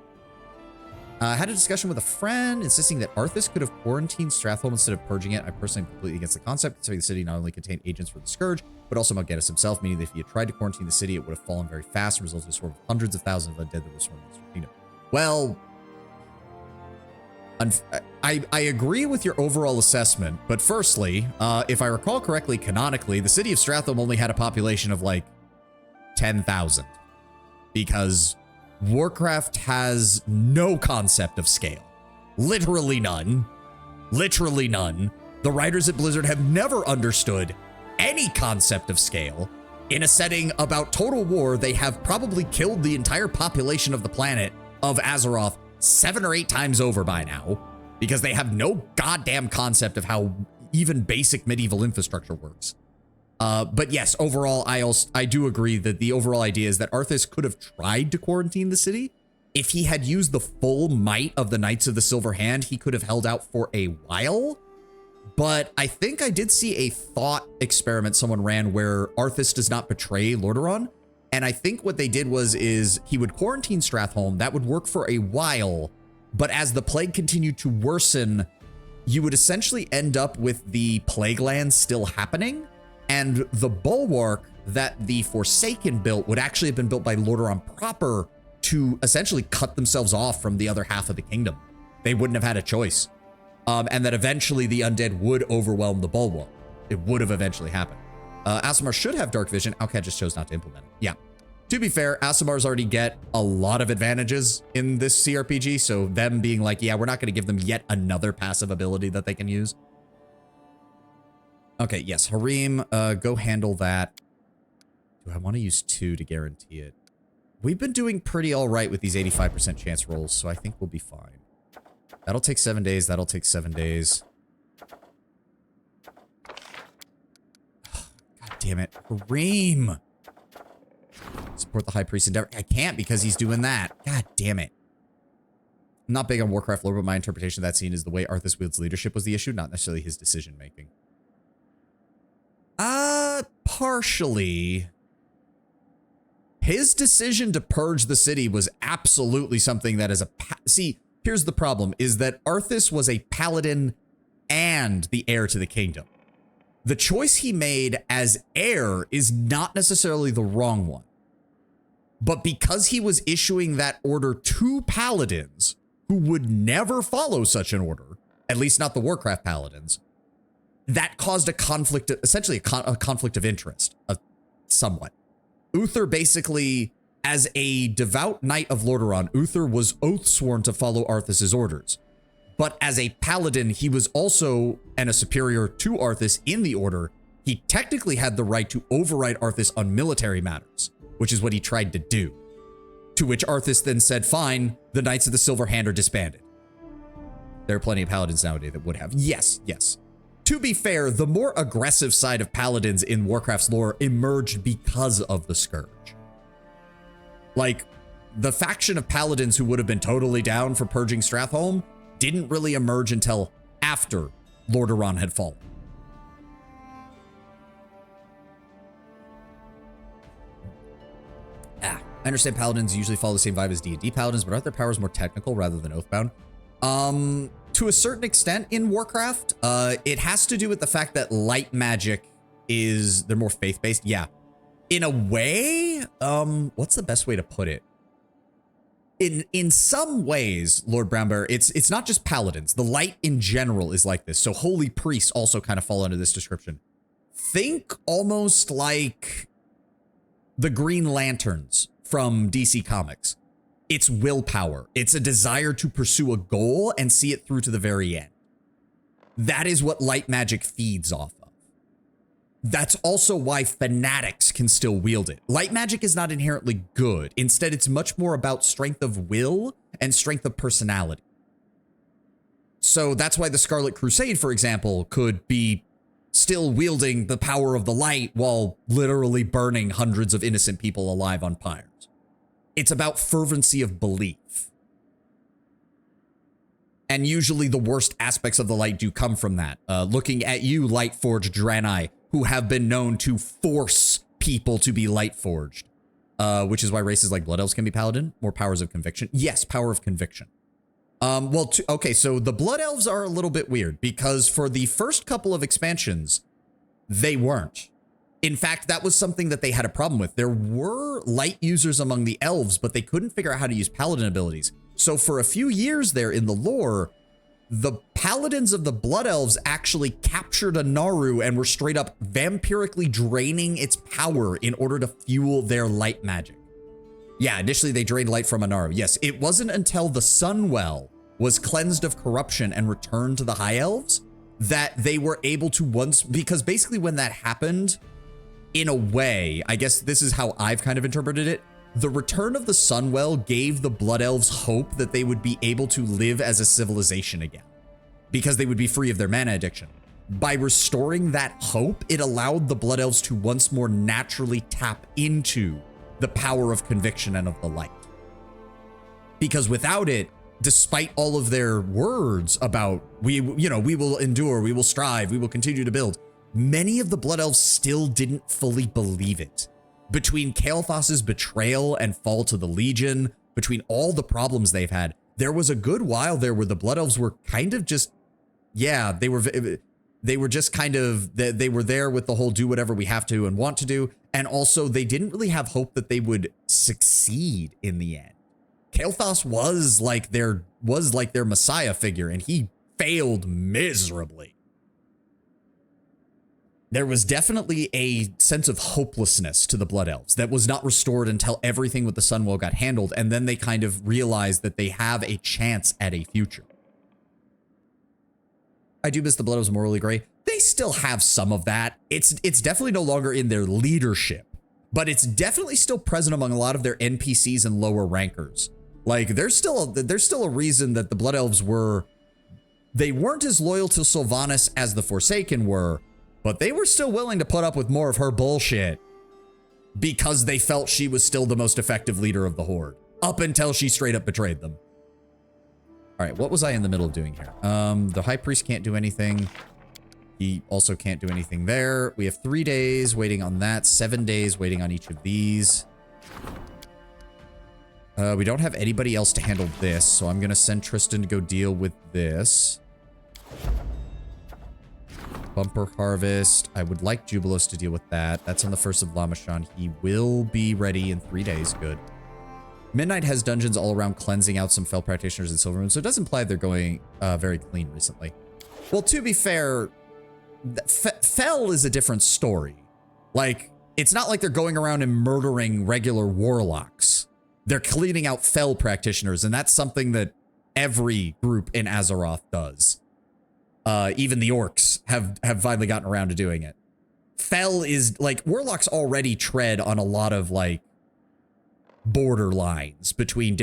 I had a discussion with a friend insisting that Arthas could have quarantined Stratholme instead of purging it. I personally am completely against the concept, considering the city not only contained agents for the Scourge, but also Mal'Ganis himself, meaning that if he had tried to quarantine the city, it would have fallen very fast and resulted in a sort of hundreds of thousands of undead that would swarm the kingdom. Well, I agree with your overall assessment, but firstly, if I recall correctly, canonically, the city of Stratholme only had a population of like 10,000 because Warcraft has no concept of scale. Literally none. Literally none. The writers at Blizzard have never understood any concept of scale. In a setting about total war, they have probably killed the entire population of the planet of Azeroth 7 or 8 times over by now, because they have no goddamn concept of how even basic medieval infrastructure works. But yes, overall, I do agree that the overall idea is that Arthas could have tried to quarantine the city. If he had used the full might of the Knights of the Silver Hand, he could have held out for a while. But I think I did see a thought experiment someone ran where Arthas does not betray Lordaeron. And I think what they did is he would quarantine Stratholme. That would work for a while. But as the plague continued to worsen, you would essentially end up with the plague lands still happening. And the bulwark that the Forsaken built would actually have been built by Lordaeron proper to essentially cut themselves off from the other half of the kingdom. They wouldn't have had a choice. And that eventually the undead would overwhelm the bulwark. It would have eventually happened. Aasimar should have dark vision. Alcad just chose not to implement it. Yeah. To be fair, Aasimars already get a lot of advantages in this CRPG, so them being like, yeah, we're not going to give them yet another passive ability that they can use. Okay, yes, Harim, go handle that. Do I want to use 2 to guarantee it? We've been doing pretty all right with these 85% chance rolls, so I think we'll be fine. That'll take 7 days. That'll take 7 days. God damn it. Harim! Support the High Priest endeavor. I can't because he's doing that. God damn it. I'm not big on Warcraft lore, but my interpretation of that scene is the way Arthas wields leadership was the issue, not necessarily his decision making. Partially. His decision to purge the city was absolutely something that is a... See, here's the problem, is that Arthas was a paladin and the heir to the kingdom. The choice he made as heir is not necessarily the wrong one. But because he was issuing that order to paladins who would never follow such an order, at least not the Warcraft paladins, that caused a conflict, essentially a conflict of interest, somewhat. Uther basically, as a devout knight of Lordaeron, Uther was oath sworn to follow Arthas's orders. But as a paladin, he was also, and a superior to Arthas in the order, he technically had the right to override Arthas on military matters, which is what he tried to do. To which Arthas then said, fine, the Knights of the Silver Hand are disbanded. There are plenty of paladins nowadays that would have. Yes, yes. To be fair, the more aggressive side of paladins in Warcraft's lore emerged because of the Scourge. Like, the faction of paladins who would have been totally down for purging Stratholme didn't really emerge until after Lordaeron had fallen. I understand paladins usually follow the same vibe as D&D paladins, but aren't their powers more technical rather than oathbound? To a certain extent in Warcraft, it has to do with the fact that light magic is, they're more faith-based. Yeah. In a way, what's the best way to put it? In some ways, Lord Brownbear, it's not just paladins. The light in general is like this. So holy priests also kind of fall under this description. Think almost like the Green Lanterns from DC Comics. It's willpower. It's a desire to pursue a goal and see it through to the very end. That is what light magic feeds off of. That's also why fanatics can still wield it. Light magic is not inherently good. Instead, it's much more about strength of will and strength of personality. So that's why the Scarlet Crusade, for example, could be still wielding the power of the light while literally burning hundreds of innocent people alive on pyres. It's about fervency of belief. And usually the worst aspects of the light do come from that. Looking at you, Lightforged Draenei, who have been known to force people to be Lightforged. Which is why races like Blood Elves can be Paladin. More powers of conviction. Yes, power of conviction. Okay, so the Blood Elves are a little bit weird because for the first couple of expansions, they weren't. In fact, that was something that they had a problem with. There were light users among the elves, but they couldn't figure out how to use paladin abilities. So for a few years there in the lore, the paladins of the Blood Elves actually captured a Naru and were straight up vampirically draining its power in order to fuel their light magic. Yeah, initially they drained light from a Naru. Yes, it wasn't until the Sunwell was cleansed of corruption and returned to the High Elves that they were able to because basically when that happened, in a way, I guess this is how I've kind of interpreted it, the return of the Sunwell gave the Blood Elves hope that they would be able to live as a civilization again, because they would be free of their mana addiction. By restoring that hope, it allowed the Blood Elves to once more naturally tap into the power of conviction and of the light. Because without it, despite all of their words about we will endure, we will strive, we will continue to build, many of the Blood Elves still didn't fully believe it. Between Kael'thas's betrayal and fall to the Legion, between all the problems they've had, there was a good while there where the Blood Elves were kind of just, yeah, they were just kind of, they were there with the whole do whatever we have to and want to do. And also they didn't really have hope that they would succeed in the end. Kael'thas was like their messiah figure, and he failed miserably. There was definitely a sense of hopelessness to the Blood Elves that was not restored until everything with the Sunwell got handled, and then they kind of realized that they have a chance at a future. I do miss the Blood Elves morally gray. They still have some of that. It's definitely no longer in their leadership, but it's definitely still present among a lot of their NPCs and lower rankers. Like, there's still a reason that the Blood Elves they weren't as loyal to Sylvanas as the Forsaken were, but they were still willing to put up with more of her bullshit because they felt she was still the most effective leader of the Horde, up until she straight up betrayed them. All right, what was I in the middle of doing here? The High Priest can't do anything. He also can't do anything there. We have 3 days waiting on that, 7 days waiting on each of these. We don't have anybody else to handle this, so I'm going to send Tristan to go deal with this. Bumper Harvest. I would like Jubilos to deal with that. That's on the 1st of Lamashon. He will be ready in 3 days. Good. Midnight has dungeons all around cleansing out some Fel practitioners in Silvermoon, so it does imply they're going very clean recently. Well, to be fair, Fel is a different story. Like, it's not like they're going around and murdering regular warlocks. They're cleaning out Fel practitioners, and that's something that every group in Azeroth does. Even the orcs have finally gotten around to doing it. Fel is, like, warlocks already tread on a lot of, like, border lines between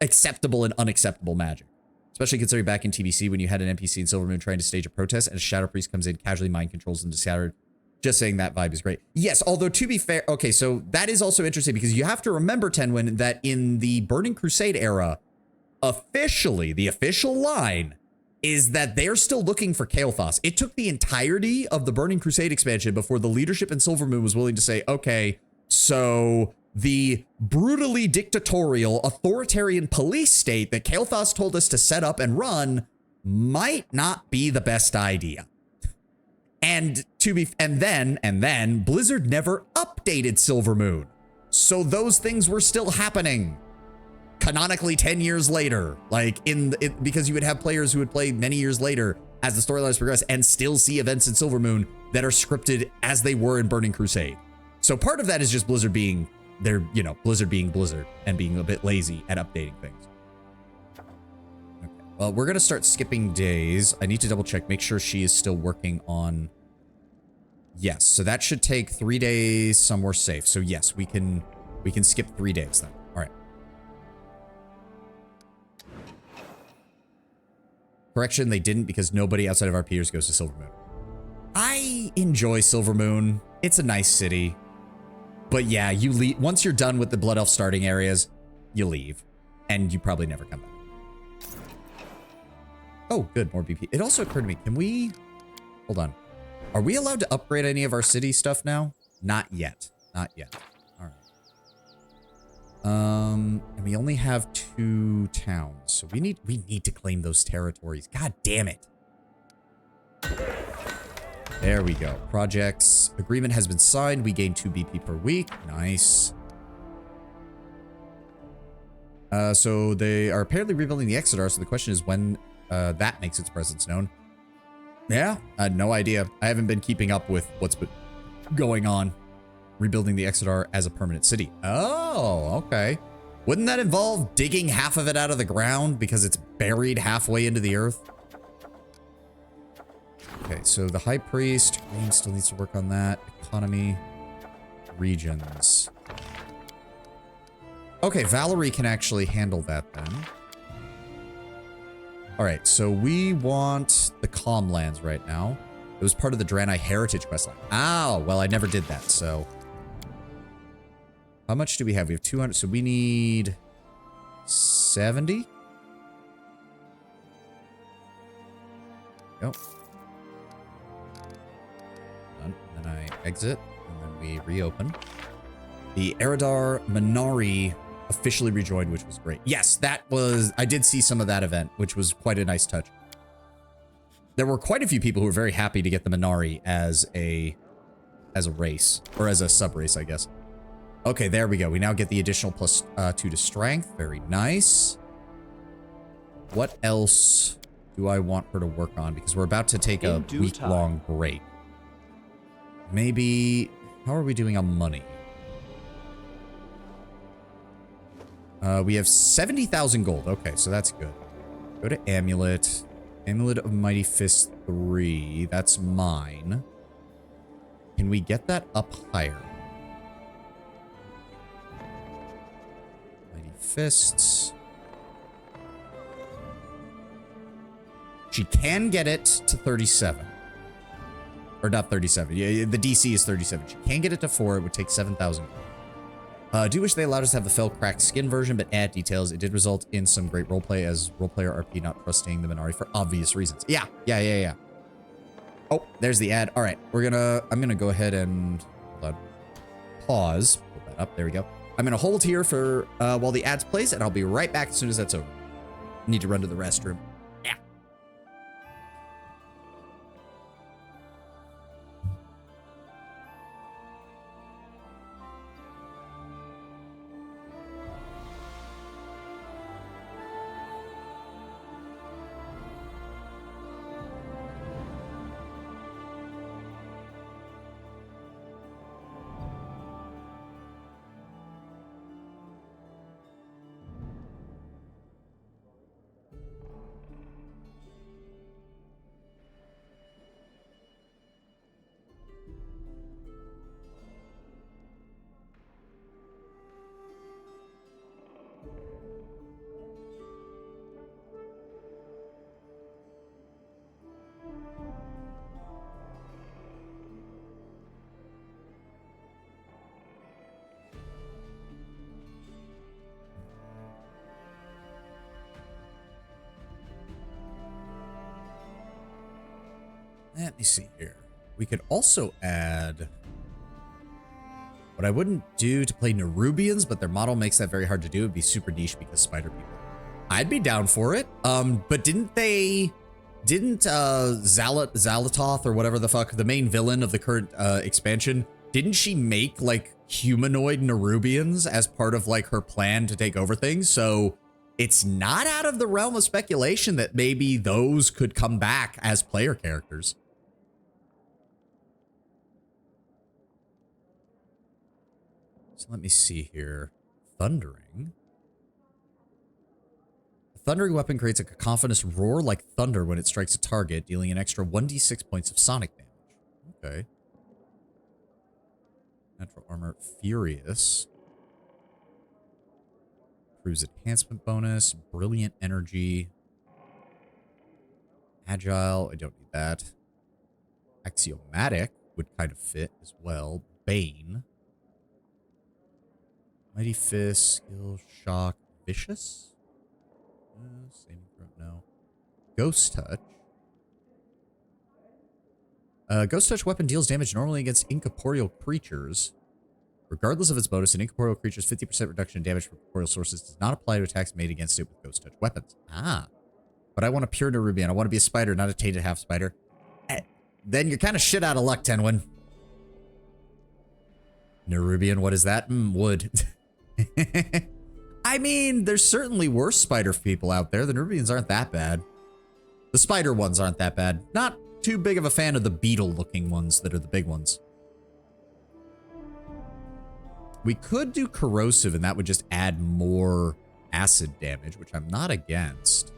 acceptable and unacceptable magic. Especially considering back in TBC when you had an NPC in Silvermoon trying to stage a protest and a Shadow Priest comes in, casually mind controls them to scatter. Just saying that vibe is great. Yes, although to be fair, okay, so that is also interesting because you have to remember, Tenwin, that in the Burning Crusade era, officially, the official line is that they're still looking for Kael'thas. It took the entirety of the Burning Crusade expansion before the leadership in Silvermoon was willing to say, okay, so the brutally dictatorial, authoritarian police state that Kael'thas told us to set up and run might not be the best idea. And then Blizzard never updated Silvermoon. So those things were still happening. Canonically 10 years later, like because you would have players who would play many years later as the storylines progress and still see events in Silvermoon that are scripted as they were in Burning Crusade. So part of that is just Blizzard being Blizzard being Blizzard and being a bit lazy at updating things. Okay. Well, we're going to start skipping days. I need to double check, make sure she is still working on. Yes. So that should take 3 days somewhere safe. So yes, we can skip 3 days then. All right. Correction, they didn't because nobody outside of our peers goes to Silvermoon. I enjoy Silvermoon. It's a nice city. But yeah, you leave once you're done with the Blood Elf starting areas, you leave. And you probably never come back. Oh, good, more BP. It also occurred to me, can we hold on. Are we allowed to upgrade any of our city stuff now? Not yet. Not yet. All And we only have 2 towns, so we need to claim those territories. God damn it. There we go. Projects. Agreement has been signed. We gain 2 BP per week. Nice. So they are apparently rebuilding the Exodar, so the question is when that makes its presence known. Yeah, I had no idea. I haven't been keeping up with what's been going on. Rebuilding the Exodar as a permanent city. Oh, okay. Wouldn't that involve digging half of it out of the ground because it's buried halfway into the earth? Okay, so the High Priest, Green still needs to work on that. Economy, regions. Okay, Valerie can actually handle that then. All right, so we want the Calm Lands right now. It was part of the Draenei Heritage questline. Oh, well, I never did that, so. How much do we have? We have 200, so we need 70? Go. And then I exit, and then we reopen. The Eridar Minari officially rejoined, which was great. Yes, that was, I did see some of that event, which was quite a nice touch. There were quite a few people who were very happy to get the Minari as a race, or as a sub-race, I guess. Okay, there we go. We now get the additional plus 2 to strength. Very nice. What else do I want her to work on? Because we're about to take a week-long break. Maybe, how are we doing on money? We have 70,000 gold. Okay, so that's good. Go to Amulet. Amulet of Mighty Fist 3. That's mine. Can we get that up higher? Mighty Fists. She can get it to 37. Or not 37. Yeah, the DC is 37. She can get it to 4. It would take 7,000. I do wish they allowed us to have the fell cracked skin version, but add details. It did result in some great roleplay as roleplayer RP not trusting the Minari for obvious reasons. Yeah. Oh, there's the ad. All right, I'm gonna go ahead and hold on. Pause. Pull that up. There we go. I'm gonna hold here for while the ads plays, and I'll be right back as soon as that's over. Need to run to the restroom. Yeah. Let me see here. We could also add what I wouldn't do to play Nerubians, but their model makes that very hard to do. It'd be super niche because spider people. I'd be down for it. But didn't Zalatoth or whatever the fuck, the main villain of the current expansion, didn't she make like humanoid Nerubians as part of like her plan to take over things? So it's not out of the realm of speculation that maybe those could come back as player characters. So let me see here. Thundering. A thundering weapon creates a cacophonous roar like thunder when it strikes a target, dealing an extra 1d6 points of sonic damage. Okay. Natural armor. Furious. Improves enhancement bonus. Brilliant energy. Agile. I don't need that. Axiomatic would kind of fit as well. Bane. Mighty Fist, Skill, Shock, Vicious? Saving throw, no. Ghost Touch. Ghost Touch weapon deals damage normally against incorporeal creatures. Regardless of its bonus, an incorporeal creature's 50% reduction in damage from corporeal sources does not apply to attacks made against it with ghost touch weapons. Ah. But I want a pure Nerubian. I want to be a spider, not a tainted half spider. Then you're kind of shit out of luck, Tenwin. Nerubian, what is that? Wood. I mean, there's certainly worse spider people out there. The Nerubians aren't that bad. The spider ones aren't that bad. Not too big of a fan of the beetle-looking ones that are the big ones. We could do corrosive, and that would just add more acid damage, which I'm not against.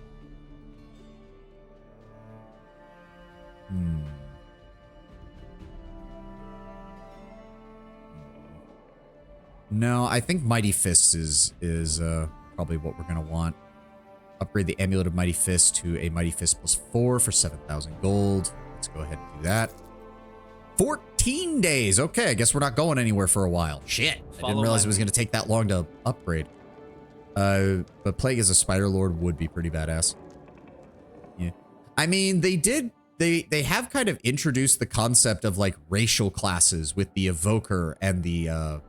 No, I think Mighty Fists is probably what we're going to want. Upgrade the Amulet of Mighty Fist to a Mighty Fist +4 for 7,000 gold. Let's go ahead and do that. 14 days. Okay, I guess we're not going anywhere for a while. Shit. I didn't realize it was going to take that long to upgrade. But Plague as a Spider Lord would be pretty badass. Yeah. I mean, they have kind of introduced the concept of like racial classes with the Evoker and the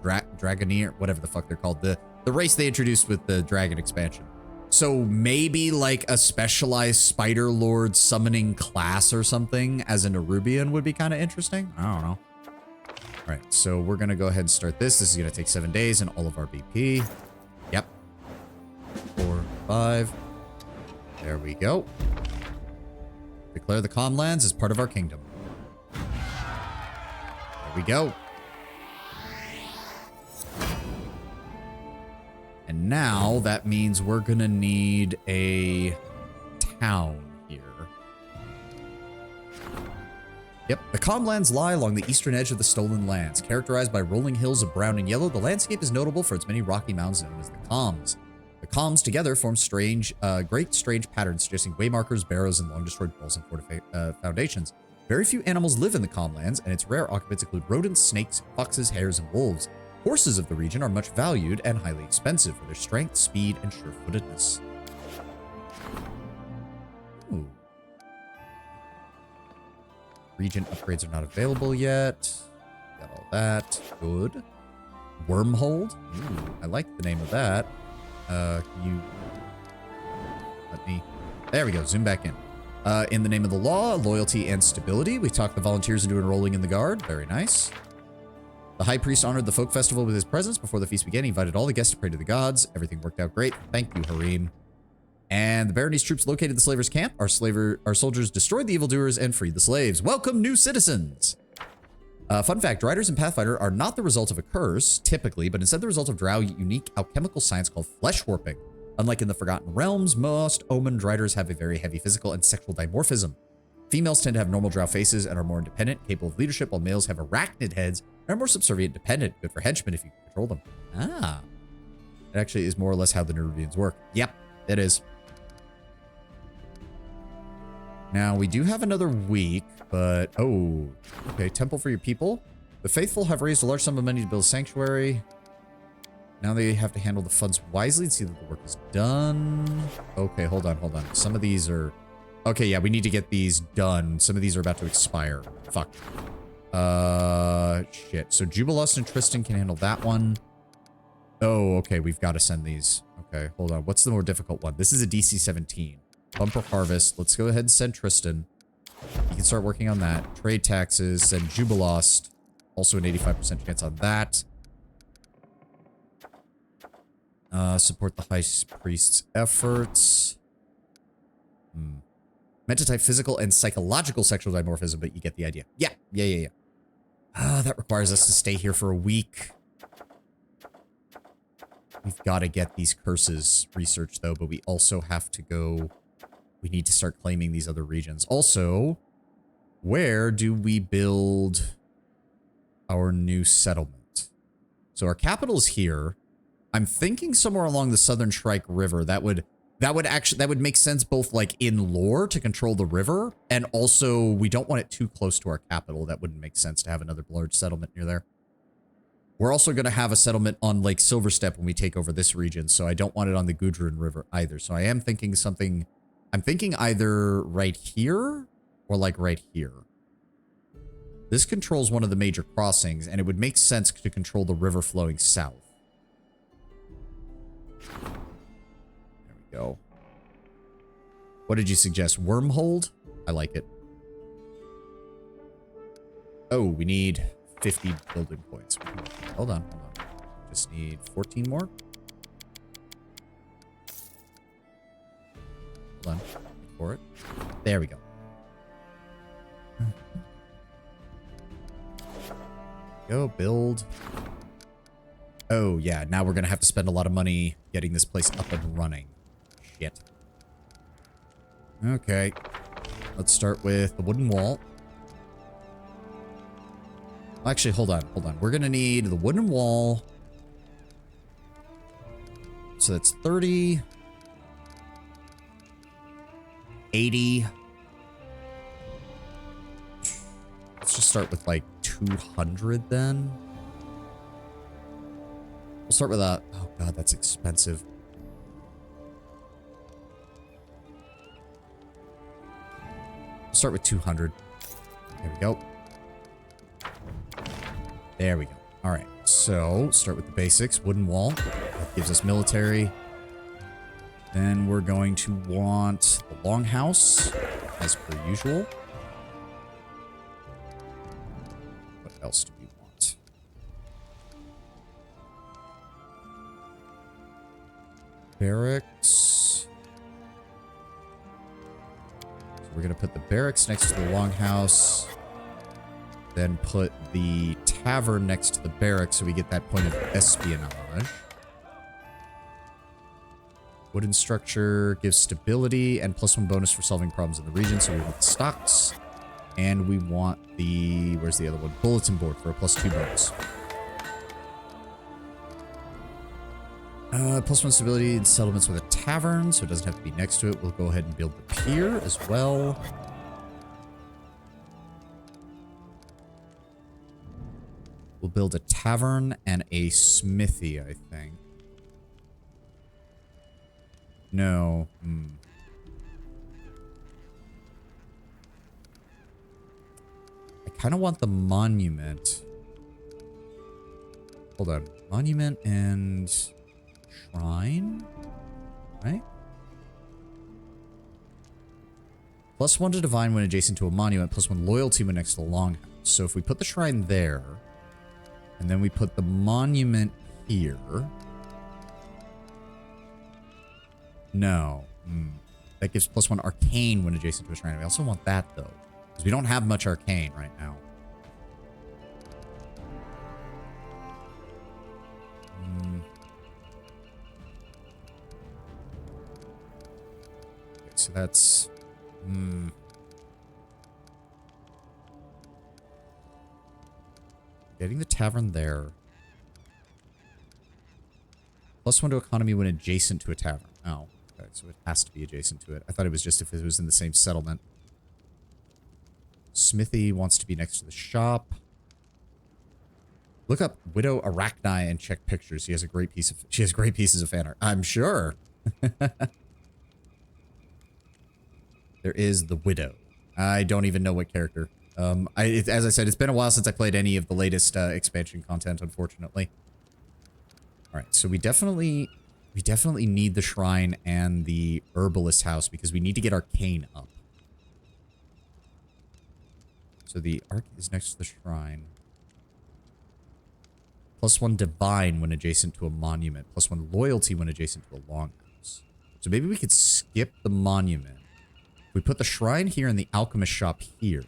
Dragoneer, whatever the fuck they're called. The race they introduced with the Dragon expansion. So maybe like a specialized Spider Lord summoning class or something as a Nerubian would be kind of interesting. I don't know. All right, so we're going to go ahead and start this. This is going to take 7 days and all of our BP. Yep. 4, 5. There we go. Declare the Calm Lands as part of our kingdom. There we go. And now that means we're gonna need a town here. Yep, the Calm Lands lie along the eastern edge of the Stolen Lands. Characterized by rolling hills of brown and yellow, the landscape is notable for its many rocky mountains known as the Calms. The Calms together form great strange patterns suggesting waymarkers, barrows, and long-destroyed walls and foundations. Very few animals live in the Calm Lands, and its rare occupants include rodents, snakes, foxes, hares, and wolves. Horses of the region are much valued and highly expensive for their strength, speed, and sure-footedness. Ooh. Region upgrades are not available yet. Got all that. Good. Wormhold. Ooh, I like the name of that. Can you... Let me... There we go. Zoom back in. In the name of the law, loyalty, and stability, we talked the volunteers into enrolling in the Guard. Very nice. The High Priest honored the folk festival with his presence. Before the feast began, he invited all the guests to pray to the gods. Everything worked out great. Thank you, Harim. And the barony's troops located the slavers' camp. Our soldiers destroyed the evildoers and freed the slaves. Welcome, new citizens! Fun fact, Riders in Pathfinder are not the result of a curse, typically, but instead the result of Drow unique alchemical science called flesh warping. Unlike in the Forgotten Realms, most omened Riders have a very heavy physical and sexual dimorphism. Females tend to have normal Drow faces and are more independent, capable of leadership, while males have arachnid heads and are more subservient, dependent, good for henchmen if you can control them. Ah. It actually is more or less how the Nerubians work. Yep, it is. Now, we do have another week, but... Oh, okay. Temple for your people. The faithful have raised a large sum of money to build a sanctuary. Now they have to handle the funds wisely and see that the work is done. Okay, hold on. Some of these are... Okay, yeah, we need to get these done. Some of these are about to expire. Fuck. Shit. So Jubilus and Tristan can handle that one. Oh, okay, we've got to send these. Okay, hold on. What's the more difficult one? This is a DC 17. Bumper Harvest. Let's go ahead and send Tristan. He can start working on that. Trade taxes. Send Jubilost. Also an 85% chance on that. Support the High Priest's efforts. Meant to type physical and psychological sexual dimorphism, but you get the idea. Yeah. That requires us to stay here for a week. We've got to get these curses researched, though, but we also have to go... We need to start claiming these other regions. Also, where do we build our new settlement? So our capital is here. I'm thinking somewhere along the Southern Shrike River. That would make sense both like in lore to control the river, and also we don't want it too close to our capital. That wouldn't make sense to have another large settlement near there. We're also going to have a settlement on Lake Silverstep when we take over this region, so I don't want it on the Gudrun River either. So I am thinking something... I'm thinking either right here or like right here. This controls one of the major crossings, and it would make sense to control the river flowing south. There we go. What did you suggest? Wormhold? I like it. Oh, we need 50 building points. Hold on, hold on. Just need 14 more. Hold on. Wait for it. There we go. Go build. Oh, yeah. Now we're going to have to spend a lot of money getting this place up and running. Shit. Okay. Let's start with the wooden wall. Actually, hold on. Hold on. We're going to need the wooden wall. So that's 30. 80. Let's just start with like 200 then. We'll start with a... Oh god, that's expensive. We'll start with 200. There we go. There we go. All right. So start with the basics. Wooden wall. That gives us military. Then we're going to want the longhouse, as per usual. What else do we want? Barracks. So we're going to put the barracks next to the longhouse. Then put the tavern next to the barracks so we get that point of espionage. Wooden structure gives stability and +1 bonus for solving problems in the region. So we want the stocks. And we want the... Where's the other one? Bulletin board for a +2 bonus. +1 stability in settlements with a tavern. So it doesn't have to be next to it. We'll go ahead and build the pier as well. We'll build a tavern and a smithy, I think. No. I kind of want the monument. Hold on. Monument and shrine? Right? +1 to divine when adjacent to a monument. +1 loyalty when next to the longhouse. So if we put the shrine there, and then we put the monument here... No. That gives +1 arcane when adjacent to a shrine. We also want that, though. Because we don't have much arcane right now. Okay, so that's... Getting the tavern there. +1 to economy when adjacent to a tavern. Oh. Okay, so it has to be adjacent to it. I thought it was just if it was in the same settlement. Smithy wants to be next to the shop. Look up Widow Arachni and check pictures. She has great pieces of fan art. I'm sure. There is the Widow. I don't even know what character. As I said, it's been a while since I played any of the latest expansion content, unfortunately. All right, so we definitely need the shrine and the herbalist house because we need to get arcane up. So the arc is next to the shrine. +1 divine when adjacent to a monument. +1 loyalty when adjacent to a longhouse. So maybe we could skip the monument. We put the shrine here and the alchemist shop here.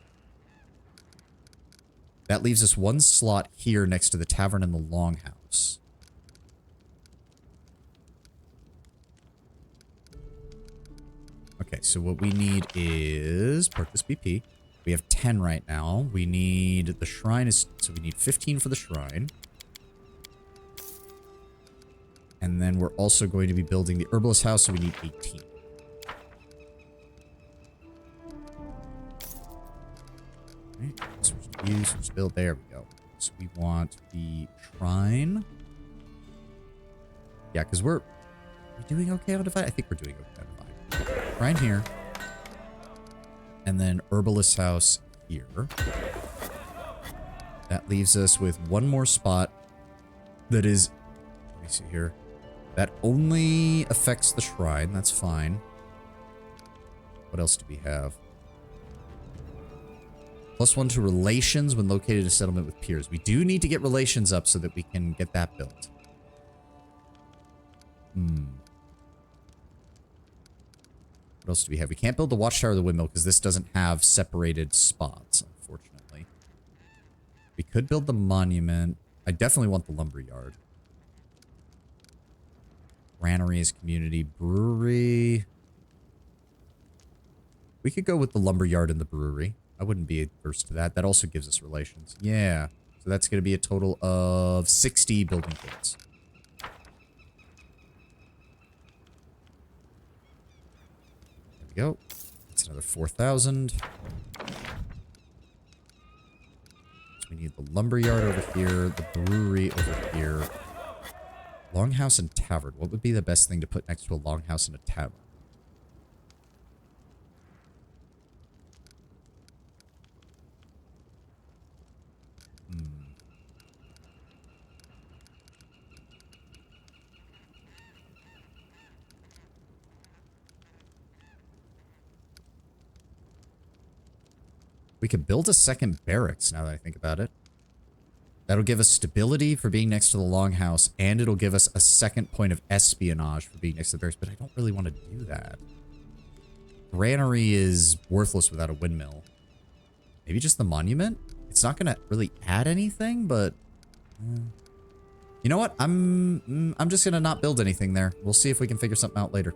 That leaves us one slot here next to the tavern and the longhouse. Okay, so what we need is purchase BP. We have 10 right now. We need the shrine is so we need 15 for the shrine. And then we're also going to be building the herbalist house, so we need 18. Right, switch to view, switch to build. There we go. So we want the shrine. Yeah, because are we doing okay on divide? I think we're doing okay on divide. Shrine here. And then herbalist house here. That leaves us with one more spot that is, let me see here. That only affects the shrine. That's fine. What else do we have? +1 to relations when located in a settlement with peers. We do need to get relations up so that we can get that built. What else do we have? We can't build the watchtower or the windmill because this doesn't have separated spots, unfortunately. We could build the monument. I definitely want the lumberyard. Granaries, community, brewery. We could go with the lumberyard and the brewery. I wouldn't be adverse to that. That also gives us relations. Yeah. So that's going to be a total of 60 building points. There we go. That's another 4,000. So we need the lumberyard over here, the brewery over here. Longhouse and tavern. What would be the best thing to put next to a longhouse and a tavern? We could build a second barracks now that I think about it. That'll give us stability for being next to the longhouse, and it'll give us a second point of espionage for being next to the barracks, but I don't really want to do that. Granary is worthless without a windmill. Maybe just the monument? It's not going to really add anything, but... you know what? I'm just going to not build anything there. We'll see if we can figure something out later.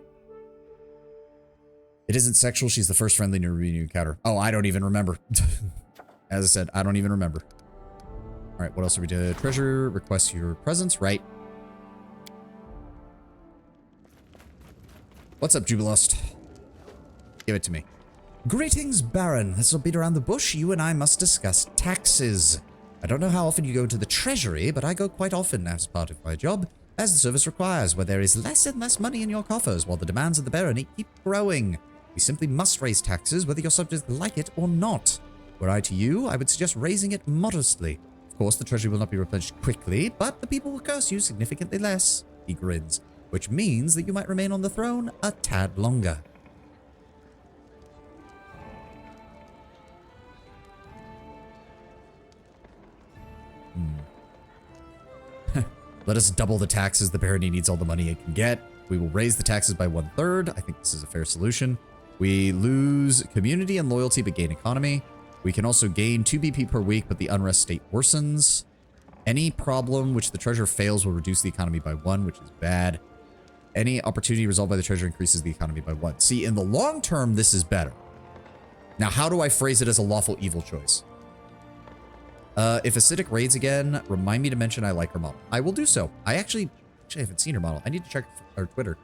It isn't sexual. She's the first friendly new encounter. Oh, I don't even remember. As I said, I don't even remember. All right, what else are we doing? Treasure, request your presence, right? What's up, Jubilust? Give it to me. Greetings, Baron. This'll beat around the bush. You and I must discuss taxes. I don't know how often you go to the treasury, but I go quite often as part of my job, as the service requires, where there is less and less money in your coffers, while the demands of the barony keep growing. We simply must raise taxes, whether your subjects like it or not. Were I to you, I would suggest raising it modestly. Of course, the treasury will not be replenished quickly, but the people will curse you significantly less. He grins, which means that you might remain on the throne a tad longer. Let us double the taxes. The barony needs all the money it can get. We will raise the taxes by 1/3. I think this is a fair solution. We lose community and loyalty, but gain economy. We can also gain 2 BP per week, but the unrest state worsens. Any problem which the treasurer fails will reduce the economy by 1, which is bad. Any opportunity resolved by the treasurer increases the economy by 1. See, in the long term, this is better. Now, how do I phrase it as a lawful evil choice? If Acidic raids again, remind me to mention I like her model. I will do so. I actually haven't seen her model. I need to check her Twitter.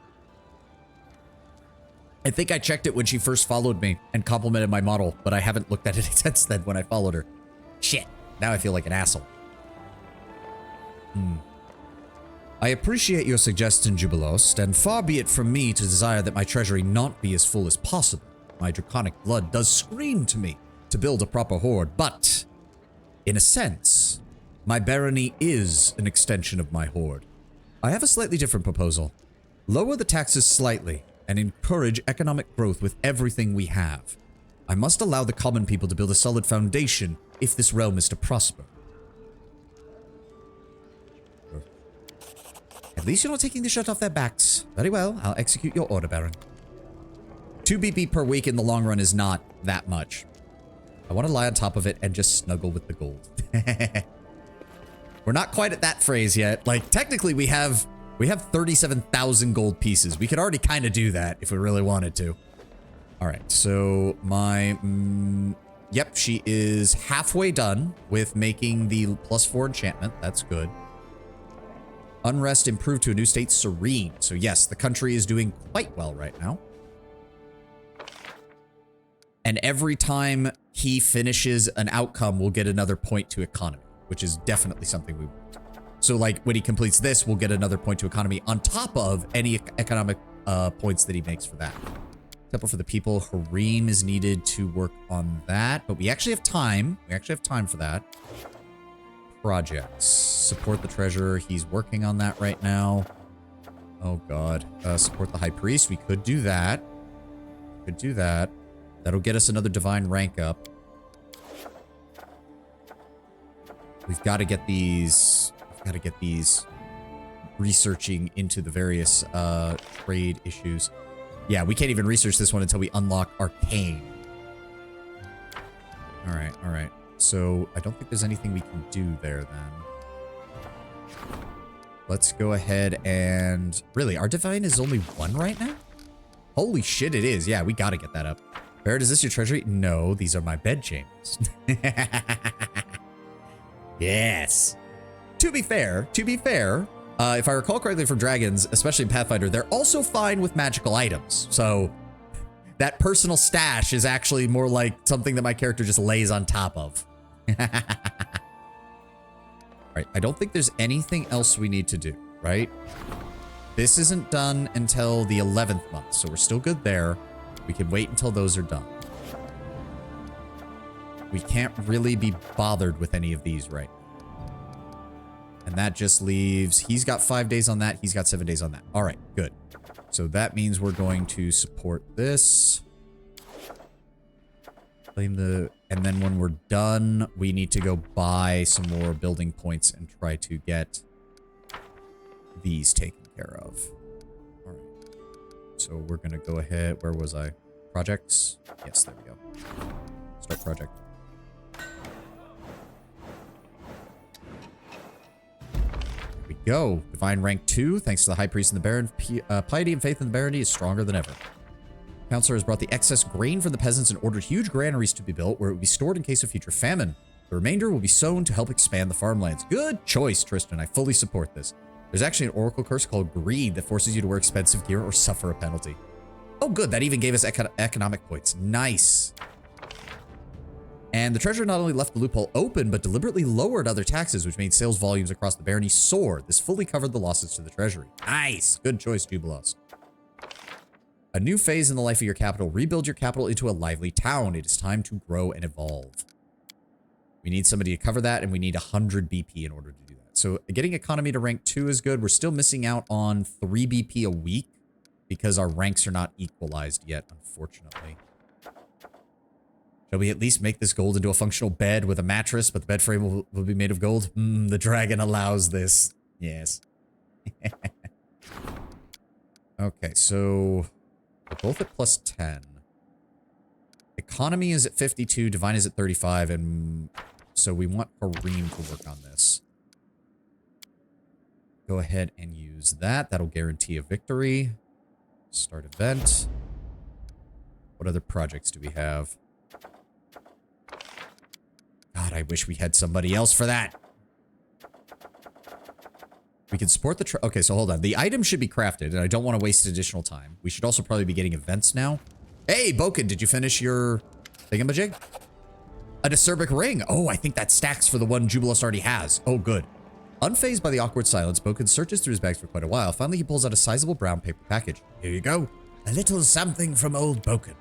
I think I checked it when she first followed me and complimented my model, but I haven't looked at it since then when I followed her. Shit. Now I feel like an asshole. I appreciate your suggestion, Jubilost, and far be it from me to desire that my treasury not be as full as possible. My draconic blood does scream to me to build a proper hoard, but in a sense, my barony is an extension of my hoard. I have a slightly different proposal. Lower the taxes slightly and encourage economic growth with everything we have. I must allow the common people to build a solid foundation if this realm is to prosper. At least you're not taking the shirt off their backs. Very well, I'll execute your order, Baron. 2 BP per week in the long run is not that much. I want to lie on top of it and just snuggle with the gold. We're not quite at that phrase yet. Like, technically we have 37,000 gold pieces. We could already kind of do that if we really wanted to. All right, so my... yep, she is halfway done with making the +4 enchantment. That's good. Unrest improved to a new state, serene. So yes, the country is doing quite well right now. And every time he finishes an outcome, we'll get another point to economy, which is definitely something we want. So like when he completes this, we'll get another point to economy on top of any economic points that he makes for that. Temple for the people. Harem is needed to work on that, but we actually have time. We actually have time for that. projects. Support the treasurer. He's working on that right now. Oh, God. Support the high priest. We could do that. Could do that. That'll get us another divine rank up. We've got to get these... We've got to get these researching into the various trade issues. Yeah, we can't even research this one until we unlock Arcane. Alright, alright. So, I don't think there's anything we can do there, then. Let's go ahead and... Really, our divine is only 1 right now? Holy shit, it is. Yeah, we gotta get that up. Barrett, is this your treasury? No, these are my bed chambers. Yes. To be fair, if I recall correctly from Dragons, especially in Pathfinder, they're also fine with magical items. So that personal stash is actually more like something that my character just lays on top of. All right, I don't think there's anything else we need to do, right? This isn't done until the 11th month, so we're still good there. We can wait until those are done. We can't really be bothered with any of these right now. And that just leaves... He's got 5 days on that. He's got 7 days on that. All right, good. So that means we're going to support this. Claim the... And then when we're done, we need to go buy some more building points and try to get these taken care of. All right. So we're going to go ahead... Where was I? Projects? Yes, there we go. Start project. There we go. Divine rank 2, thanks to the High Priest and the Baron. Piety and faith in the barony is stronger than ever. Counselor has brought the excess grain from the peasants and ordered huge granaries to be built where it will be stored in case of future famine. The remainder will be sown to help expand the farmlands. Good choice, Tristan. I fully support this. There's actually an oracle curse called Greed that forces you to wear expensive gear or suffer a penalty. Oh, good. That even gave us economic points. Nice. And the treasurer not only left the loophole open, but deliberately lowered other taxes, which made sales volumes across the barony soar. This fully covered the losses to the treasury. Nice. Good choice, Jubilos. A new phase in the life of your capital. Rebuild your capital into a lively town. It is time to grow and evolve. We need somebody to cover that, and we need 100 BP in order to do that. So getting economy to rank 2 is good. We're still missing out on 3 BP a week because our ranks are not equalized yet, unfortunately. Shall we at least make this gold into a functional bed with a mattress, but the bed frame will be made of gold? The dragon allows this. Yes. Okay, so we're both at plus 10. Economy is at 52, divine is at 35, and so we want Hareem to work on this. Go ahead and use that. That'll guarantee a victory. Start event. What other projects do we have? God, I wish we had somebody else for that. We can support the... Okay, so hold on. The item should be crafted, and I don't want to waste additional time. We should also probably be getting events now. Hey, Boken, did you finish your thingamajig? A Acerbic ring. Oh, I think that stacks for the one Jubilos already has. Oh, good. Unfazed by the awkward silence, Boken searches through his bags for quite a while. Finally, he pulls out a sizable brown paper package. Here you go. A little something from old Boken.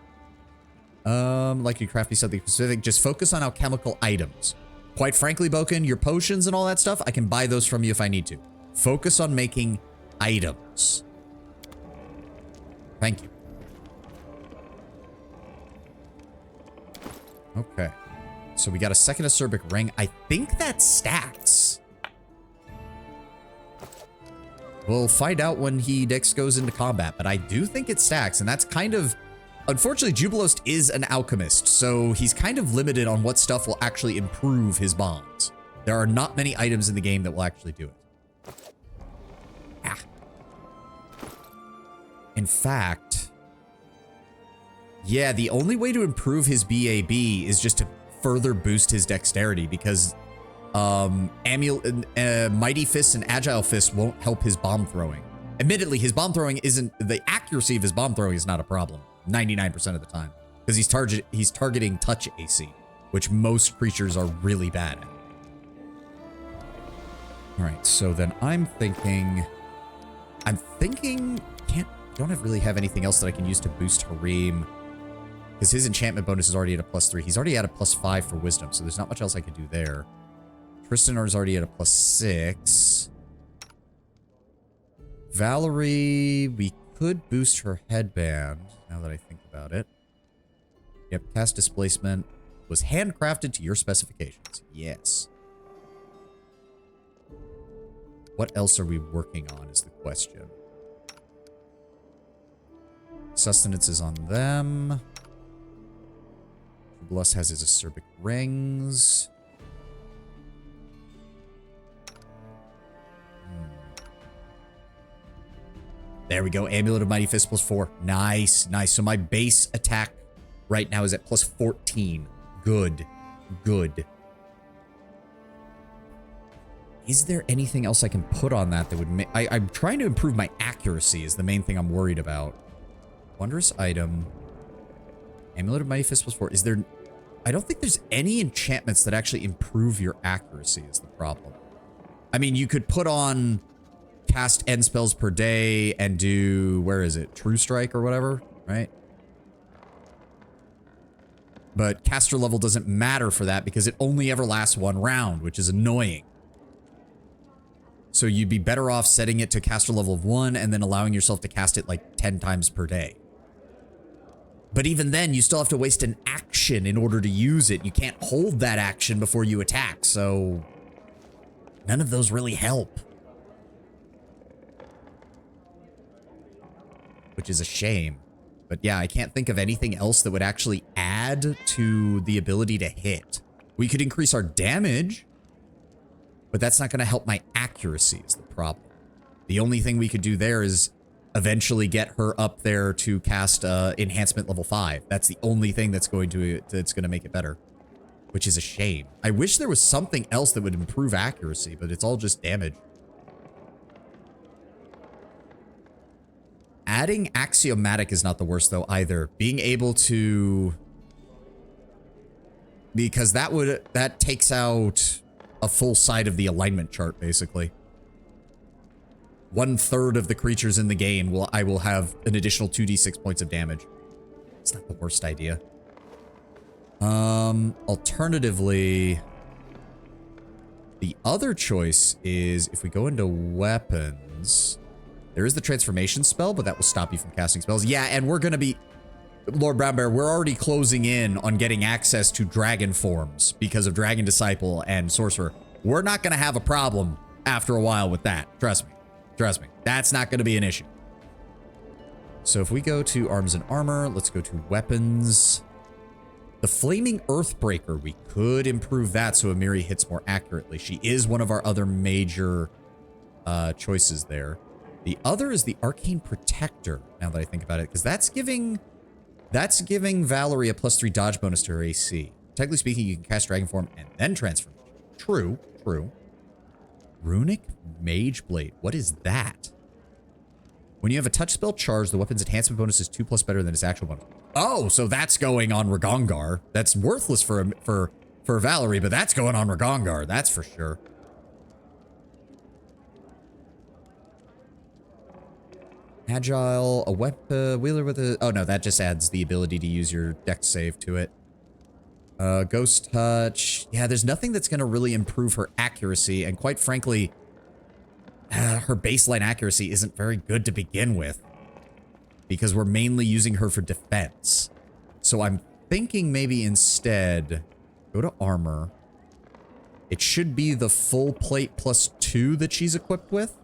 Like you craft me something specific. Just focus on alchemical items. Quite frankly, Boken, your potions and all that stuff, I can buy those from you if I need to. Focus on making items. Thank you. Okay. So we got a second acerbic ring. I think that stacks. We'll find out when he next goes into combat, but I do think it stacks, and that's kind of... Unfortunately, Jubilost is an alchemist, so he's kind of limited on what stuff will actually improve his bombs. There are not many items in the game that will actually do it. Ah. In fact... Yeah, the only way to improve his BAB is just to further boost his dexterity, because Mighty Fists and Agile Fists won't help his bomb throwing. Admittedly, his bomb throwing isn't... The accuracy of his bomb throwing is not a problem. 99% of the time. Because he's targeting touch AC, which most creatures are really bad at. Alright, so then I'm thinking... Don't really have anything else that I can use to boost Hareem. Because his enchantment bonus is already at a +3. He's already at a +5 for wisdom, so there's not much else I can do there. Tristan is already at a +6. Valerie, we could boost her headband, now that I think about it. Yep, cast displacement was handcrafted to your specifications. Yes. What else are we working on is the question. Sustenance is on them. Bless has his acerbic rings. There we go. Amulet of Mighty Fist +4. Nice, nice. So my base attack right now is at +14. Good, good. Is there anything else I can put on that that would make... I'm trying to improve my accuracy is the main thing I'm worried about. Wondrous item. Amulet of Mighty Fist +4. Is there... I don't think there's any enchantments that actually improve your accuracy is the problem. I mean, you could put on cast end spells per day and do... Where is it? True Strike or whatever, right? But caster level doesn't matter for that because it only ever lasts 1 round, which is annoying. So you'd be better off setting it to caster level of 1 and then allowing yourself to cast it like 10 times per day. But even then, you still have to waste an action in order to use it. You can't hold that action before you attack, so none of those really help. Which is a shame. But yeah, I can't think of anything else that would actually add to the ability to hit. We could increase our damage, but that's not going to help my accuracy is the problem. The only thing we could do there is eventually get her up there to cast enhancement level 5. That's the only thing that's going to make it better, which is a shame. I wish there was something else that would improve accuracy, but it's all just damage. Adding axiomatic is not the worst though either. Being able to, because that takes out a full side of the alignment chart basically. 1/3 of the creatures in the game I will have an additional 2d6 points of damage. It's not the worst idea. Alternatively, the other choice is if we go into weapons, there is the transformation spell, but that will stop you from casting spells. Yeah, and we're gonna be, Lord Brownbear, we're already closing in on getting access to dragon forms because of Dragon Disciple and Sorcerer. We're not gonna have a problem after a while with that. Trust me. Trust me. That's not gonna be an issue. So if we go to arms and armor, let's go to weapons. The Flaming Earthbreaker, we could improve that so Amiri hits more accurately. She is one of our other major choices there. The other is the Arcane Protector, now that I think about it, because that's giving Valerie a +3 dodge bonus to her AC. Technically speaking, you can cast Dragon Form and then Transformation. True, true. Runic Mage Blade, what is that? When you have a touch spell charged, the weapon's enhancement bonus is 2+ better than its actual bonus. Oh, so that's going on Ragongar. That's worthless for Valerie, but that's going on Ragongar, that's for sure. Agile, a weapon, wheeler with a... Oh, no, that just adds the ability to use your dex save to it. Ghost Touch. Yeah, there's nothing that's going to really improve her accuracy. And quite frankly, her baseline accuracy isn't very good to begin with. Because we're mainly using her for defense. So I'm thinking maybe instead, go to armor. It should be the full plate +2 that she's equipped with.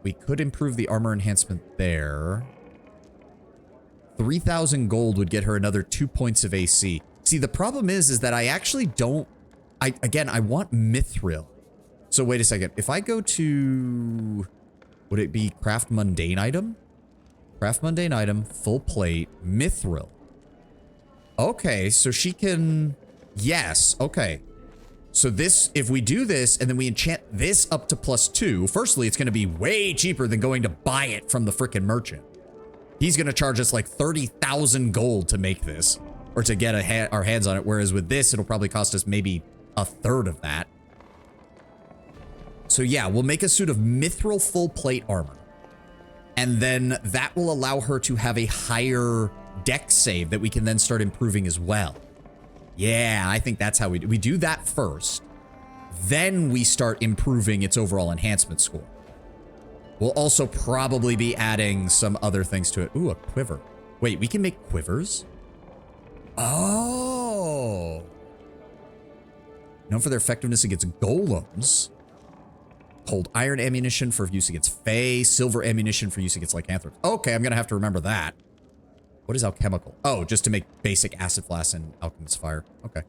We could improve the armor enhancement there. 3,000 gold would get her another 2 points of AC. See, the problem is that I actually don't... I want Mithril. So wait a second. If I go to... Would it be Craft Mundane Item? Craft Mundane Item, full plate, Mithril. Okay, so she can... Yes, okay. So this, if we do this and then we enchant this up to +2, firstly, it's going to be way cheaper than going to buy it from the frickin' merchant. He's going to charge us like 30,000 gold to make this or to get our hands on it. Whereas with this, it'll probably cost us maybe 1/3 of that. So yeah, we'll make a suit of Mithril full plate armor. And then that will allow her to have a higher dex save that we can then start improving as well. Yeah, I think that's how we do that first. Then we start improving its overall enhancement score. We'll also probably be adding some other things to it. Ooh, a quiver. Wait, we can make quivers? Oh. Known for their effectiveness against golems. Hold iron ammunition for use against Fae. Silver ammunition for use against lycanthropes. Okay, I'm going to have to remember that. What is alchemical? Oh, just to make basic acid flasks and alchemist fire. Okay.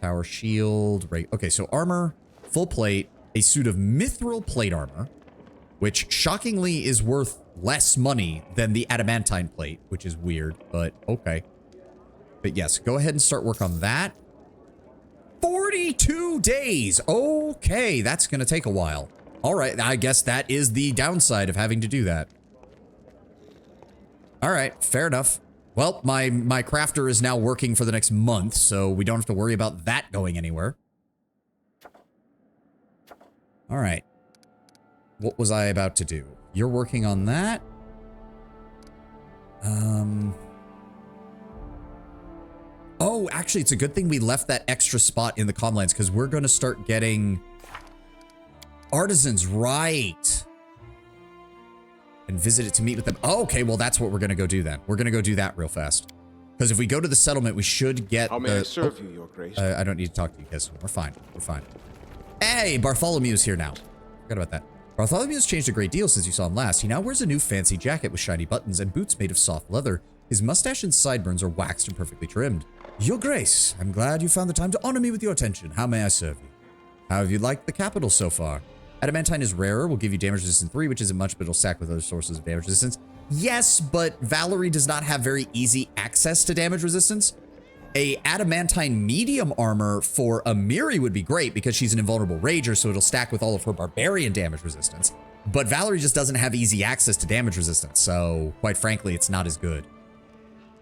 Tower shield. Right. Okay, so armor, full plate, a suit of mithril plate armor, which shockingly is worth less money than the adamantine plate, which is weird, but okay. But yes, go ahead and start work on that. 42 days. Okay, that's going to take a while. All right, I guess that is the downside of having to do that. All right, fair enough. Well, my crafter is now working for the next month, so we don't have to worry about that going anywhere. All right. What was I about to do? You're working on that. Oh, actually, it's a good thing we left that extra spot in the Comlands because we're going to start getting artisans, right? And visit it to meet with them. Oh, okay, well, that's what we're going to go do then. We're going to go do that real fast. Because if we go to the settlement, we should get How may I serve you, Your Grace? I don't need to talk to you guys. We're fine. We're fine. Hey, Bartholomew's here now. Forgot about that. Bartholomew's changed a great deal since you saw him last. He now wears a new fancy jacket with shiny buttons and boots made of soft leather. His mustache and sideburns are waxed and perfectly trimmed. Your Grace, I'm glad you found the time to honor me with your attention. How may I serve you? How have you liked the capital so far? Adamantine is rarer, will give you damage resistance 3, which isn't much, but it'll stack with other sources of damage resistance. Yes, but Valerie does not have very easy access to damage resistance. A adamantine medium armor for Amiri would be great because she's an invulnerable rager, so it'll stack with all of her barbarian damage resistance. But Valerie just doesn't have easy access to damage resistance, so quite frankly, it's not as good.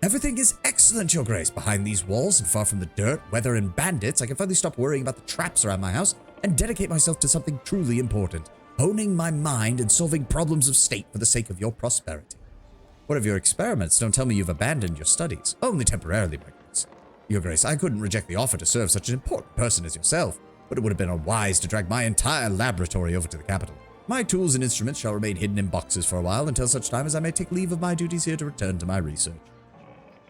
Everything is excellent, Your Grace. Behind these walls and far from the dirt, weather, and bandits, I can finally stop worrying about the traps around my house and dedicate myself to something truly important, honing my mind and solving problems of state for the sake of your prosperity. What of your experiments? Don't tell me you've abandoned your studies. Only temporarily, my Grace. Your Grace, I couldn't reject the offer to serve such an important person as yourself, but it would have been unwise to drag my entire laboratory over to the capital. My tools and instruments shall remain hidden in boxes for a while until such time as I may take leave of my duties here to return to my research.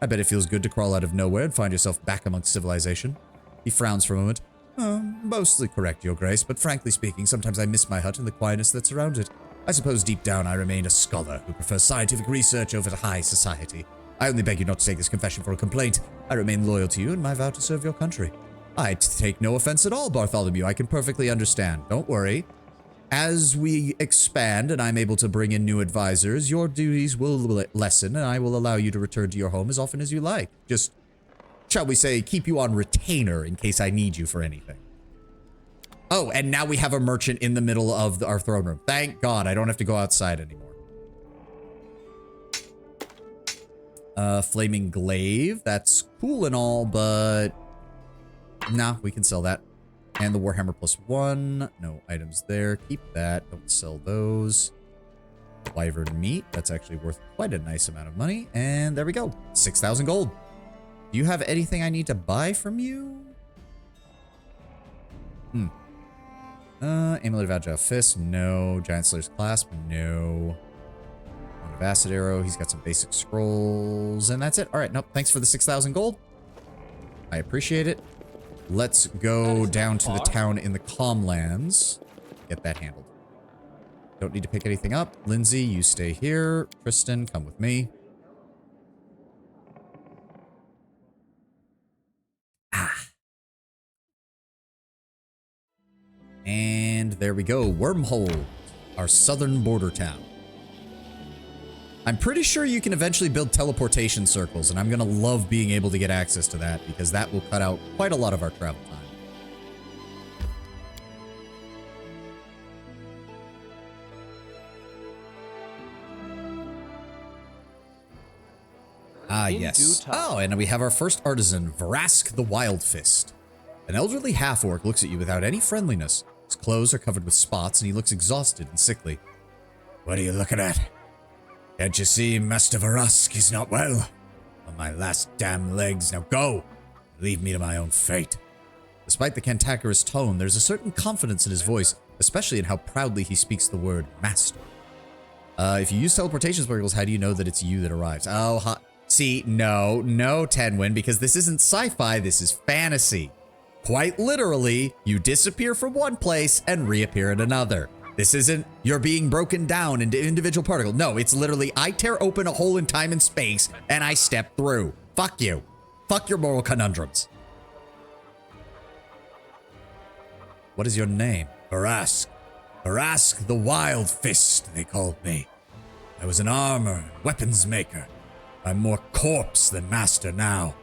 I bet it feels good to crawl out of nowhere and find yourself back amongst civilization. He frowns for a moment. Mostly correct, Your Grace, but frankly speaking, sometimes I miss my hut and the quietness that surrounds it. I suppose deep down I remain a scholar who prefers scientific research over high society. I only beg you not to take this confession for a complaint. I remain loyal to you and my vow to serve your country. I take no offense at all, Bartholomew. I can perfectly understand. Don't worry. As we expand and I'm able to bring in new advisors, your duties will lessen and I will allow you to return to your home as often as you like. Just, shall we say, keep you on retainer in case I need you for anything. Oh, and now we have a merchant in the middle of our throne room. Thank God I don't have to go outside anymore. Flaming glaive. That's cool and all, but nah, we can sell that. And the Warhammer +1. No items there. Keep that. Don't sell those. Wyvern meat. That's actually worth quite a nice amount of money. And there we go. 6,000 gold. Do you have anything I need to buy from you? Amulet of Agile Fist. No. Giant Slayer's Clasp. No. One of Acid Arrow. He's got some basic scrolls. And that's it. All right. Nope. Thanks for the 6,000 gold. I appreciate it. Let's go down to the town in the Comlands. Get that handled. Don't need to pick anything up. Lindsay, you stay here. Kristen, come with me. And there we go. Wormhole, our southern border town. I'm pretty sure you can eventually build teleportation circles, and I'm going to love being able to get access to that because that will cut out quite a lot of our travel time. Ah, yes. Oh, and we have our first artisan, Vrask the Wild Fist. An elderly half-orc looks at you without any friendliness. His clothes are covered with spots, and he looks exhausted and sickly. What are you looking at? Can't you see Master Vrask is not well? On my last damn legs. Now go. Leave me to my own fate. Despite the cantankerous tone, there's a certain confidence in his voice, especially in how proudly he speaks the word master. If you use teleportation sparkles, how do you know that it's you that arrives? Oh, see, no, Tenwin, because this isn't sci-fi, this is fantasy. Quite literally, you disappear from one place and reappear in another. This isn't you're being broken down into individual particles. No, it's literally I tear open a hole in time and space and I step through. Fuck you. Fuck your moral conundrums. What is your name? Varask. Varask the Wild Fist, they called me. I was an armor and weapons maker. I'm more corpse than master now.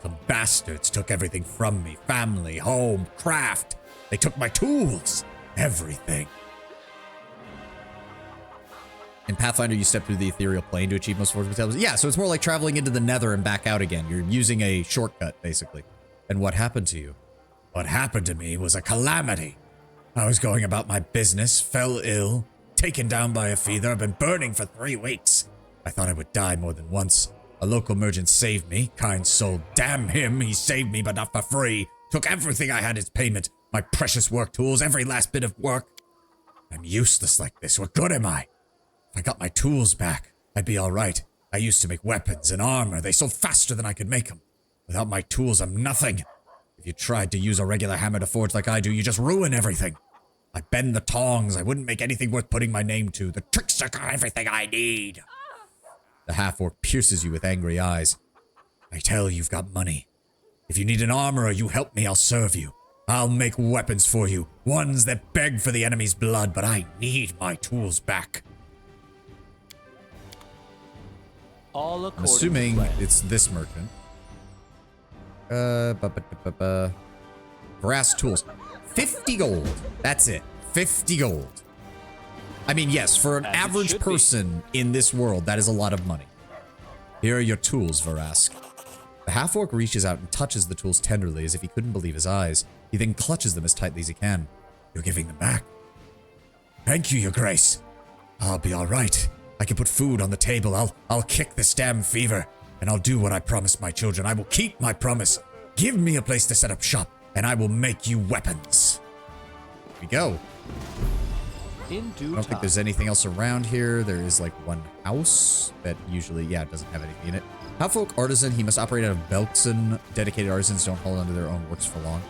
Some bastards took everything from me. Family, home, craft. They took my tools. Everything. In Pathfinder, you step through the ethereal plane to achieve most forms of. Yeah, so it's more like traveling into the nether and back out again. You're using a shortcut, basically. And what happened to you? What happened to me was a calamity. I was going about my business, fell ill, taken down by a fever. I've been burning for 3 weeks. I thought I would die more than once. A local merchant saved me, kind soul. Damn him, he saved me, but not for free. Took everything I had as payment. My precious work tools, every last bit of work. I'm useless like this. What good am I? If I got my tools back, I'd be all right. I used to make weapons and armor. They sold faster than I could make them. Without my tools, I'm nothing. If you tried to use a regular hammer to forge like I do, you just ruin everything. I bend the tongs. I wouldn't make anything worth putting my name to. The tricks are everything I need. The half-orc pierces you with angry eyes. I tell you've got money. If you need an armorer, you help me, I'll serve you. I'll make weapons for you. Ones that beg for the enemy's blood, but I need my tools back. All I'm assuming it's this merchant. Brass tools. 50 gold. That's it. 50 gold. I mean, yes, for an average person in this world, that is a lot of money. Here are your tools, Varask. The half-orc reaches out and touches the tools tenderly as if he couldn't believe his eyes. He then clutches them as tightly as he can. You're giving them back? Thank you, your grace. I'll be all right. I can put food on the table. I'll kick this damn fever. And I'll do what I promised my children. I will keep my promise. Give me a place to set up shop, and I will make you weapons. Here we go. In due I don't think there's anything else around here. There is like one house that usually, yeah, doesn't have anything in it. Half-folk artisan, he must operate out of Belkson. Dedicated artisans don't hold onto their own works for long.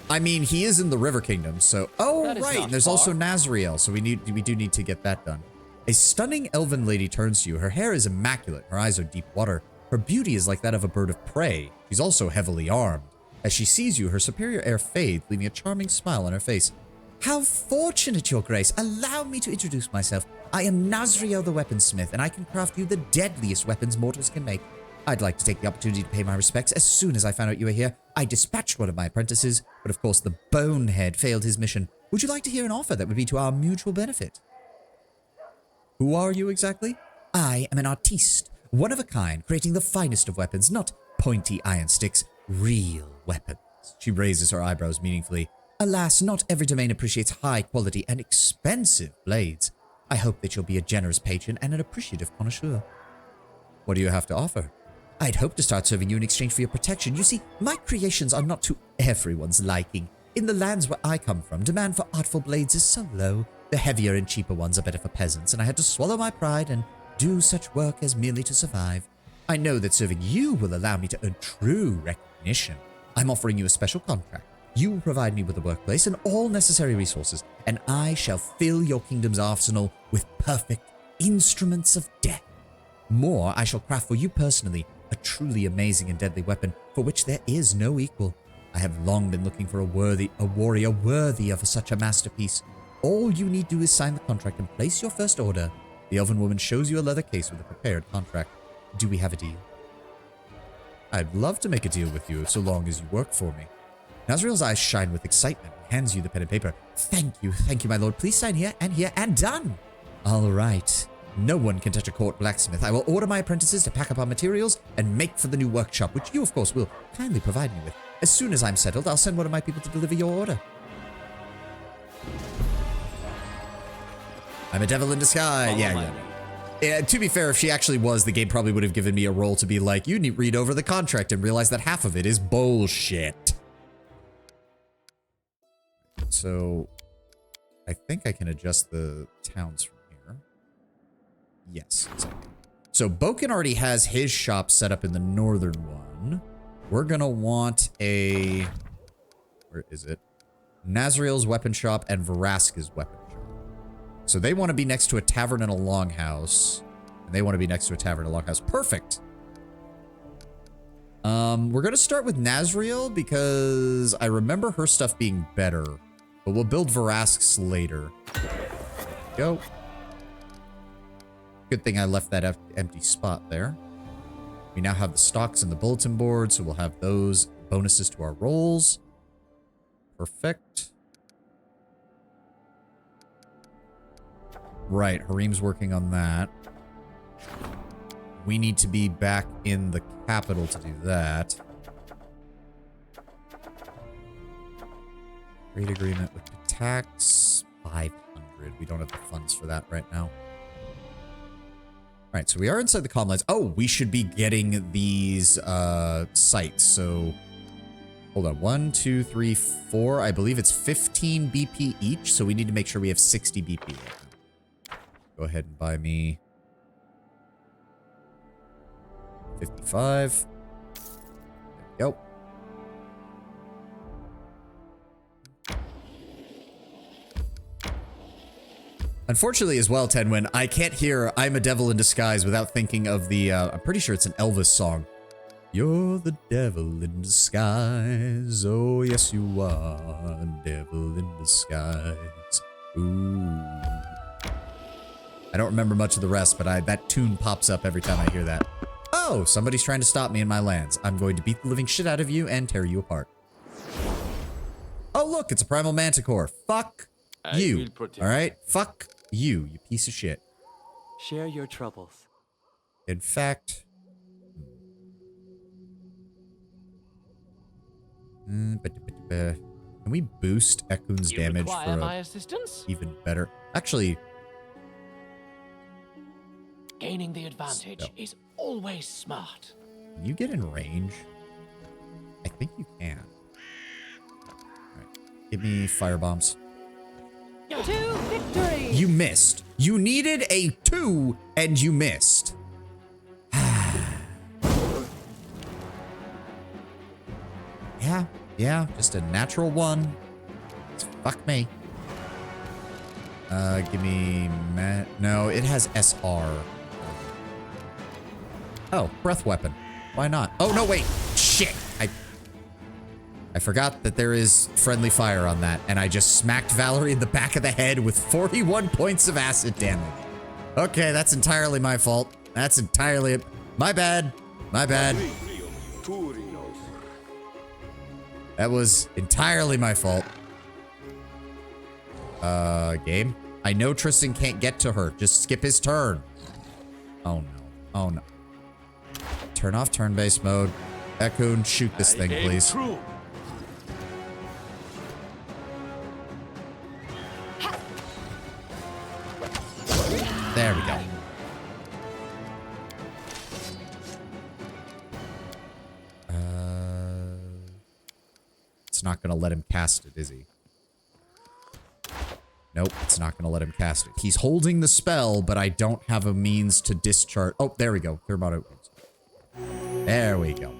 I mean, he is in the River Kingdom, so... Oh, right, and there's also Nazriel, so we do need to get that done. A stunning elven lady turns to you. Her hair is immaculate. Her eyes are deep water. Her beauty is like that of a bird of prey. She's also heavily armed. As she sees you, her superior air fades, leaving a charming smile on her face. How fortunate, your grace. Allow me to introduce myself. I am Nazriel the weaponsmith, and I can craft you the deadliest weapons mortals can make. I'd like to take the opportunity to pay my respects. As soon as I found out you were here, I dispatched one of my apprentices, but of course the bonehead failed his mission. Would you like to hear an offer that would be to our mutual benefit? Who are you exactly? I am an artiste, one of a kind, creating the finest of weapons, not pointy iron sticks, real weapons. She raises her eyebrows meaningfully. Alas, not every domain appreciates high quality and expensive blades. I hope that you'll be a generous patron and an appreciative connoisseur. What do you have to offer? I'd hope to start serving you in exchange for your protection. You see, my creations are not to everyone's liking. In the lands where I come from, demand for artful blades is so low. The heavier and cheaper ones are better for peasants, and I had to swallow my pride and do such work as merely to survive. I know that serving you will allow me to earn true recognition. I'm offering you a special contract. You will provide me with a workplace and all necessary resources, and I shall fill your kingdom's arsenal with perfect instruments of death. More, I shall craft for you personally a truly amazing and deadly weapon for which there is no equal. I have long been looking for a warrior worthy of such a masterpiece. All you need do is sign the contract and place your first order. The elven woman shows you a leather case with a prepared contract. Do we have a deal? I'd love to make a deal with you so long as you work for me. Nazriel's eyes shine with excitement and hands you the pen and paper. Thank you, my lord. Please sign here, and done. All right. No one can touch a court blacksmith. I will order my apprentices to pack up our materials and make for the new workshop, which you, of course, will kindly provide me with. As soon as I'm settled, I'll send one of my people to deliver your order. I'm a devil in disguise. Yeah. To be fair, if she actually was, the game probably would have given me a role to be like, you need to read over the contract and realize that half of it is bullshit. So, I think I can adjust the towns from here. Yes. So, Boken already has his shop set up in the northern one. We're gonna want a... Where is it? Nazriel's weapon shop and Veraska's weapon shop. So they want to be next to a tavern and a longhouse. And they want to be next to a tavern and a longhouse. Perfect. We're going to start with Nazriel because I remember her stuff being better. But we'll build Verask's later. Go. Good thing I left that empty spot there. We now have the stocks and the bulletin board, so we'll have those bonuses to our rolls. Perfect. Right, Harim's working on that. We need to be back in the capital to do that. Trade agreement with the tax. 500. We don't have the funds for that right now. Alright, so we are inside the comm lines. Oh, we should be getting these sites. So, hold on. 1, 2, 3, 4. I believe it's 15 BP each. So we need to make sure we have 60 BP right now. Go ahead and buy me 55. There we go. Unfortunately as well, Tenwin, I can't hear I'm a Devil in Disguise without thinking of the, I'm pretty sure it's an Elvis song. You're the devil in disguise. Oh, yes, you are. Devil in disguise. Ooh. I don't remember much of the rest, but that tune pops up every time I hear that. Oh, somebody's trying to stop me in my lands. I'm going to beat the living shit out of you and tear you apart. Oh, look, it's a primal manticore. Fuck you. All right? Fuck you, you piece of shit. Share your troubles. In fact... Can we boost Ekun's damage for my assistance? Even better? Actually... Gaining the advantage is always smart. Can you get in range? I think you can. Alright. Give me firebombs. To victory! You missed. You needed a 2 and you missed. Yeah, just a natural 1. Fuck me. Give me... No, it has SR. Oh, breath weapon. Why not? Oh, no, wait. Shit. I forgot that there is friendly fire on that, and I just smacked Valerie in the back of the head with 41 points of acid damage. Okay, that's entirely my fault. That's entirely... My bad. My bad. That was entirely my fault. Game? I know Tristan can't get to her. Just skip his turn. Oh, no. Oh, no. Turn off turn-based mode. Ekun, shoot this thing, please. There we go. It's not going to let him cast it, is he? Nope, it's not going to let him cast it. He's holding the spell, but I don't have a means to discharge. Oh, there we go. Thermod. There we go.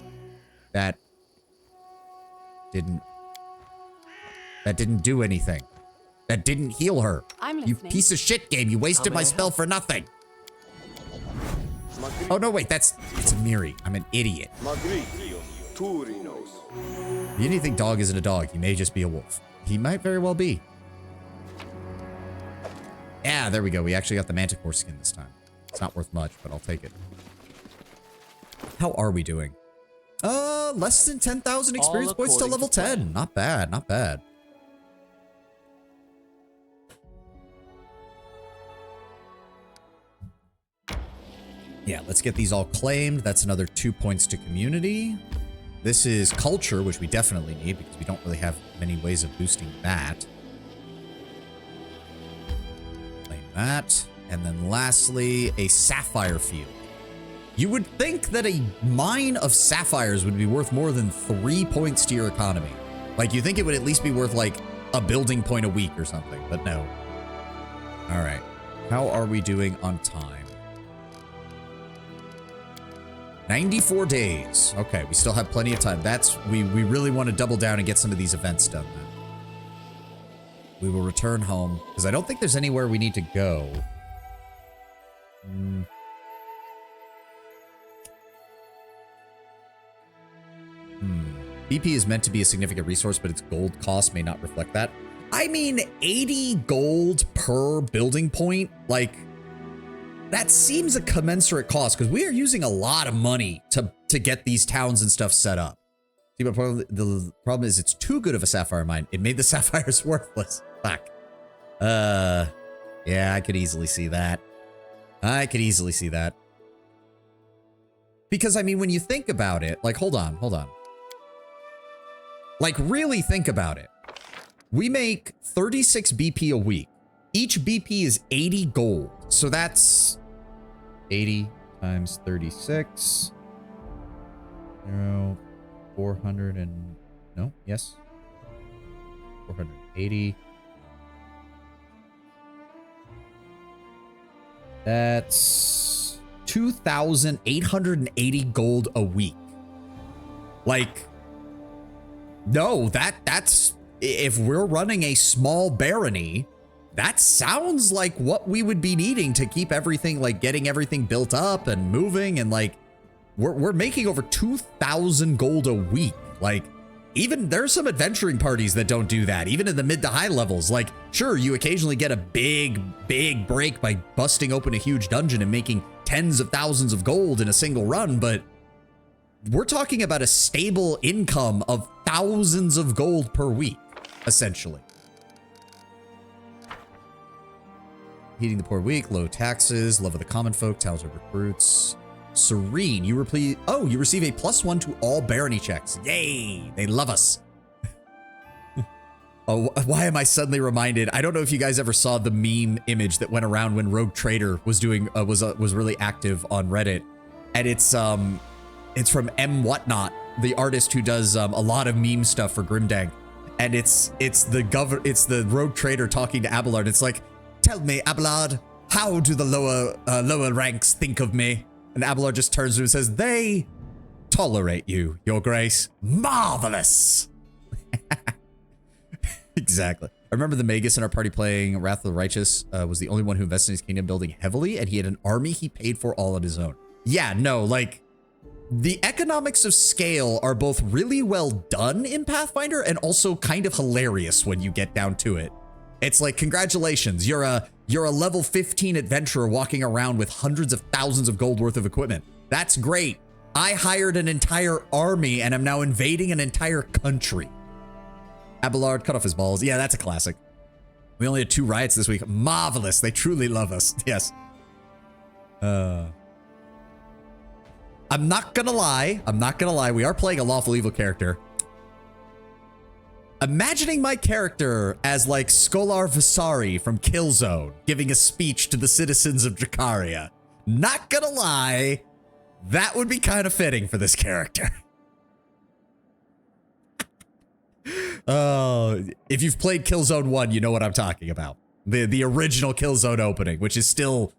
That didn't do anything. That didn't heal her. I'm You listening. piece of shit game. You wasted my spell for nothing. Oh, no, wait. It's a Miri. I'm an idiot. You didn't think dog isn't a dog. He may just be a wolf. He might very well be. Yeah, there we go. We actually got the manticore skin this time. It's not worth much, but I'll take it. How are we doing? Less than 10,000 experience points to level 10. Not bad, not bad. Yeah, let's get these all claimed. That's another 2 points to community. This is culture, which we definitely need because we don't really have many ways of boosting that. Claim that. And then lastly, a sapphire field. You would think that a mine of sapphires would be worth more than 3 points to your economy. Like, you think it would at least be worth like a building point a week or something, but no. All right. How are we doing on time? 94 days. Okay, we still have plenty of time. We really want to double down and get some of these events done then. We will return home because I don't think there's anywhere we need to go. BP is meant to be a significant resource, but its gold cost may not reflect that. I mean, 80 gold per building point, like, that seems a commensurate cost because we are using a lot of money to get these towns and stuff set up. See, but the problem is it's too good of a sapphire mine. It made the sapphires worthless. Fuck. Yeah, I could easily see that. I could easily see that. Because, I mean, when you think about it, like, hold on. Like, really think about it. We make 36 BP a week. Each BP is 80 gold. So that's 80 times 36. 400 and... No? Yes? 480. That's 2,880 gold a week. Like... No, that's... If we're running a small barony, that sounds like what we would be needing to keep everything, like, getting everything built up and moving, and, like, we're making over 2,000 gold a week. Like, even there's some adventuring parties that don't do that, even in the mid to high levels. Like, sure, you occasionally get a big break by busting open a huge dungeon and making tens of thousands of gold in a single run, but we're talking about a stable income of thousands of gold per week, essentially. Heating the poor weak, low taxes, love of the common folk, talented recruits. Serene, you receive a +1 to all barony checks. Yay, they love us. Oh, why am I suddenly reminded? I don't know if you guys ever saw the meme image that went around when Rogue Trader was doing was really active on Reddit, and it's from M Whatnot, the artist who does a lot of meme stuff for Grimdank, and it's the Rogue Trader talking to Abelard. It's like, tell me, Abelard, how do the lower ranks think of me? And Abelard just turns to him and says, they tolerate you, your grace. Marvelous. Exactly. I remember the Magus in our party playing Wrath of the Righteous was the only one who invested in his kingdom building heavily, and he had an army he paid for all on his own. Yeah, no, like, the economics of scale are both really well done in Pathfinder and also kind of hilarious when you get down to it. It's like, congratulations, you're a level 15 adventurer walking around with hundreds of thousands of gold worth of equipment. That's great. I hired an entire army and I'm now invading an entire country. Abelard cut off his balls. Yeah, that's a classic. We only had 2 riots this week. Marvelous. They truly love us. Yes. I'm not gonna lie. We are playing a lawful evil character. Imagining my character as like Scholar Visari from Killzone giving a speech to the citizens of Dracaria. Not gonna lie, that would be kind of fitting for this character. Oh, if you've played Killzone 1, you know what I'm talking about. The original Killzone opening, which is still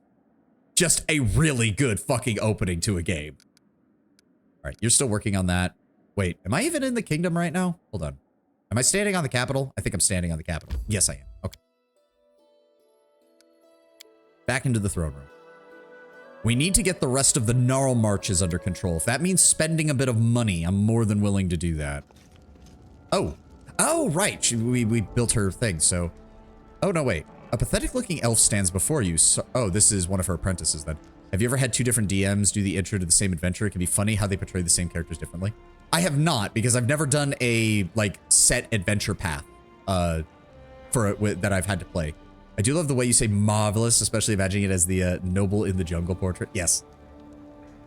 just a really good fucking opening to a game. All right, you're still working on that. Wait, am I even in the kingdom right now? Hold on. Am I standing on the capital? I think I'm standing on the capital. Yes, I am. Okay. Back into the throne room. We need to get the rest of the Gnarl Marches under control. If that means spending a bit of money, I'm more than willing to do that. Oh, right. We built her thing, so... Oh, no, wait. A pathetic-looking elf stands before you. So, oh, this is one of her apprentices, then. Have you ever had 2 different DMs do the intro to the same adventure? It can be funny how they portray the same characters differently. I have not, because I've never done a, like, set adventure path that I've had to play. I do love the way you say marvelous, especially imagining it as the Noble in the Jungle portrait. Yes.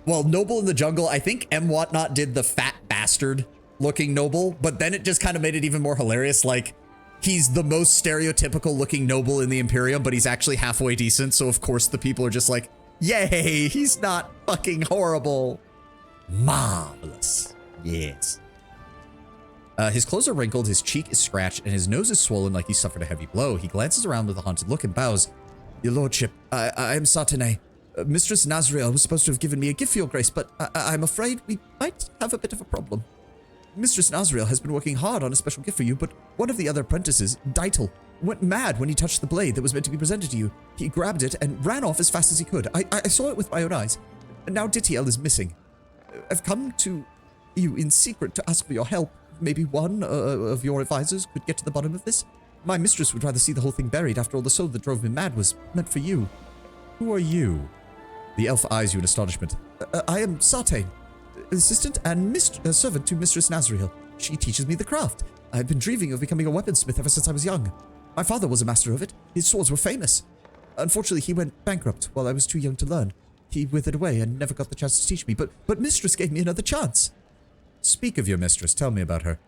Well, Noble in the Jungle, I think M. Whatnot did the fat bastard looking noble, but then it just kind of made it even more hilarious. Like, he's the most stereotypical looking noble in the Imperium, but he's actually halfway decent. So of course the people are just like, yay, he's not fucking horrible. Marvelous. Yes. His clothes are wrinkled, his cheek is scratched, and his nose is swollen like he suffered a heavy blow. He glances around with a haunted look and bows. Your lordship, I am Satane. Mistress Nazriel was supposed to have given me a gift for your grace, but I'm afraid we might have a bit of a problem. Mistress Nazriel has been working hard on a special gift for you, but one of the other apprentices, Deitel, went mad when he touched the blade that was meant to be presented to you. He grabbed it and ran off as fast as he could. I saw it with my own eyes. And now Ditiel is missing. I've come to you in secret to ask for your help. Maybe one of your advisors could get to the bottom of this. My mistress would rather see the whole thing buried. After all, the soul that drove me mad was meant for you. Who are you? The elf eyes you in astonishment. I am Sartane, assistant and servant to Mistress Nazriel. She teaches me the craft. I've been dreaming of becoming a weaponsmith ever since I was young. My father was a master of it. His swords were famous. Unfortunately, he went bankrupt while I was too young to learn. He withered away and never got the chance to teach me, but Mistress gave me another chance. Speak of your mistress. Tell me about her.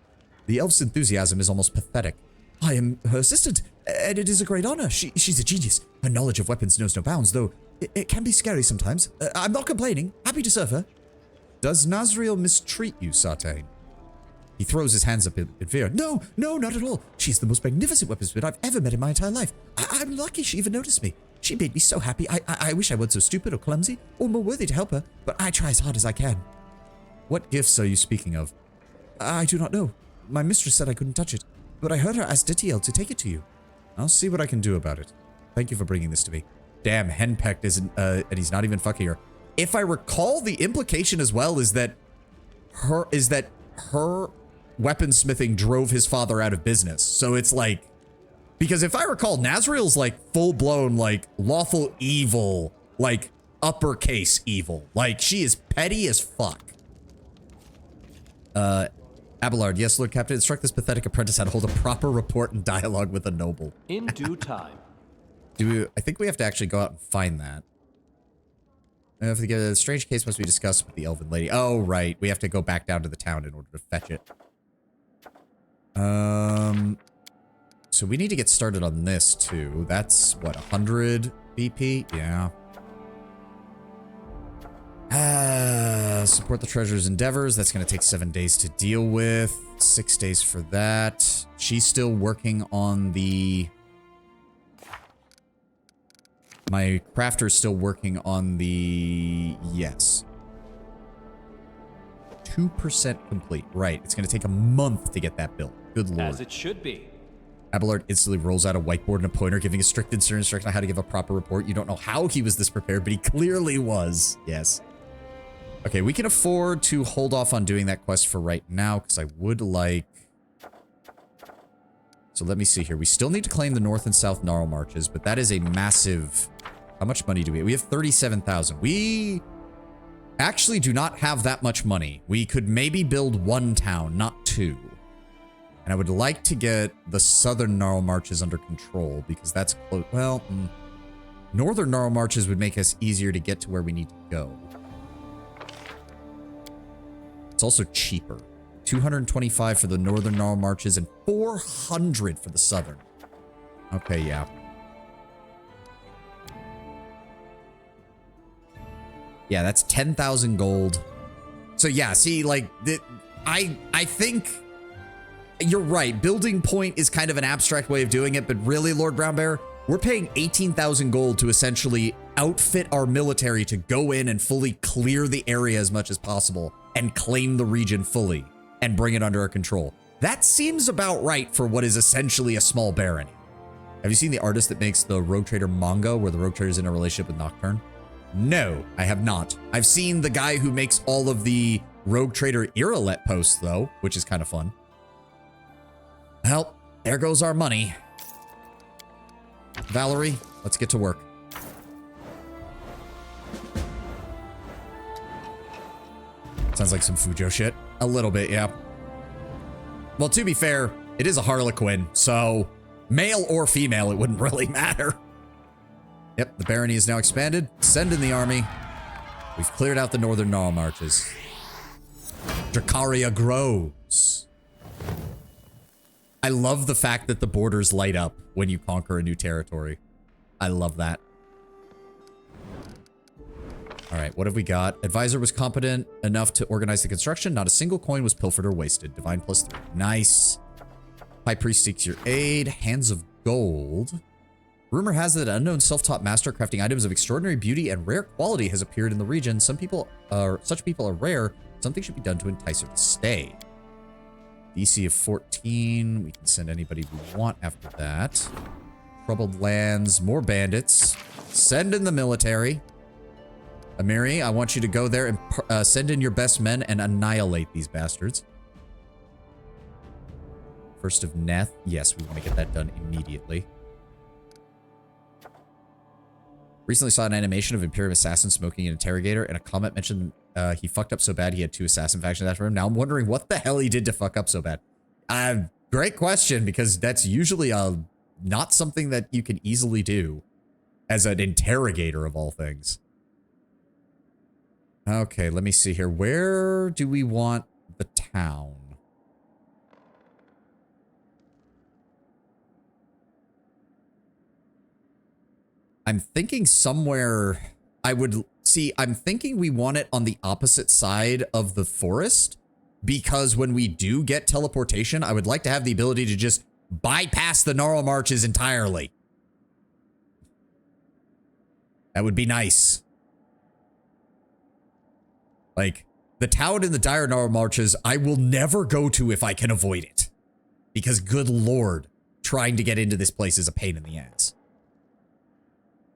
The elf's enthusiasm is almost pathetic. I am her assistant, and it is a great honor. She's a genius. Her knowledge of weapons knows no bounds, though it can be scary sometimes. I'm not complaining. Happy to serve her. Does Nazriel mistreat you, Sartane? He throws his hands up in fear. No, not at all. She's the most magnificent weaponsmith I've ever met in my entire life. I'm lucky she even noticed me. She made me so happy. I wish I weren't so stupid or clumsy or more worthy to help her, but I try as hard as I can. What gifts are you speaking of? I do not know. My mistress said I couldn't touch it, but I heard her ask Ditiel to take it to you. I'll see what I can do about it. Thank you for bringing this to me. Damn, henpecked isn't, and he's not even fucking her. If I recall, the implication as well is that her weaponsmithing drove his father out of business. So it's like, because if I recall, Nazriel's like full-blown, like lawful evil, like uppercase evil. Like she is petty as fuck. Abelard, yes, Lord Captain, instruct this pathetic apprentice how to hold a proper report and dialogue with a noble. In due time. I think we have to actually go out and find that. If the strange case must be discussed with the elven lady. Oh, right. We have to go back down to the town in order to fetch it. So we need to get started on this too. That's what, 100 BP? Yeah. Support the treasurer's endeavors. That's going to take 7 days to deal with. 6 days for that. She's still working on the... My crafter's still working on the... Yes. 2% complete. Right. It's going to take a month to get that built. Good lord. As it should be. Abelard instantly rolls out a whiteboard and a pointer, giving a strict instruction on how to give a proper report. You don't know how he was this prepared, but he clearly was. Yes. Okay, we can afford to hold off on doing that quest for right now, because I would like... So let me see here. We still need to claim the North and South Gnarl Marches, but that is a massive... How much money do we have? We have 37,000. We actually do not have that much money. We could maybe build one town, not two. And I would like to get the Southern Gnarl Marches under control, because that's close. Well, Northern Gnarl Marches would make us easier to get to where we need to go. It's also cheaper. 225 for the Northern Gnarl Marches and 400 for the Southern. Okay, yeah. Yeah, that's 10,000 gold. So yeah, see, like, I think you're right. Building point is kind of an abstract way of doing it, but really, Lord Brown Bear, we're paying 18,000 gold to essentially outfit our military to go in and fully clear the area as much as possible and claim the region fully and bring it under our control. That seems about right for what is essentially a small barony. Have you seen the artist that makes the Rogue Trader manga where the Rogue Trader is in a relationship with Nocturne? No, I have not. I've seen the guy who makes all of the Rogue Trader Iralet posts though, which is kind of fun. Well, there goes our money. Valerie, let's get to work. Sounds like some Fujo shit. A little bit, yeah. Well, to be fair, it is a Harlequin, so male or female, it wouldn't really matter. Yep, the barony is now expanded. Send in the army. We've cleared out the Northern Gnarl Marches. Dracaria grows. I love the fact that the borders light up when you conquer a new territory. I love that. All right, what have we got? Advisor was competent enough to organize the construction. Not a single coin was pilfered or wasted. Divine +3. Nice. High Priest seeks your aid. Hands of gold. Rumor has it that an unknown self-taught master crafting items of extraordinary beauty and rare quality has appeared in the region. Such people are rare. Something should be done to entice her to stay. DC of 14. We can send anybody we want after that. Troubled lands. More bandits. Send in the military. Amiri, I want you to go there and send in your best men and annihilate these bastards. First of Neth. Yes, we want to get that done immediately. Recently saw an animation of Imperium Assassin smoking an interrogator, and a comment mentioned he fucked up so bad he had 2 assassin factions after him. Now I'm wondering what the hell he did to fuck up so bad. Great question, because that's usually not something that you can easily do as an interrogator of all things. Okay, let me see here. Where do we want the town? I'm thinking somewhere I'm thinking we want it on the opposite side of the forest, because when we do get teleportation, I would like to have the ability to just bypass the gnarl marches entirely. That would be nice. Like, the town in the dire gnarl marches, I will never go to if I can avoid it. Because good lord, trying to get into this place is a pain in the ass.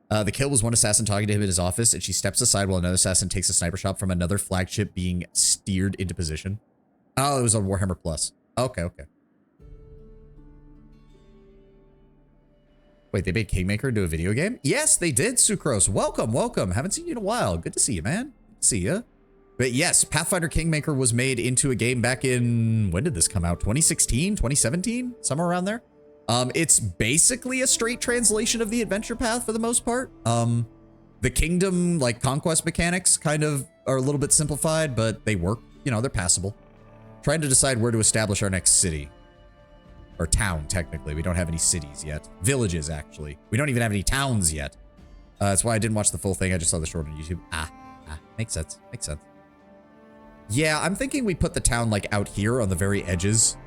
The kill was one assassin talking to him in his office, and she steps aside while another assassin takes a sniper shot from another flagship being steered into position. Oh, it was on Warhammer Plus. Okay, okay. Wait, they made Kingmaker into a video game? Yes, they did, Sucrose. Welcome, welcome. Haven't seen you in a while. Good to see you, man. Good to see you. But yes, Pathfinder Kingmaker was made into a game back in... When did this come out? 2016? 2017? Somewhere around there? It's basically a straight translation of the adventure path for the most part. The kingdom, like, conquest mechanics kind of are a little bit simplified, but they work. You know, they're passable. Trying to decide where to establish our next city. Or town, technically. We don't have any cities yet. Villages, actually. We don't even have any towns yet. That's why I didn't watch the full thing. I just saw the short on YouTube. Makes sense. Makes sense. Yeah, I'm thinking we put the town, like, out here on the very edges.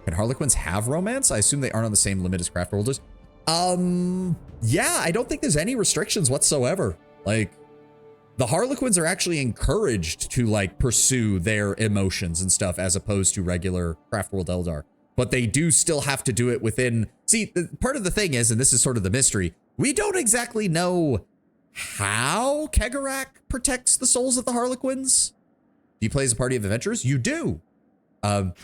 Can Harlequins have romance? I assume they aren't on the same limit as craft holders. Yeah, I don't think there's any restrictions whatsoever. Like, the Harlequins are actually encouraged to, like, pursue their emotions and stuff as opposed to regular Craft World Eldar. But they do still have to do it within... See, part of the thing is, and this is sort of the mystery, we don't exactly know how Kegarak protects the souls of the Harlequins. Do you play as a party of adventurers? You do. Let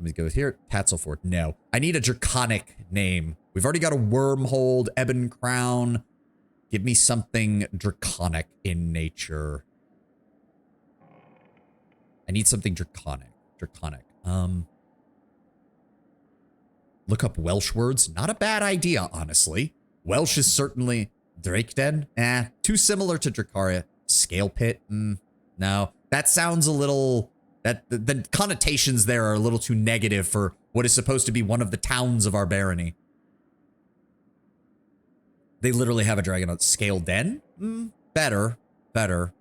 me go here. Tatzelfort. No. I need a draconic name. We've already got a Wormhold, Ebon Crown. Give me something draconic in nature. I need something draconic. Draconic. Look up Welsh words. Not a bad idea, honestly. Welsh is certainly... Drakeden? Too similar to Dracaria. Scale Pit? No. That sounds a little... The connotations there are a little too negative for what is supposed to be one of the towns of our barony. They literally have a dragon on Scale Den? Better. Better.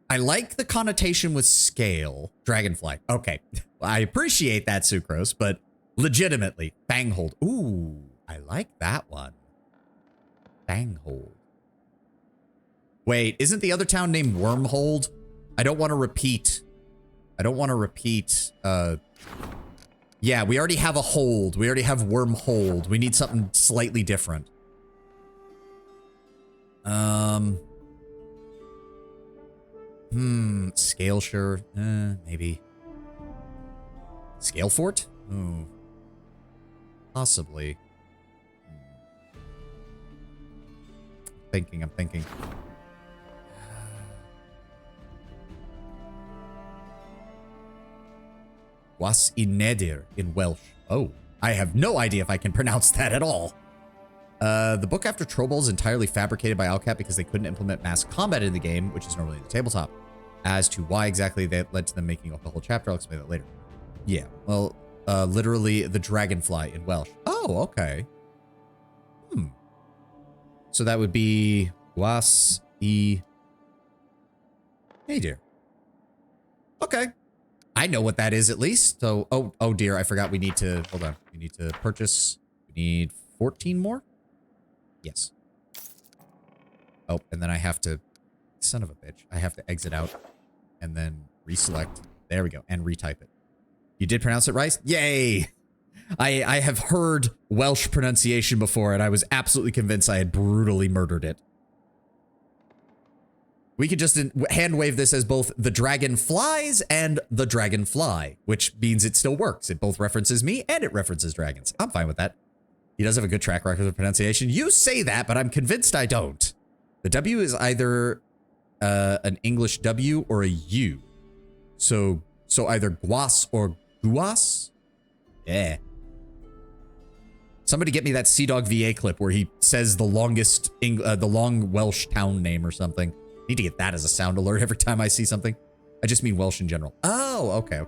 I like the connotation with scale. Dragonfly. Okay. I appreciate that, Sucrose, but legitimately, Fanghold. Ooh, I like that one. Fanghold. Wait, isn't the other town named Wormhold? I don't want to repeat. Yeah, we already have a hold. We already have Wormhold. We need something slightly different. Scaleshire. Maybe. Scalefort? Ooh. Possibly. I'm thinking. Was Inedir in Welsh. Oh, I have no idea if I can pronounce that at all. The book after Troll is entirely fabricated by Alcat because they couldn't implement mass combat in the game, which is normally the tabletop. As to why exactly that led to them making up the whole chapter, I'll explain that later. Yeah, well, literally the dragonfly in Welsh. Oh, okay. So that would be was e. Hey dear. Okay. I know what that is at least. So, oh dear, I forgot we need to, hold on. We need to purchase, we need 14 more? Yes. Oh, and then I have to, son of a bitch, I have to exit out and then reselect. There we go, and retype it. You did pronounce it right? Yay! I have heard Welsh pronunciation before, and I was absolutely convinced I had brutally murdered it. We could just hand wave this as both the dragon flies and the dragonfly, which means it still works. It both references me and it references dragons. I'm fine with that. He does have a good track record of pronunciation. You say that, but I'm convinced I don't. The W is either an English W or a U. So either guas or guas? Yeah. Somebody get me that Sea Dog VA clip where he says the longest, the long Welsh town name or something. Need to get that as a sound alert every time I see something. I just mean Welsh in general. Oh, okay.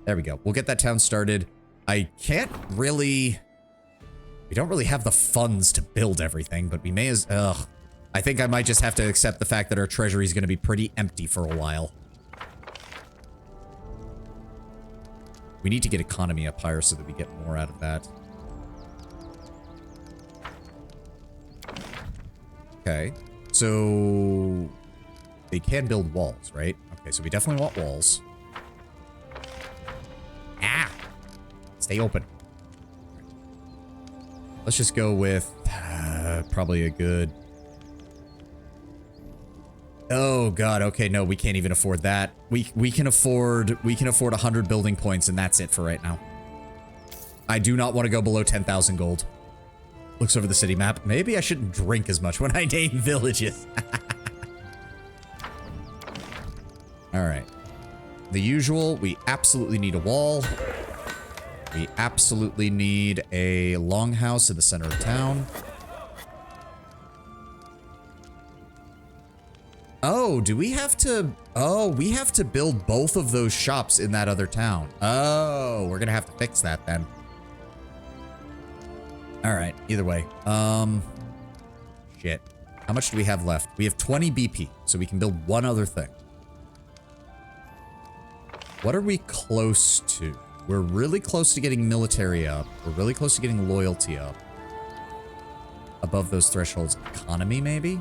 There we go. We'll get that town started. I can't really... We don't really have the funds to build everything, but we may as... Ugh. I think I might just have to accept the fact that our treasury is going to be pretty empty for a while. We need to get economy up higher so that we get more out of that. Okay. So they can build walls, right? Okay, so we definitely want walls. Ah! Stay open. Let's just go with probably a good... Oh god, okay, no, we can't even afford that. We can afford 100 building points and that's it for right now. I do not want to go below 10,000 gold. Looks over the city map. Maybe I shouldn't drink as much when I name villages. All right. The usual, we absolutely need a wall. We absolutely need a longhouse in the center of town. Oh, do we have to... Oh, we have to build both of those shops in that other town. Oh, we're gonna have to fix that then. All right, either way. Shit. How much do we have left? We have 20 BP, so we can build one other thing. What are we close to? We're really close to getting military up. We're really close to getting loyalty up. Above those thresholds. Economy, maybe?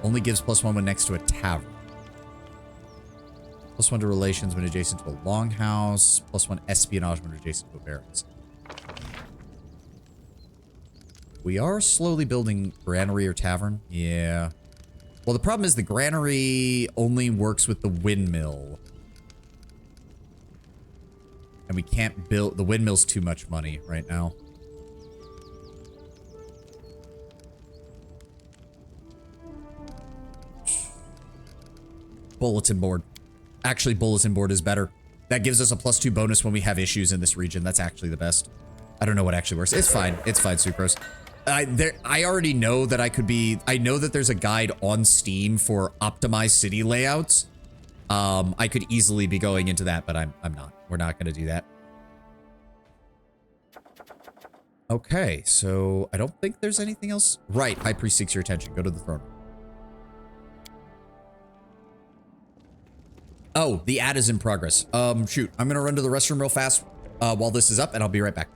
Only gives +1 when next to a tavern. +1 to relations when adjacent to a longhouse. +1 espionage when adjacent to a barracks. We are slowly building granary or tavern. Yeah. Well, the problem is the granary only works with the windmill. And we can't build... The windmill's too much money right now. Bulletin board. Actually, bulletin board is better. That gives us a +2 bonus when we have issues in this region. That's actually the best. I don't know what actually works. It's fine. It's fine, Sucrose. I already know that I could be... I know that there's a guide on Steam for optimized city layouts. I could easily be going into that, but I'm not. We're not going to do that. Okay, so I don't think there's anything else. Right, High Priest seeks your attention. Go to the throne. Oh, the ad is in progress. Shoot. I'm going to run to the restroom real fast while this is up, and I'll be right back.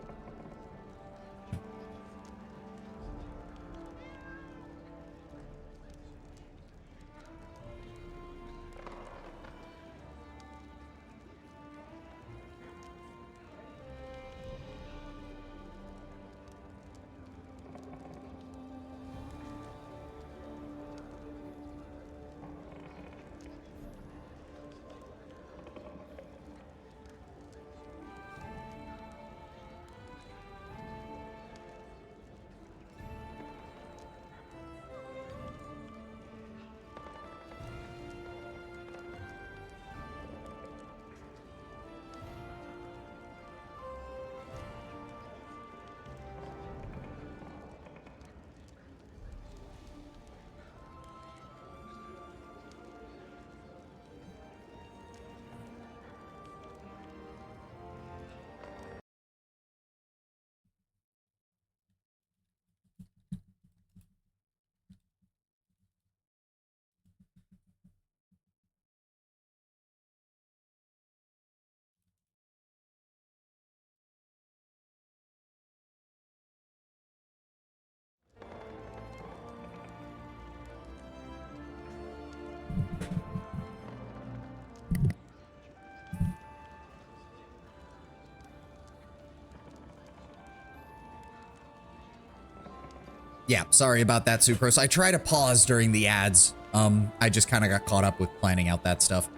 Yeah, sorry about that, Sucrose. I try to pause during the ads. I just kind of got caught up with planning out that stuff.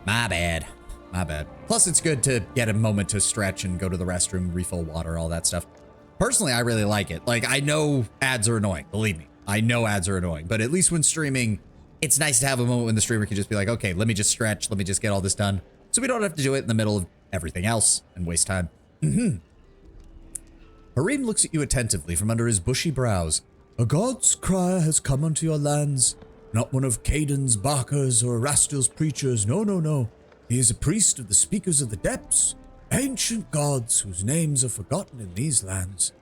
My bad. My bad. Plus, it's good to get a moment to stretch and go to the restroom, refill water, all that stuff. Personally, I really like it. Like, I know ads are annoying. Believe me. I know ads are annoying. But at least when streaming, it's nice to have a moment when the streamer can just be like, okay, let me just stretch. Let me just get all this done. So we don't have to do it in the middle of everything else and waste time. Harim looks at you attentively from under his bushy brows. A god's crier has come unto your lands. Not one of Caden's barkers or Rastil's preachers. No, no, no. He is a priest of the speakers of the depths. Ancient gods whose names are forgotten in these lands.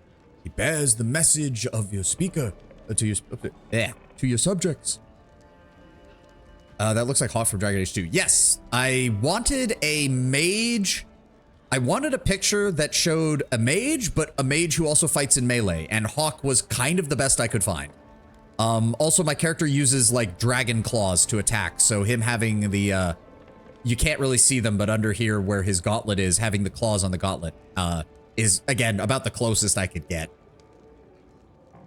He bears the message of your speaker to your subjects. That looks like Hawk from Dragon Age 2. Yes, I wanted a mage. I wanted a picture that showed a mage, but a mage who also fights in melee, and Hawk was kind of the best I could find. Also, my character uses, like, dragon claws to attack, so him having the, you can't really see them, but under here where his gauntlet is, having the claws on the gauntlet, is, again, about the closest I could get.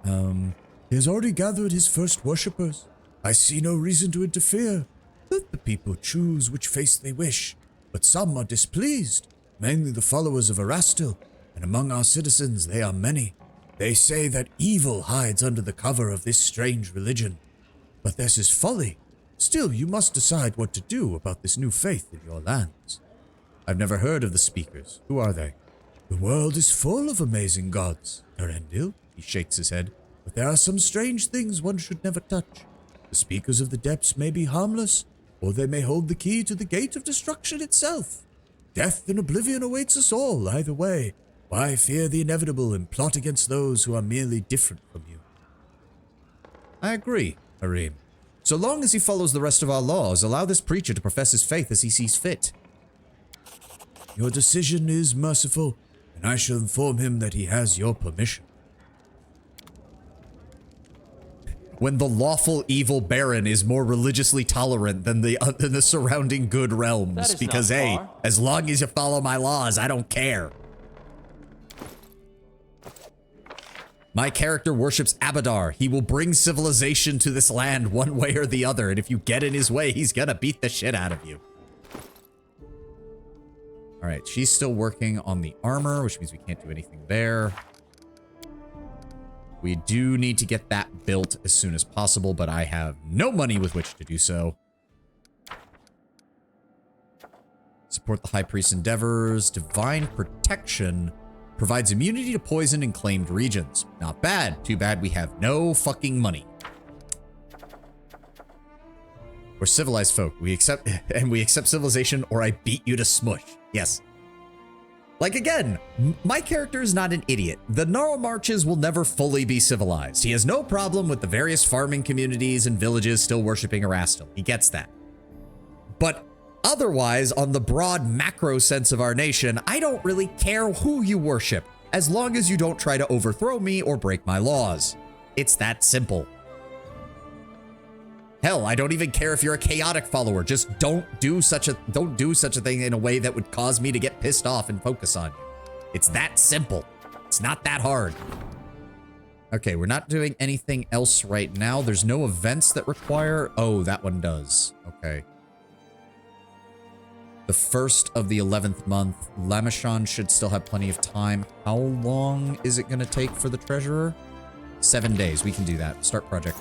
He has already gathered his first worshippers. I see no reason to interfere. Let the people choose which face they wish, but some are displeased, mainly the followers of Erastil, and among our citizens they are many. They say that evil hides under the cover of this strange religion. But this is folly. Still, you must decide what to do about this new faith in your lands. I've never heard of the speakers. Who are they? The world is full of amazing gods, Erendil. He shakes his head. But there are some strange things one should never touch. The speakers of the depths may be harmless, or they may hold the key to the gate of destruction itself. Death and oblivion awaits us all, either way. Why fear the inevitable and plot against those who are merely different from you? I agree, Harim. So long as he follows the rest of our laws, allow this preacher to profess his faith as he sees fit. Your decision is merciful, and I shall inform him that he has your permission. When the lawful evil baron is more religiously tolerant than the surrounding good realms, because hey, as long as you follow my laws, I don't care. My character worships Abadar. He will bring civilization to this land one way or the other, and if you get in his way, he's gonna beat the shit out of you. All right, she's still working on the armor, which means we can't do anything there. We do need to get that built as soon as possible, but I have no money with which to do so. Support the High Priest's endeavors. Divine Protection provides immunity to poison in claimed regions. Not bad. Too bad we have no fucking money. We're civilized folk. We accept civilization, or I beat you to smush. Yes. Like, again, my character is not an idiot. The Gnarl Marches will never fully be civilized. He has no problem with the various farming communities and villages still worshipping Erastil. He gets that. But otherwise, on the broad macro sense of our nation, I don't really care who you worship, as long as you don't try to overthrow me or break my laws. It's that simple. Hell, I don't even care if you're a chaotic follower. Just don't do such a thing in a way that would cause me to get pissed off and focus on you. It's that simple. It's not that hard. Okay, we're not doing anything else right now. There's no events that require... Oh, that one does. Okay. The 1st of the 11th month. Lamashon should still have plenty of time. How long is it going to take for the treasurer? 7 days. We can do that. Start project.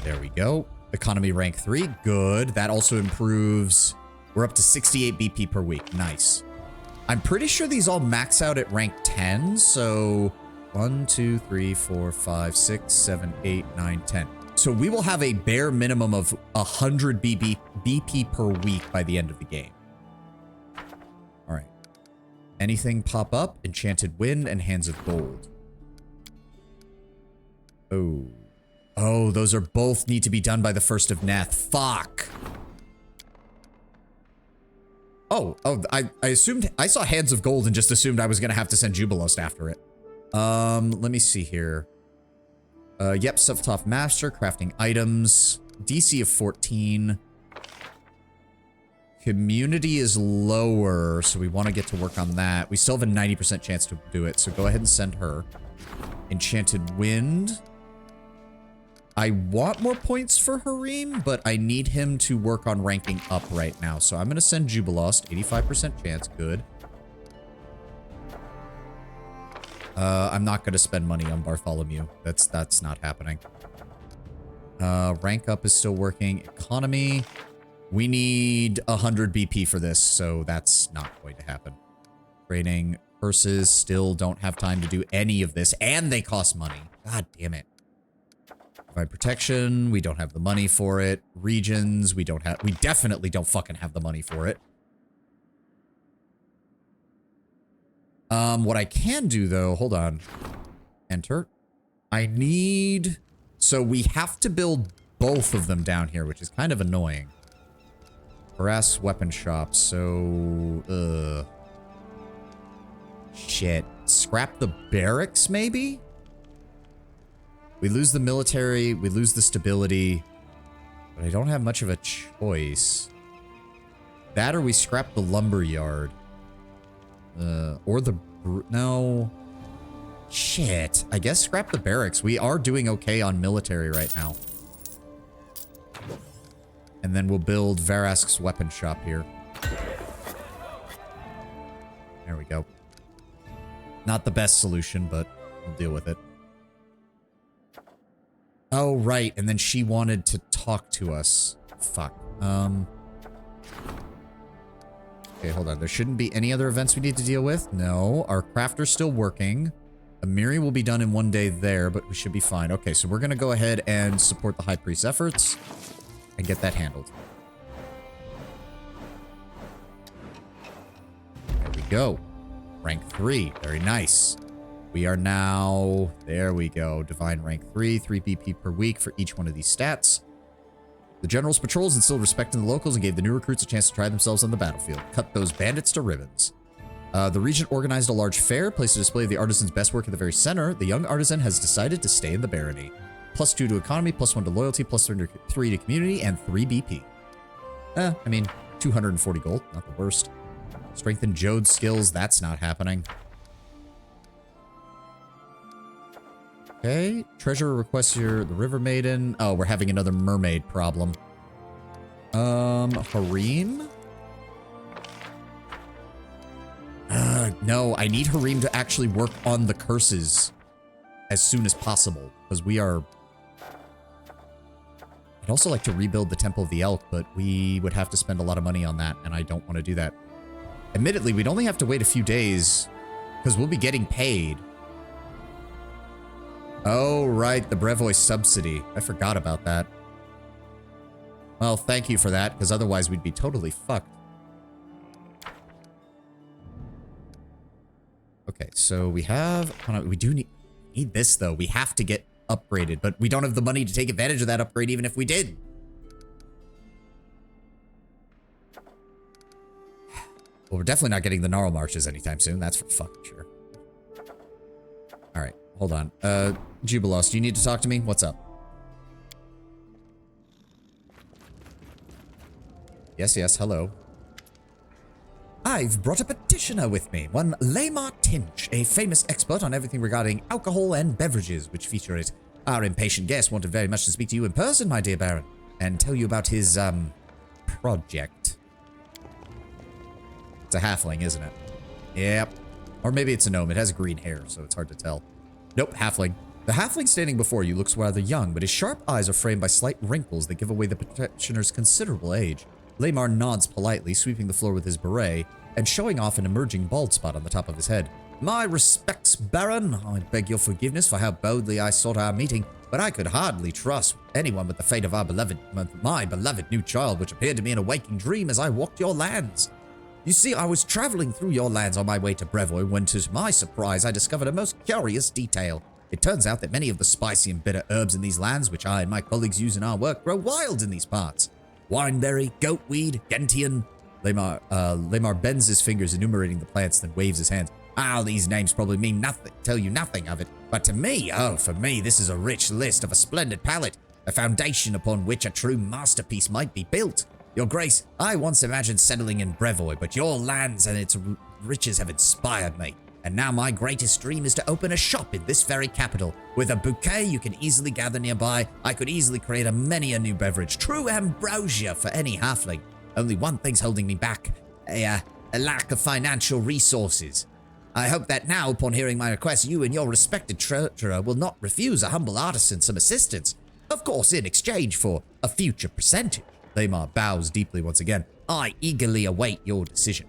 There we go. Economy rank 3. Good. That also improves. We're up to 68 BP per week. Nice. I'm pretty sure these all max out at rank 10. So 1, 2, 3, 4, 5, 6, 7, 8, 9, 10. So we will have a bare minimum of 100 BP per week by the end of the game. All right. Anything pop up? Enchanted Wind and Hands of Gold. Oh. Oh, those are both need to be done by the 1st of Neth. Fuck. Oh, I assumed, I saw Hands of Gold and just assumed I was going to have to send Jubilost after it. Let me see here. Yep, Self-Taught Master, crafting items, DC of 14. Community is lower, so we want to get to work on that. We still have a 90% chance to do it, so go ahead and send her. Enchanted Wind. I want more points for Harim, but I need him to work on ranking up right now. So I'm going to send Jubilost, 85% chance. Good. I'm not going to spend money on Bartholomew. That's not happening. Rank up is still working. Economy. We need 100 BP for this, so that's not going to happen. Training. Curses still don't have time to do any of this, and they cost money. God damn it. Divine Protection, we don't have the money for it. Regions, we definitely don't fucking have the money for it. What I can do though, hold on. Enter. So we have to build both of them down here, which is kind of annoying. Harass weapon shops, so, shit. Scrap the barracks, maybe? We lose the military, we lose the stability, but I don't have much of a choice. That or we scrap the lumber yard. Or the... No. Shit. I guess scrap the barracks. We are doing okay on military right now. And then we'll build Varask's weapon shop here. There we go. Not the best solution, but we'll deal with it. Oh, right. And then she wanted to talk to us. Fuck. Okay, hold on. There shouldn't be any other events we need to deal with. No. Our crafter's still working. Amiri will be done in 1 day there, but we should be fine. Okay, so we're going to go ahead and support the High Priest's efforts and get that handled. There we go. Rank 3. Very nice. We are now... There we go. Divine rank 3. 3 BP per week for each one of these stats. The general's patrols instilled respect in the locals and gave the new recruits a chance to try themselves on the battlefield. Cut those bandits to ribbons. The regent organized a large fair, placed a display of the artisan's best work at the very center. The young artisan has decided to stay in the barony. +2 to economy, +1 to loyalty, +3 to community, and 3 BP. I mean, 240 gold. Not the worst. Strengthen Jode's skills. That's not happening. Okay. Treasurer requests the River Maiden. Oh, we're having another mermaid problem. Harim? No, I need Harim to actually work on the curses as soon as possible, because we are... I'd also like to rebuild the Temple of the Elk, but we would have to spend a lot of money on that, and I don't want to do that. Admittedly, we'd only have to wait a few days, because we'll be getting paid. Oh, right, the Brevoy subsidy. I forgot about that. Well, thank you for that, because otherwise we'd be totally fucked. Okay, so we have... We do need this, though. We have to get upgraded, but we don't have the money to take advantage of that upgrade, even if we did. Well, we're definitely not getting the Gnarl Marches anytime soon. That's for fucking sure. All right, hold on. Jubilos, do you need to talk to me? What's up? Yes, hello. I've brought a petitioner with me, one Lamar Tinch, a famous expert on everything regarding alcohol and beverages which feature it. Our impatient guest wanted very much to speak to you in person, my dear Baron, and tell you about his, project. It's a halfling, isn't it? Yep. Or maybe it's a gnome. It has green hair, so it's hard to tell. Nope, halfling. The halfling standing before you looks rather young, but his sharp eyes are framed by slight wrinkles that give away the petitioner's considerable age. Lamar nods politely, sweeping the floor with his beret, and showing off an emerging bald spot on the top of his head. My respects, Baron. I beg your forgiveness for how boldly I sought our meeting, but I could hardly trust anyone with the fate of my beloved new child, which appeared to me in a waking dream as I walked your lands. You see, I was traveling through your lands on my way to Brevoy when, to my surprise, I discovered a most curious detail. It turns out that many of the spicy and bitter herbs in these lands, which I and my colleagues use in our work, grow wild in these parts. Wineberry, goatweed, gentian. Lamar bends his fingers, enumerating the plants, then waves his hands. These names probably mean nothing, tell you nothing of it. But to me, for me, this is a rich list of a splendid palette, a foundation upon which a true masterpiece might be built. Your Grace, I once imagined settling in Brevoy, but your lands and its riches have inspired me. And now my greatest dream is to open a shop in this very capital. With a bouquet you can easily gather nearby, I could easily create a new beverage. True ambrosia for any halfling. Only one thing's holding me back. A lack of financial resources. I hope that now, upon hearing my request, you and your respected treasurer will not refuse a humble artisan some assistance. Of course, in exchange for a future percentage. Lamar bows deeply once again. I eagerly await your decision.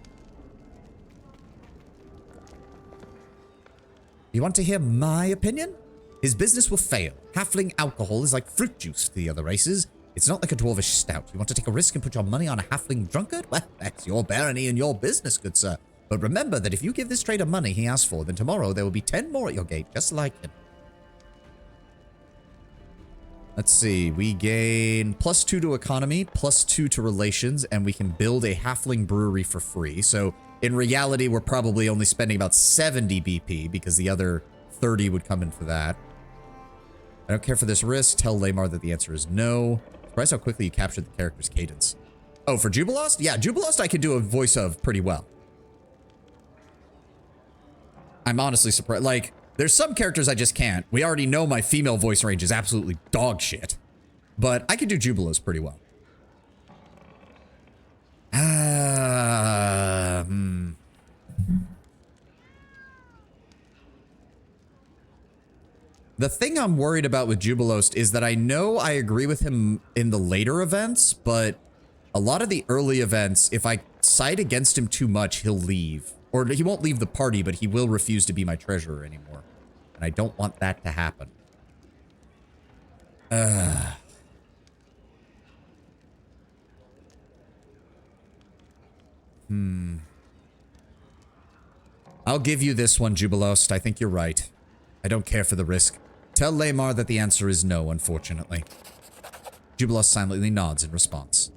You want to hear my opinion? His business will fail. Halfling alcohol is like fruit juice to the other races. It's not like a dwarvish stout. You want to take a risk and put your money on a halfling drunkard? Well, that's your barony and your business, good sir. But remember that if you give this trader money he asks for, then tomorrow there will be 10 more at your gate, just like him. Let's see, we gain +2 to economy, +2 to relations, and we can build a halfling brewery for free. So in reality, we're probably only spending about 70 BP because the other 30 would come in for that. I don't care for this risk. Tell Lamar that the answer is no. Surprised how quickly you captured the character's cadence. Oh, for Jubilost? Yeah, Jubilost I could do a voice of pretty well. I'm honestly surprised. Like, there's some characters I just can't. We already know my female voice range is absolutely dog shit. But I could do Jubilos pretty well. The thing I'm worried about with Jubilost is that I know I agree with him in the later events, but a lot of the early events, if I side against him too much, he'll leave. Or he won't leave the party, but he will refuse to be my treasurer anymore. And I don't want that to happen. I'll give you this one, Jubilost. I think you're right. I don't care for the risk. Tell Lamar that the answer is no, unfortunately. Jubilost silently nods in response.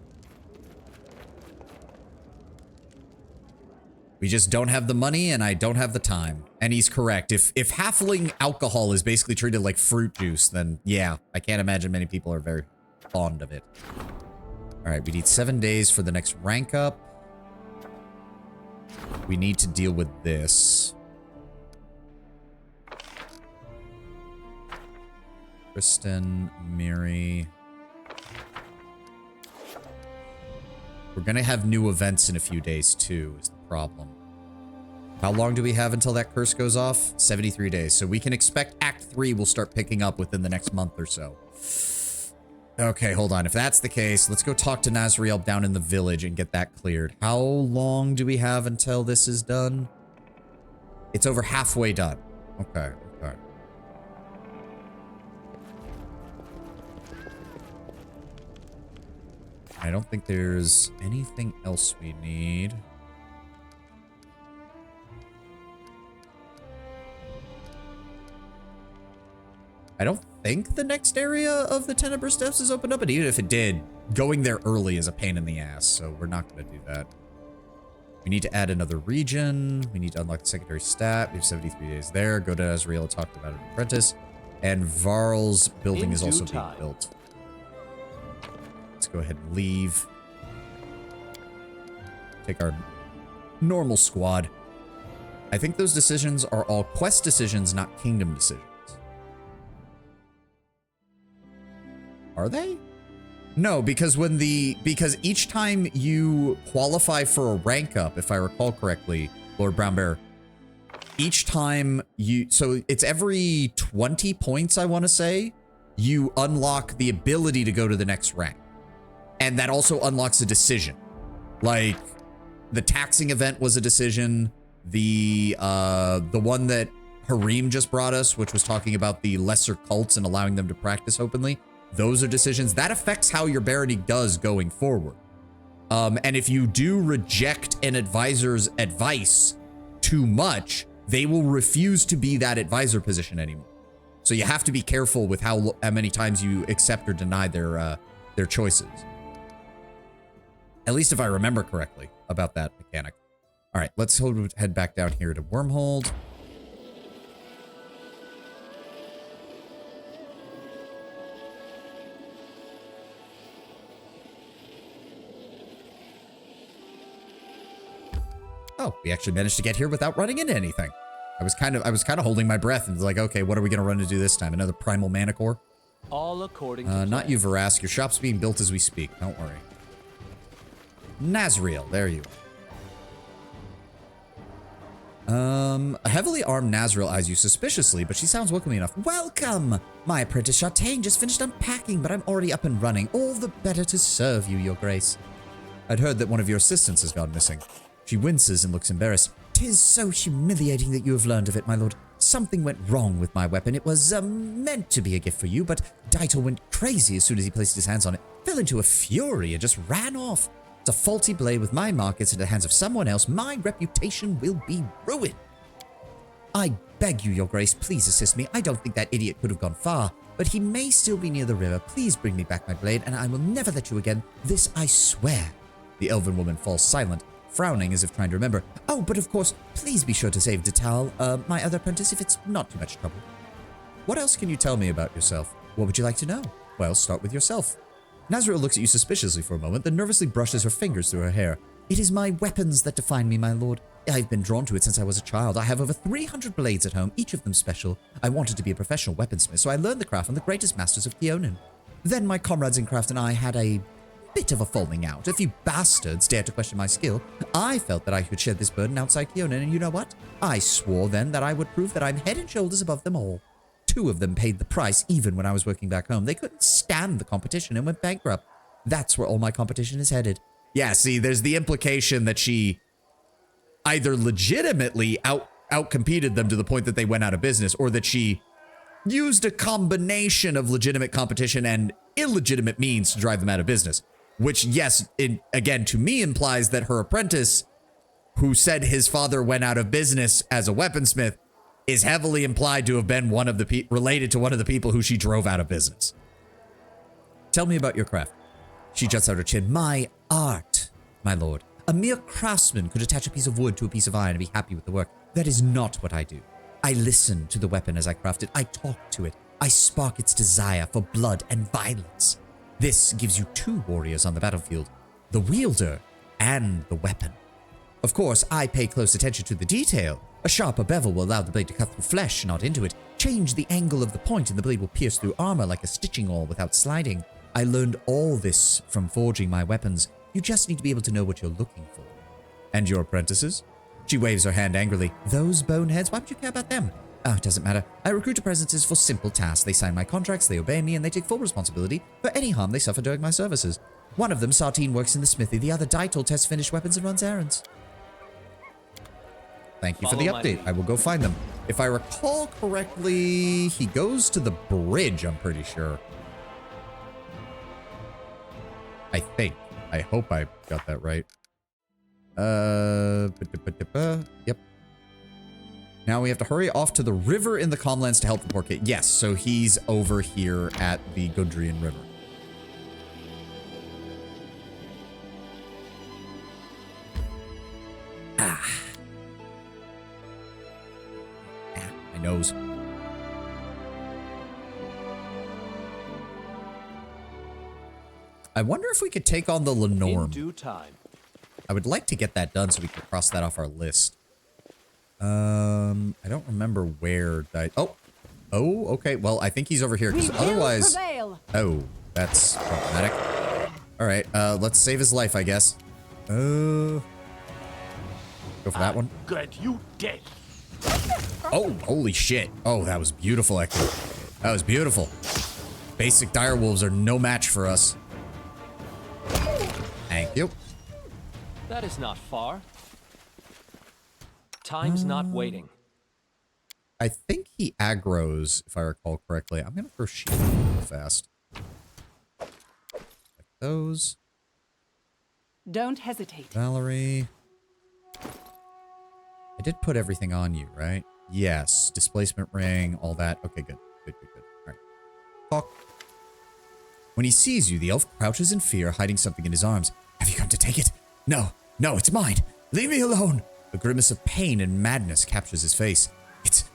We just don't have the money, and I don't have the time. And he's correct. If halfling alcohol is basically treated like fruit juice, then yeah, I can't imagine many people are very fond of it. All right, we need 7 days for the next rank up. We need to deal with this. Kristen, Miri. We're gonna have new events in a few days too, is the problem. How long do we have until that curse goes off? 73 days. So we can expect Act 3 will start picking up within the next month or so. Okay, hold on. If that's the case, let's go talk to Nazriel down in the village and get that cleared. How long do we have until this is done? It's over halfway done. Okay, okay. I don't think there's anything else we need. I don't think the next area of the Tenebris Steps is opened up, but even if it did, going there early is a pain in the ass, so we're not going to do that. We need to add another region. We need to unlock the secondary stat. We have 73 days there. Go to Azrael, talk about an apprentice. And Varl's building is also being built. Let's go ahead and leave. Take our normal squad. I think those decisions are all quest decisions, not kingdom decisions. Are they? No, because because each time you qualify for a rank up, if I recall correctly, Lord Brownbear, each time so it's every 20 points, I want to say, you unlock the ability to go to the next rank. And that also unlocks a decision. Like, the taxing event was a decision. The one that Harim just brought us, which was talking about the lesser cults and allowing them to practice openly. Those are decisions. That affects how your barony does going forward. And if you do reject an advisor's advice too much, they will refuse to be that advisor position anymore. So you have to be careful with how many times you accept or deny their choices. At least if I remember correctly about that mechanic. All right, let's head back down here to Wormhold. Oh, we actually managed to get here without running into anything. I was kind of holding my breath and like, okay, what are we gonna run into this time? Another primal manicore? All according to Not you, Verask. Your shop's being built as we speak. Don't worry. Nazriel, there you are. A heavily armed Nazriel eyes you suspiciously, but she sounds welcoming enough. Welcome! My apprentice Chartain just finished unpacking, but I'm already up and running. All the better to serve you, your grace. I'd heard that one of your assistants has gone missing. She winces and looks embarrassed. 'Tis so humiliating that you have learned of it, my lord. Something went wrong with my weapon. It was, meant to be a gift for you, but Daitel went crazy as soon as he placed his hands on it. Fell into a fury and just ran off. It's a faulty blade with my markets in the hands of someone else. My reputation will be ruined. I beg you, your grace, please assist me. I don't think that idiot could have gone far, but he may still be near the river. Please bring me back my blade, and I will never let you again. This I swear. The elven woman falls silent, frowning as if trying to remember. Oh, but of course, please be sure to save Daitel, my other apprentice, if it's not too much trouble. What else can you tell me about yourself? What would you like to know? Well, start with yourself. Nazriel looks at you suspiciously for a moment, then nervously brushes her fingers through her hair. It is my weapons that define me, my lord. I've been drawn to it since I was a child. I have over 300 blades at home, each of them special. I wanted to be a professional weaponsmith, so I learned the craft from the greatest masters of Keonan. Then my comrades in craft and I had a bit of a falling out. A few bastards dared to question my skill. I felt that I could shed this burden outside Keonan, and you know what? I swore then that I would prove that I'm head and shoulders above them all. 2 of them paid the price even when I was working back home. They couldn't stand the competition and went bankrupt. That's where all my competition is headed. Yeah, see, there's the implication that she either legitimately outcompeted them to the point that they went out of business, or that she used a combination of legitimate competition and illegitimate means to drive them out of business. Which, yes, again, to me implies that her apprentice, who said his father went out of business as a weaponsmith, is heavily implied to have been related to one of the people who she drove out of business. Tell me about your craft. She juts out her chin. My art, my lord. A mere craftsman could attach a piece of wood to a piece of iron and be happy with the work. That is not what I do. I listen to the weapon as I craft it. I talk to it. I spark its desire for blood and violence. This gives you 2 warriors on the battlefield, the wielder and the weapon. Of course, I pay close attention to the detail. A sharper bevel will allow the blade to cut through flesh, not into it. Change the angle of the point and the blade will pierce through armor like a stitching awl without sliding. I learned all this from forging my weapons. You just need to be able to know what you're looking for. And your apprentices? She waves her hand angrily. Those boneheads, why would you care about them? Oh, it doesn't matter. I recruit apprentices for simple tasks. They sign my contracts, they obey me, and they take full responsibility for any harm they suffer during my services. One of them, Sartine, works in the smithy. The other, Daitel, tests finished weapons and runs errands. Thank you for the update. I will go find them. If I recall correctly, he goes to the bridge, I'm pretty sure. I think. I hope I got that right. Yep. Now we have to hurry off to the river in the Calmlands to help the poor kid. Yes, so he's over here at the Gudrian River. My nose. I wonder if we could take on the Lenorm. In due time. I would like to get that done so we can cross that off our list. I don't remember where that... Oh, okay. Well, I think he's over here, because otherwise... Oh, that's problematic. All right, let's save his life, I guess. Go for that one. Good, you dead. Oh, holy shit. Oh, that was beautiful, Echo. That was beautiful. Basic direwolves are no match for us. Thank you. That is not far. Time's not waiting. I think he aggroes, if I recall correctly. I'm going to throw shield real fast. Like those. Don't hesitate. Valerie. I did put everything on you, right? Yes. Displacement ring, all that. Okay, good. Good. All right. Talk. When he sees you, the elf crouches in fear, hiding something in his arms. Have you come to take it? No, it's mine. Leave me alone. A grimace of pain and madness captures his face.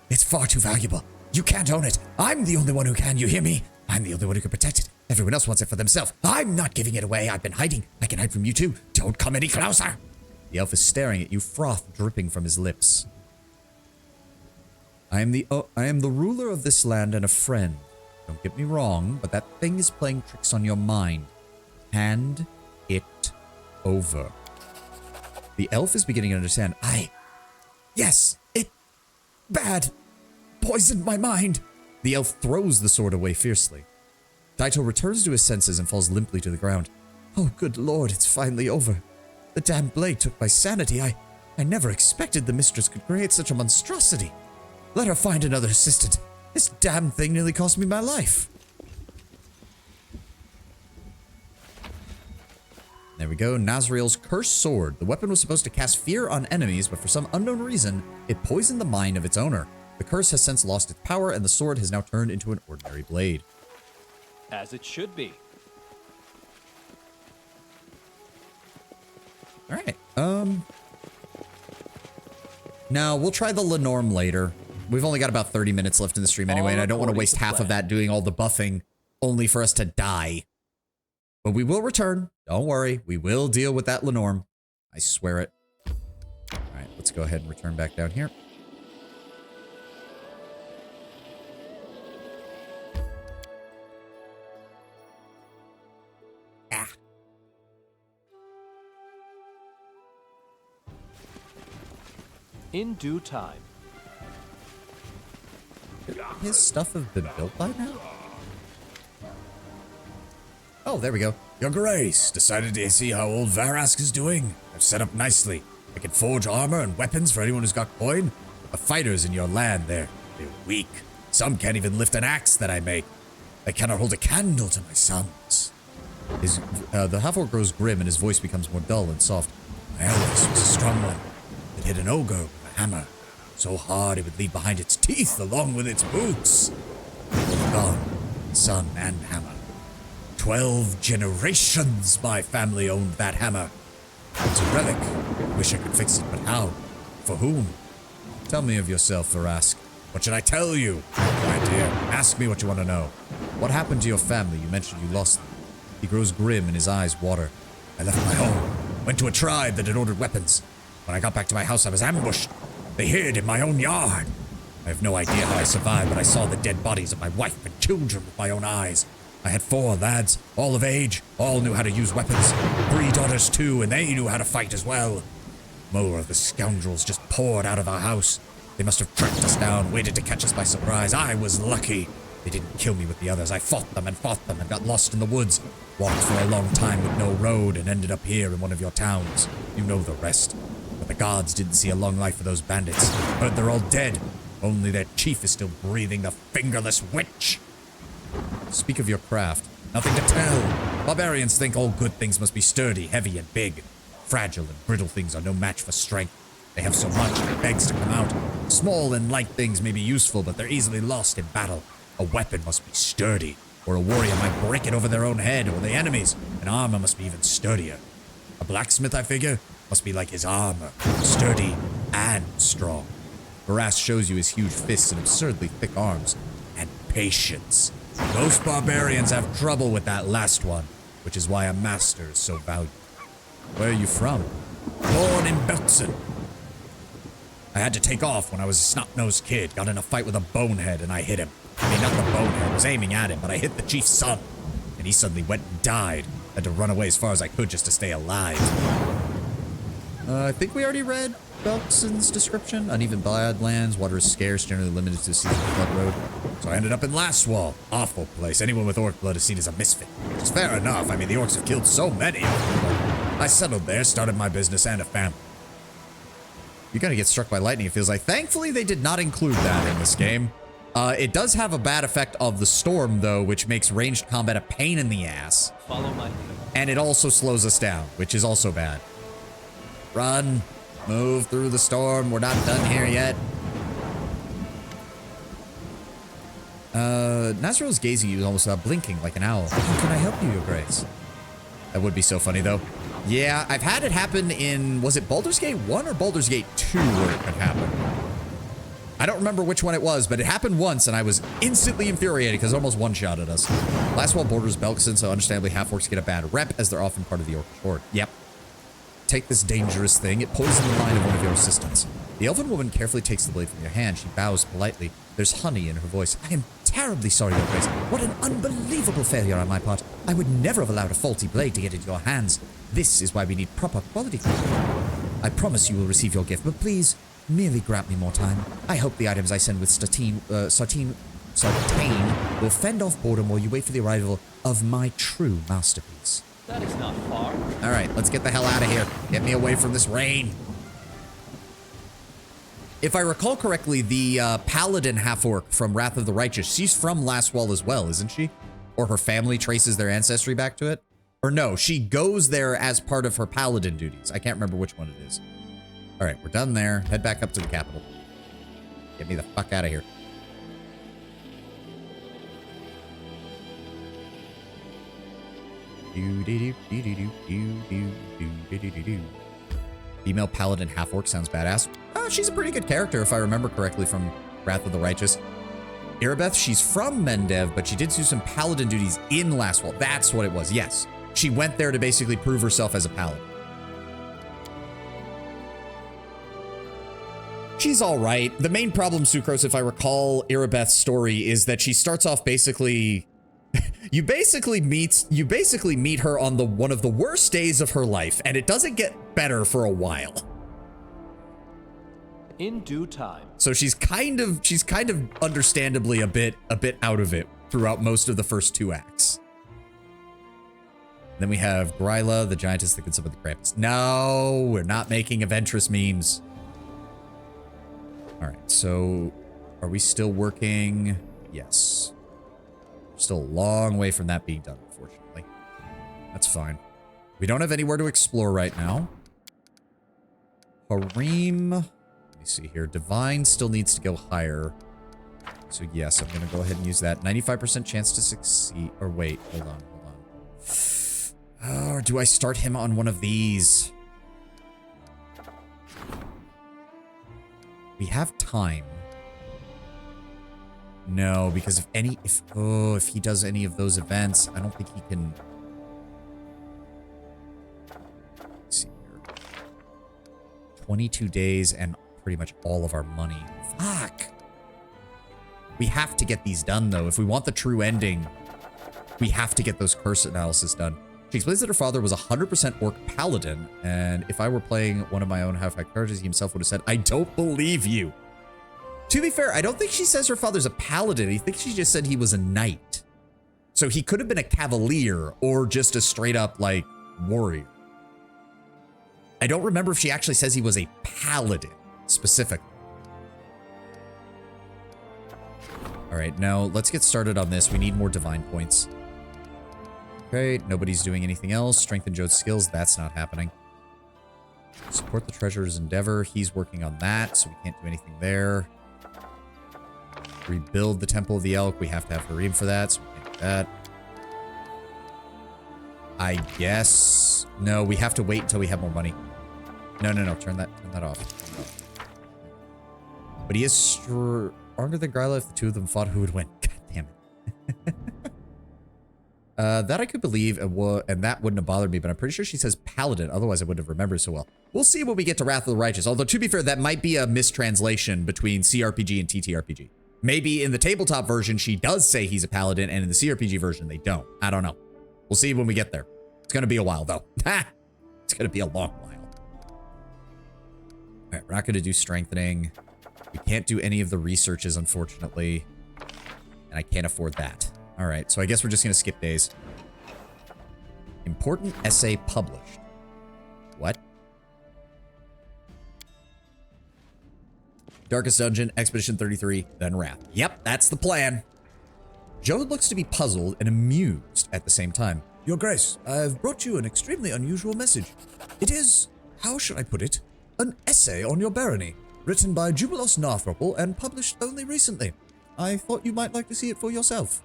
It's far too valuable. You can't own it. I'm the only one who can, you hear me? I'm the only one who can protect it. Everyone else wants it for themselves. I'm not giving it away. I've been hiding. I can hide from you too. Don't come any closer. The elf is staring at you, froth dripping from his lips. I am the ruler of this land and a friend. Don't get me wrong, but that thing is playing tricks on your mind. Hand it over. The elf is beginning to understand. Yes, it bad. Poisoned my mind. The elf throws the sword away fiercely. Daito returns to his senses and falls limply to the ground. Oh, good lord, it's finally over. The damn blade took my sanity. I never expected the mistress could create such a monstrosity. Let her find another assistant. This damn thing nearly cost me my life. There we go, Nazriel's cursed sword. The weapon was supposed to cast fear on enemies, but for some unknown reason, it poisoned the mind of its owner. The curse has since lost its power, and the sword has now turned into an ordinary blade. As it should be. Alright, now, we'll try the Lenorm later. We've only got about 30 minutes left in the stream anyway, and I don't want to waste half of that doing all the buffing, only for us to die. But we will return. Don't worry, we will deal with that Lenorm. I swear it. Alright, let's go ahead and return back down here. In due time. His stuff have been built by now? Oh, there we go. Your Grace, decided to see how old Varask is doing? I've set up nicely. I can forge armor and weapons for anyone who's got coin. The fighters in your land, they're weak. Some can't even lift an axe that I make. They cannot hold a candle to my sons. The half-orc grows grim and his voice becomes more dull and soft. My eldest was a strong one. It hit an ogre with a hammer. So hard it would leave behind its teeth along with its boots. Both gone, son and hammer. 12 generations my family owned that hammer. It's a relic. Wish I could fix it, but how? For whom? Tell me of yourself, Varask. What should I tell you? My dear, ask me what you want to know. What happened to your family? You mentioned you lost them. He grows grim and his eyes water. I left my home, went to a tribe that had ordered weapons. When I got back to my house, I was ambushed. They hid in my own yard. I have no idea how I survived, but I saw the dead bodies of my wife and children with my own eyes. I had 4 lads, all of age, all knew how to use weapons. 3 daughters too, and they knew how to fight as well. More of the scoundrels just poured out of our house. They must have tracked us down, waited to catch us by surprise. I was lucky. They didn't kill me with the others. I fought them and got lost in the woods. Walked for a long time with no road and ended up here in one of your towns. You know the rest. But the gods didn't see a long life for those bandits. Heard they're all dead. Only their chief is still breathing, the fingerless witch. Speak of your craft. Nothing to tell. Barbarians think all good things must be sturdy, heavy, and big. Fragile and brittle things are no match for strength. They have so much it begs to come out. Small and light things may be useful, but they're easily lost in battle. A weapon must be sturdy, or a warrior might break it over their own head or the enemy's. An armor must be even sturdier. A blacksmith, I figure, must be like his armor, sturdy and strong. Varask shows you his huge fists and absurdly thick arms. And patience. Most barbarians have trouble with that last one, which is why a master is so valued. Where are you from? Born in Beltson. I had to take off when I was a snot-nosed kid, got in a fight with a bonehead and I hit him. I mean, not the bonehead, I was aiming at him, but I hit the chief's son. And he suddenly went and died. Had to run away as far as I could just to stay alive. I think we already read Belkson's description. Uneven badlands, water is scarce, generally limited to the seasonal flood road. So I ended up in Lastwall. Awful place. Anyone with orc blood is seen as a misfit. Which is fair enough. I mean, the orcs have killed so many of them. I settled there, started my business and a family. You're gonna get struck by lightning, it feels like. Thankfully, they did not include that in this game. It does have a bad effect of the storm, though, which makes ranged combat a pain in the ass. Follow my lead. And it also slows us down, which is also bad. Run. Move through the storm. We're not done here yet. Nazriel's gazing at you almost without blinking like an owl. How can I help you, Your Grace? That would be so funny, though. Yeah, I've had it happen in... Was it Baldur's Gate 1 or Baldur's Gate 2 where it could happen? I don't remember which one it was, but it happened once, and I was instantly infuriated because it almost one-shotted us. Lastwall borders Belkson, so understandably half-orcs get a bad rep, as they're often part of the orc horde. Yep. take this dangerous thing. It poisoned the mind of one of your assistants. The elven woman carefully takes the blade from your hand. She bows politely. There's honey in her voice. I am terribly sorry, Your Grace. What an unbelievable failure on my part. I would never have allowed a faulty blade to get into your hands. This is why we need proper quality control. I promise you will receive your gift, but please, merely grant me more time. I hope the items I send with Sartain will fend off boredom while you wait for the arrival of my true masterpiece. That is not far. All right, let's get the hell out of here. Get me away from this rain. If I recall correctly, the paladin half-orc from Wrath of the Righteous, she's from Lastwall as well, isn't she? Or her family traces their ancestry back to it? Or no, she goes there as part of her paladin duties. I can't remember which one it is. All right, we're done there. Head back up to the capital. Get me the fuck out of here. Female paladin half-orc sounds badass. She's a pretty good character if I remember correctly from Wrath of the Righteous. Irabeth, she's from Mendev, but she did do some paladin duties in Lastwall. That's what it was, yes. She went there to basically prove herself as a paladin. She's all right. The main problem, Sucrose, if I recall Irabeth's story, is that she starts off basically... You basically meet her on one of the worst days of her life, and it doesn't get better for a while. In due time. So she's kind of understandably a bit out of it throughout most of the first 2 acts. Then we have Gryla, the giantess that can summon the Krampus. No, we're not making Aventress memes. All right, so are we still working? Yes. We're still a long way from that being done, unfortunately. That's fine. We don't have anywhere to explore right now. Harem. Let me see here. Divine still needs to go higher. So yes, I'm going to go ahead and use that. 95% chance to succeed. Or wait, hold on. Or do I start him on one of these? We have time. No, because if he does any of those events, I don't think he can. Let's see here. 22 days and pretty much all of our money. Fuck. We have to get these done though. If we want the true ending, we have to get those curse analysis done. She explains that her father was 100% orc paladin, and if I were playing one of my own half-high characters, he himself would have said, I don't believe you. To be fair, I don't think she says her father's a paladin. I think she just said he was a knight. So he could have been a cavalier or just a straight-up, like, warrior. I don't remember if she actually says he was a paladin, specifically. All right, now let's get started on this. We need more divine points. Okay, nobody's doing anything else. Strengthen Jode's skills. That's not happening. Support the treasurer's endeavor. He's working on that, so we can't do anything there. Rebuild the Temple of the Elk. We have to have Harem for that, so we can't do that. I guess... No, we have to wait until we have more money. No. Turn that off. But he is stronger than Gryla. If the two of them fought, who would win? God damn it. That I could believe, and that wouldn't have bothered me, but I'm pretty sure she says paladin, otherwise I wouldn't have remembered so well. We'll see when we get to Wrath of the Righteous, although to be fair, that might be a mistranslation between CRPG and TTRPG. Maybe in the tabletop version, she does say he's a paladin, and in the CRPG version, they don't. I don't know. We'll see when we get there. It's going to be a while, though. It's going to be a long while. All right, we're not going to do strengthening. We can't do any of the researches, unfortunately, and I can't afford that. All right, so I guess we're just going to skip days. Important essay published. What? Darkest Dungeon, Expedition 33, then Wrath. Yep, that's the plan. Jode looks to be puzzled and amused at the same time. Your Grace, I've brought you an extremely unusual message. It is, how should I put it, an essay on your barony, written by Jubilos Narthropple and published only recently. I thought you might like to see it for yourself.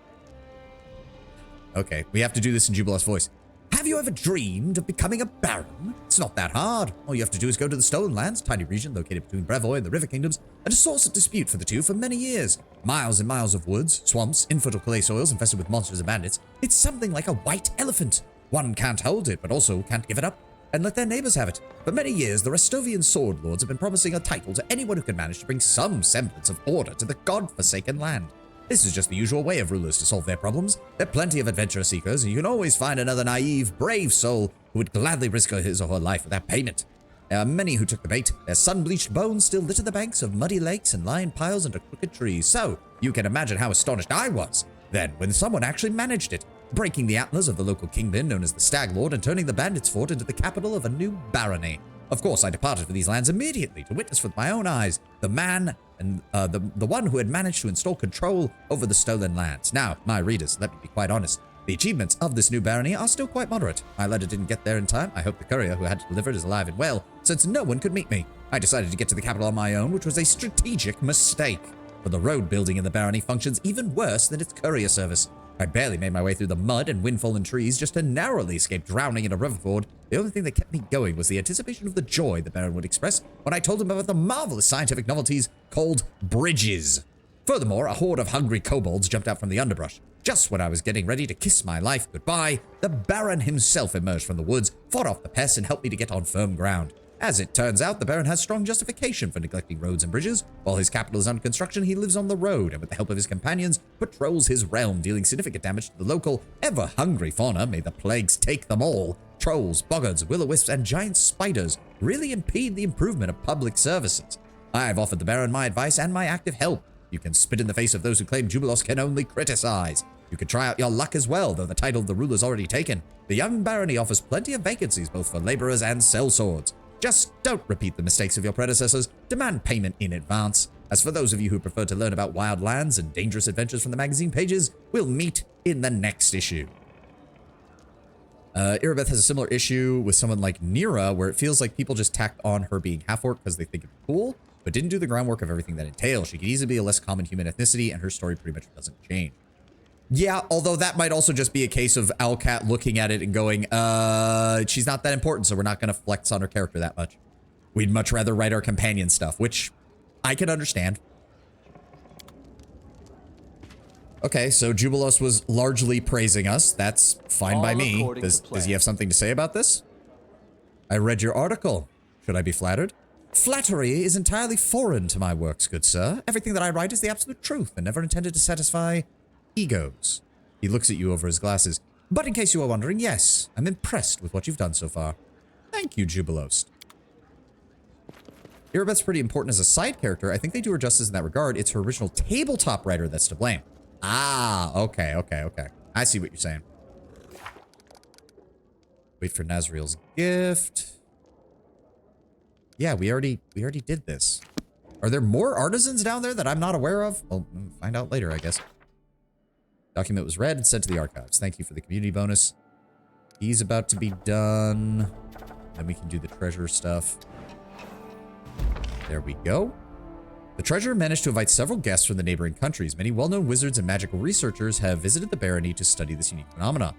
Okay, we have to do this in Jubilos' voice. Have you ever dreamed of becoming a baron? It's not that hard. All you have to do is go to the Stolen Lands, tiny region located between Brevoy and the River Kingdoms, and a source of dispute for the two for many years. Miles and miles of woods, swamps, infertile clay soils infested with monsters and bandits. It's something like a white elephant. One can't hold it, but also can't give it up. and let their neighbors have it. For many years, the Restovian sword lords have been promising a title to anyone who can manage to bring some semblance of order to the god-forsaken land. This is just the usual way of rulers to solve their problems. There are plenty of adventure seekers, and you can always find another naive, brave soul who would gladly risk his or her life without payment. There are many who took the bait. Their sun-bleached bones still litter the banks of muddy lakes and lie in piles under crooked trees. So, you can imagine how astonished I was then when someone actually managed it, breaking the antlers of the local kingpin known as the Stag Lord and turning the bandits' fort into the capital of a new barony. Of course, I departed for these lands immediately to witness with my own eyes the man and the one who had managed to install control over the stolen lands. Now, my readers, let me be quite honest. The achievements of this new barony are still quite moderate. My letter didn't get there in time. I hope the courier who had to deliver it is alive and well, since no one could meet me. I decided to get to the capital on my own, which was a strategic mistake. For the road building in the barony functions even worse than its courier service. I barely made my way through the mud and wind-fallen trees just to narrowly escape drowning in a river ford. The only thing that kept me going was the anticipation of the joy the Baron would express when I told him about the marvelous scientific novelties called bridges. Furthermore, a horde of hungry kobolds jumped out from the underbrush. Just when I was getting ready to kiss my life goodbye, the Baron himself emerged from the woods, fought off the pests, and helped me to get on firm ground. As it turns out, the Baron has strong justification for neglecting roads and bridges. While his capital is under construction, he lives on the road, and with the help of his companions, patrols his realm, dealing significant damage to the local, ever-hungry fauna. May the plagues take them all. Trolls, boggards, will-o-wisps, and giant spiders really impede the improvement of public services. I've offered the Baron my advice and my active help. You can spit in the face of those who claim Jubilos can only criticize. You could try out your luck as well, though the title of the ruler's already taken. The young barony offers plenty of vacancies, both for laborers and sellswords. Just don't repeat the mistakes of your predecessors. Demand payment in advance. As for those of you who prefer to learn about wild lands and dangerous adventures from the magazine pages, we'll meet in the next issue. Irabeth has a similar issue with someone like Nira, where it feels like people just tacked on her being half-orc because they think it's cool, but didn't do the groundwork of everything that entails. She could easily be a less common human ethnicity, and her story pretty much doesn't change. Yeah, although that might also just be a case of Alcat looking at it and going, she's not that important, so we're not going to flex on her character that much. We'd much rather write our companion stuff, which I can understand. Okay, so Jubilos was largely praising us. That's fine by me. Does he have something to say about this? I read your article. Should I be flattered? Flattery is entirely foreign to my works, good sir. Everything that I write is the absolute truth and never intended to satisfy egos. He looks at you over his glasses. But in case you are wondering, yes, I'm impressed with what you've done so far. Thank you, Jubilos. Irabeth's pretty important as a side character. I think they do her justice in that regard. It's her original tabletop writer that's to blame. Ah, okay. I see what you're saying. Wait for Nazriel's gift. Yeah, we already did this. Are there more artisans down there that I'm not aware of? Well, we'll find out later, I guess. Document was read and sent to the archives. Thank you for the community bonus. He's about to be done. Then we can do the treasure stuff. There we go. The treasurer managed to invite several guests from the neighboring countries. Many well-known wizards and magical researchers have visited the barony to study this unique phenomenon.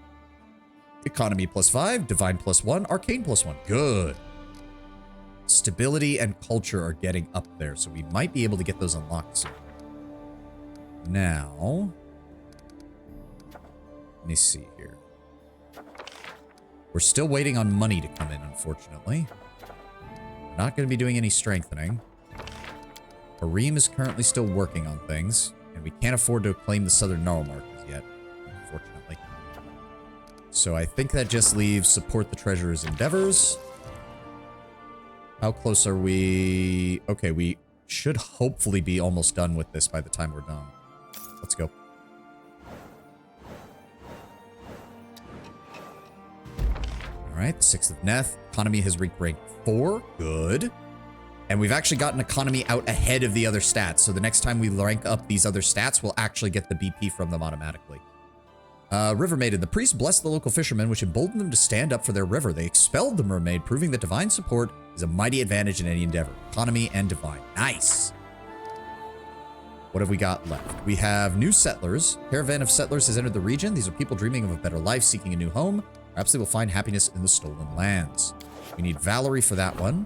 Economy +5, divine +1, arcane +1. Good. Stability and culture are getting up there, so we might be able to get those unlocked soon. Now, let me see here. We're still waiting on money to come in, unfortunately. We're not going to be doing any strengthening. Harim is currently still working on things, and we can't afford to claim the Southern Gnarl markers yet, unfortunately. So I think that just leaves support the treasurer's endeavors. How close are we? Okay, we should hopefully be almost done with this by the time we're done. Let's go. All right, 6th of Neth. Economy has reached rank 4. Good. And we've actually gotten economy out ahead of the other stats. So the next time we rank up these other stats, we'll actually get the BP from them automatically. River Maiden. The priest blessed the local fishermen, which emboldened them to stand up for their river. They expelled the mermaid, proving that divine support is a mighty advantage in any endeavor. Economy and divine. Nice. What have we got left? We have new settlers. Caravan of settlers has entered the region. These are people dreaming of a better life, seeking a new home. Perhaps they will find happiness in the stolen lands. We need Valerie for that one.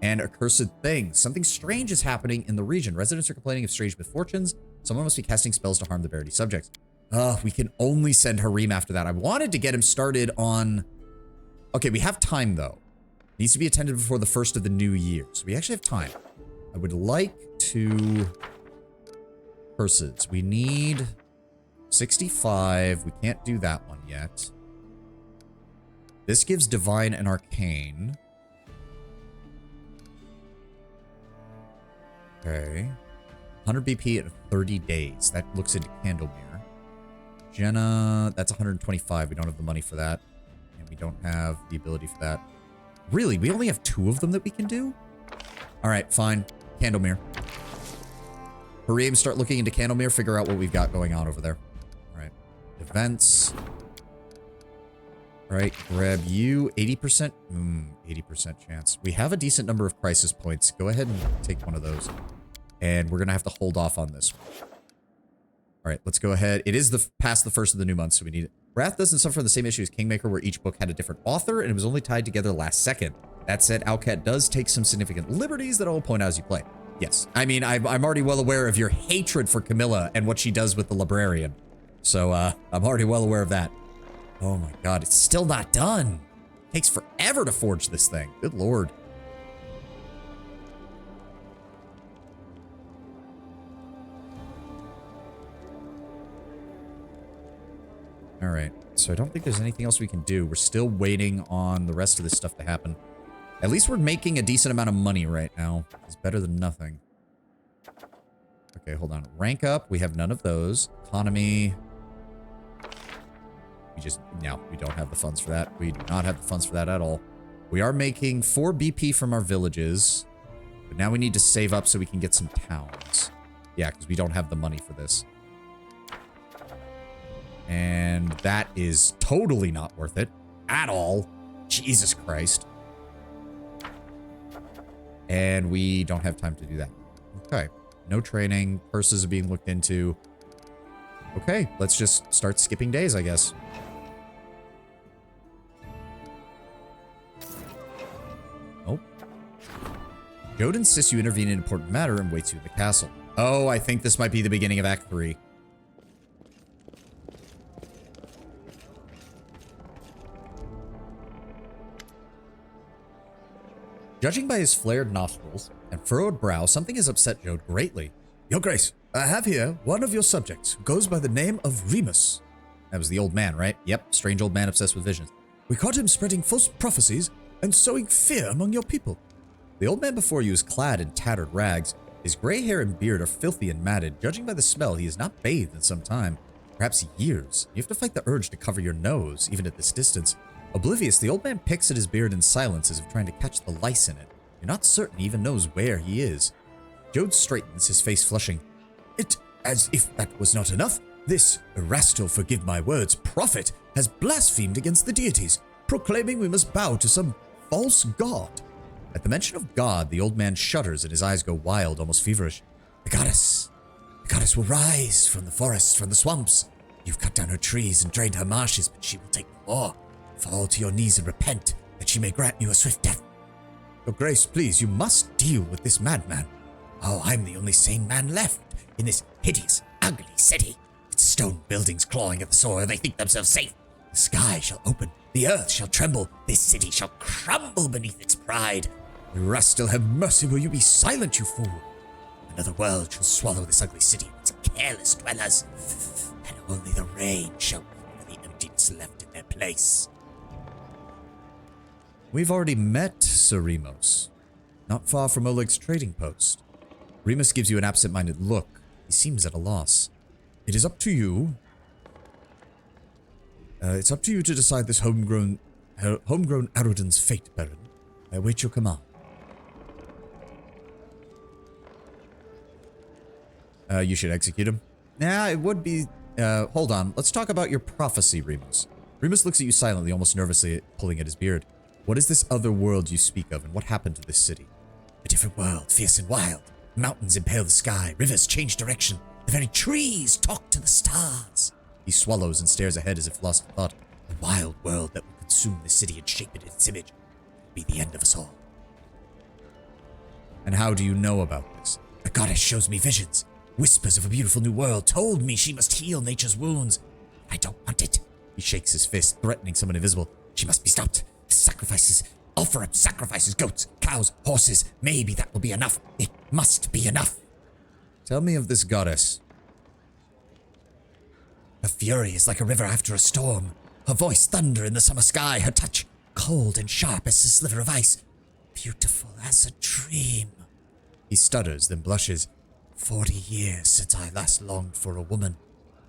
And accursed things. Something strange is happening in the region. Residents are complaining of strange misfortunes. Someone must be casting spells to harm the barony subjects. We can only send Harim after that. I wanted to get him started on... Okay, we have time, though. Needs to be attended before the first of the new year. So we actually have time. I would like to... Curses. We need 65. We can't do that one yet. This gives Divine and Arcane. Okay. 100 BP in 30 days. That looks into Candlemere. Jenna, that's 125. We don't have the money for that. And we don't have the ability for that. Really? We only have 2 of them that we can do? Alright, fine. Candlemere. Hurry and start looking into Candlemere, figure out what we've got going on over there. Alright. Events. Alright, grab you. 80%? 80% chance. We have a decent number of crisis points. Go ahead and take one of those. And we're going to have to hold off on this one. Alright, let's go ahead. It is past the first of the new month, so we need it. Wrath doesn't suffer the same issue as Kingmaker, where each book had a different author, and it was only tied together last second. That said, Owlcat does take some significant liberties that I will point out as you play. Yes. I mean, I'm already well aware of your hatred for Camilla and what she does with the librarian. So, I'm already well aware of that. Oh my god, it's still not done. It takes forever to forge this thing. Good lord. Alright, so I don't think there's anything else we can do. We're still waiting on the rest of this stuff to happen. At least we're making a decent amount of money right now. It's better than nothing. Okay, hold on. Rank up. We have none of those. Economy. No, we don't have the funds for that. We do not have the funds for that at all. We are making 4 BP from our villages. But now we need to save up so we can get some towns. Yeah, because we don't have the money for this. And that is totally not worth it. At all. Jesus Christ. And we don't have time to do that. Okay. No training. Purses are being looked into. Okay. Let's just start skipping days, I guess. Oh. Jode insists you intervene in an important matter and waits you in the castle. Oh, I think this might be the beginning of Act 3. Judging by his flared nostrils and furrowed brow, something has upset Jode greatly. Your Grace, I have here one of your subjects who goes by the name of Remus. That was the old man, right? Yep, strange old man obsessed with visions. We caught him spreading false prophecies and sowing fear among your people. The old man before you is clad in tattered rags. His gray hair and beard are filthy and matted. Judging by the smell, he has not bathed in some time. Perhaps years. You have to fight the urge to cover your nose, even at this distance. Oblivious, the old man picks at his beard in silence as if trying to catch the lice in it. You're not certain he even knows where he is. Jode straightens, his face flushing. As if that was not enough, this Erastil, forgive my words, prophet has blasphemed against the deities, proclaiming we must bow to some false god. At the mention of God, the old man shudders and his eyes go wild, almost feverish. The goddess will rise from the forests, from the swamps. You've cut down her trees and drained her marshes, but she will take more. Fall to your knees and repent, that she may grant you a swift death. Your Grace, please, you must deal with this madman. Oh, I'm the only sane man left in this hideous, ugly city. Its stone buildings clawing at the soil, they think themselves safe. The sky shall open, the earth shall tremble, this city shall crumble beneath its pride. Erastil, have mercy, will you be silent, you fool? Another world shall swallow this ugly city and its careless dwellers, and only the rain shall weep for the emptiness left in their place. We've already met Sir Remus, not far from Oleg's trading post. Remus gives you an absent-minded look. He seems at a loss. It is up to you. It's up to you to decide this homegrown Arodan's fate, Baron. I await your command. You should execute him. Nah, it would be... hold on. Let's talk about your prophecy, Remus. Remus looks at you silently, almost nervously, pulling at his beard. What is this other world you speak of, and what happened to this city? A different world, fierce and wild. Mountains impale the sky, rivers change direction. The very trees talk to the stars. He swallows and stares ahead as if lost in thought. A wild world that will consume the city and shape it in its image. Be the end of us all. And how do you know about this? The goddess shows me visions. Whispers of a beautiful new world told me she must heal nature's wounds. I don't want it. He shakes his fist, threatening someone invisible. She must be stopped. The sacrifices Offer up sacrifices, goats, cows, horses. Maybe that will be enough. It must be enough. Tell me of this goddess. Her fury is like a river after a storm. Her voice thunder in the summer sky. Her touch cold and sharp as a sliver of ice. Beautiful as a dream. He stutters, then blushes. 40 years since I last longed for a woman.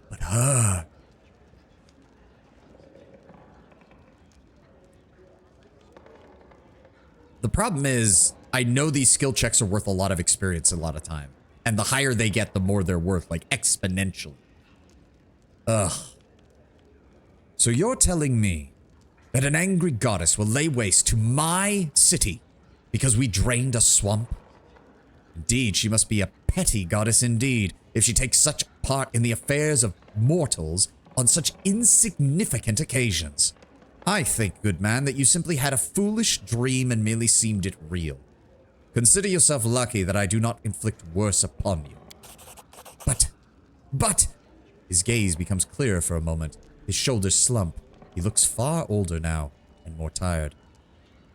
But her... The problem is, I know these skill checks are worth a lot of experience a lot of time. And the higher they get, the more they're worth, like exponentially. Ugh. So you're telling me that an angry goddess will lay waste to my city because we drained a swamp? Indeed, she must be a petty goddess indeed, if she takes such part in the affairs of mortals on such insignificant occasions. I think, good man, that you simply had a foolish dream and merely seemed it real. Consider yourself lucky that I do not inflict worse upon you. But... His gaze becomes clearer for a moment. His shoulders slump. He looks far older now, and more tired.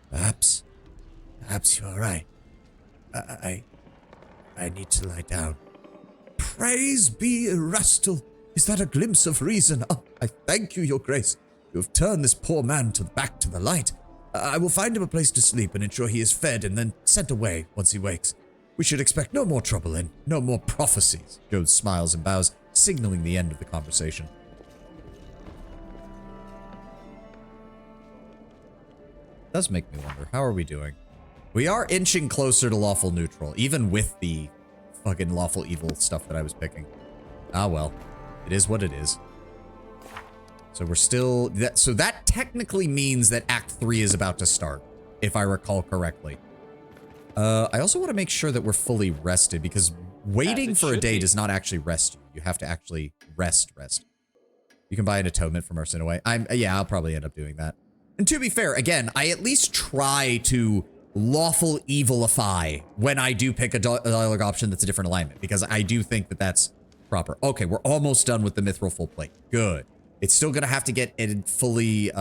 Perhaps you're right. I need to lie down. Praise be Erastil. Is that a glimpse of reason? Oh, I thank you, your grace. You have turned this poor man back to the light. I will find him a place to sleep and ensure he is fed and then sent away once he wakes. We should expect no more trouble and no more prophecies. Joe smiles and bows, signaling the end of the conversation. Does make me wonder, how are we doing? We are inching closer to lawful neutral, even with the fucking lawful evil stuff that I was picking. Ah well, it is what it is. So we're still... So that technically means that Act 3 is about to start, if I recall correctly. I also want to make sure that we're fully rested, because waiting for a day does not actually rest you. You have to actually rest. You can buy an atonement from Mercenary Away. Yeah, I'll probably end up doing that. And to be fair, again, I at least try to lawful evilify when I do pick a dialogue option that's a different alignment, because I do think that that's proper. Okay, we're almost done with the Mithril full plate. Good. It's still gonna have to get it fully,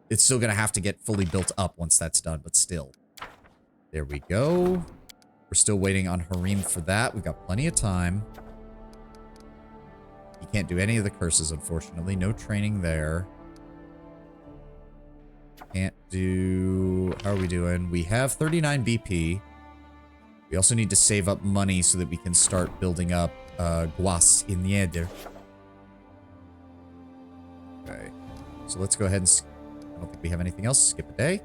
it's still gonna have to get fully built up once that's done, but still. There we go. We're still waiting on Harim for that. We've got plenty of time. You can't do any of the curses, unfortunately. No training there. Can't do... How are we doing? We have 39 BP. We also need to save up money so that we can start building up Guas in the Eder. Okay. So let's go ahead and... I don't think we have anything else. Skip a day.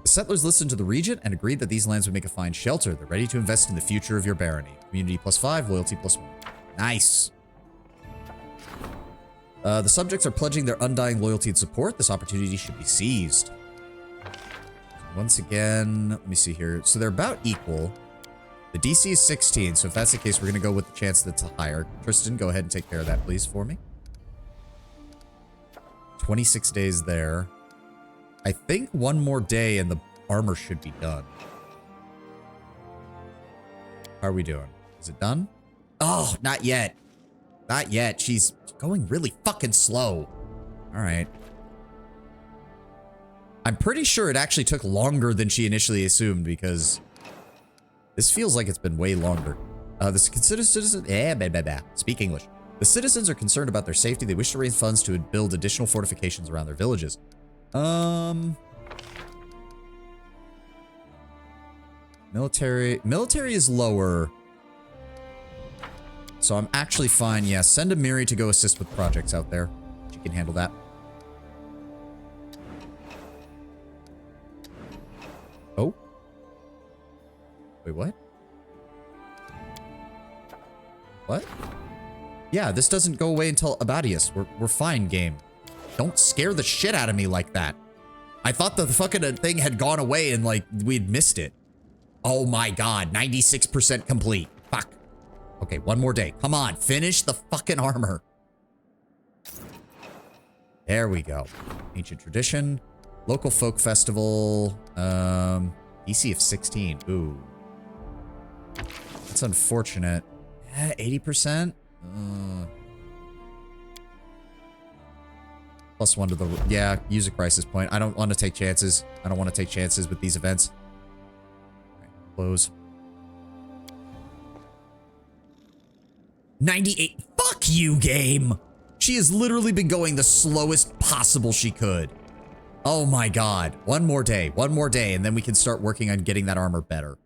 The settlers listened to the regent and agreed that these lands would make a fine shelter. They're ready to invest in the future of your barony. Community +5, loyalty +1. Nice. The subjects are pledging their undying loyalty and support. This opportunity should be seized. Once again, let me see here. So they're about equal. The DC is 16, so if that's the case, we're going to go with the chance that's higher. Tristan, go ahead and take care of that, please, for me. 26 days there. I think one more day and the armor should be done. How are we doing? Is it done? Oh, not yet. Not yet. She's going really fucking slow. All right. I'm pretty sure it actually took longer than she initially assumed, because this feels like it's been way longer. Speak English. The citizens are concerned about their safety. They wish to raise funds to build additional fortifications around their villages. Military is lower. So I'm actually fine. Yeah, send a Miri to go assist with projects out there. She can handle that. Oh. Wait, what? What? Yeah, this doesn't go away until Abadius. We're fine, game. Don't scare the shit out of me like that. I thought the fucking thing had gone away and, like, we'd missed it. Oh my god, 96% complete. Fuck. Okay, one more day. Come on, finish the fucking armor. There we go. Ancient tradition. Local folk festival. DC of 16. Ooh. That's unfortunate. 80%? +1 to the... Yeah, use a crisis point. I don't want to take chances. I don't want to take chances with these events. All right, close. 98. Fuck you, game. She has literally been going the slowest possible she could. Oh my god. One more day, and then we can start working on getting that armor better.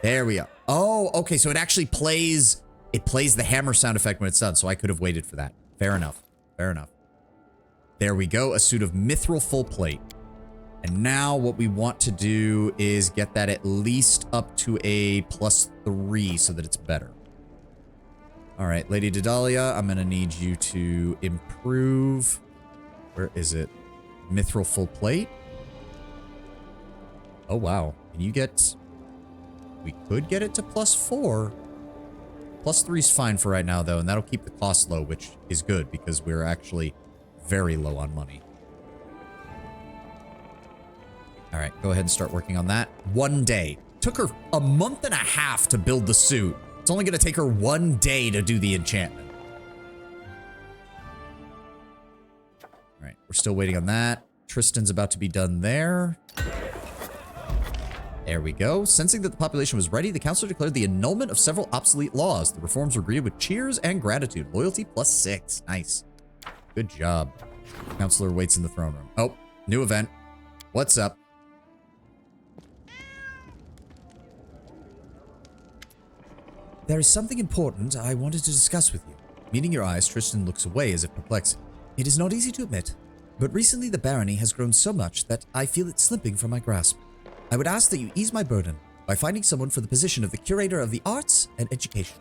There we go. Oh, okay, so it actually plays... It plays the hammer sound effect when it's done, so I could have waited for that. Fair enough. Fair enough. There we go, a suit of mithril full plate. And now what we want to do is get that at least up to a +3 so that it's better. All right, Lady Daedalus, I'm gonna need you to improve. Where is it? Mithril full plate. Oh, wow. Can you get... We could get it to +4. +3 is fine for right now, though, and that'll keep the cost low, which is good because we're actually very low on money. All right, go ahead and start working on that. 1 day. Took her a month and a half to build the suit. It's only going to take her 1 day to do the enchantment. All right, we're still waiting on that. Tristan's about to be done there. There we go. Sensing that the population was ready, the council declared the annulment of several obsolete laws. The reforms were greeted with cheers and gratitude. Loyalty +6. Nice. Good job. Counselor waits in the throne room. Oh, new event. What's up? There is something important I wanted to discuss with you. Meeting your eyes, Tristan looks away as if perplexed. It is not easy to admit, but recently the barony has grown so much that I feel it slipping from my grasp. I would ask that you ease my burden by finding someone for the position of the curator of the arts and education.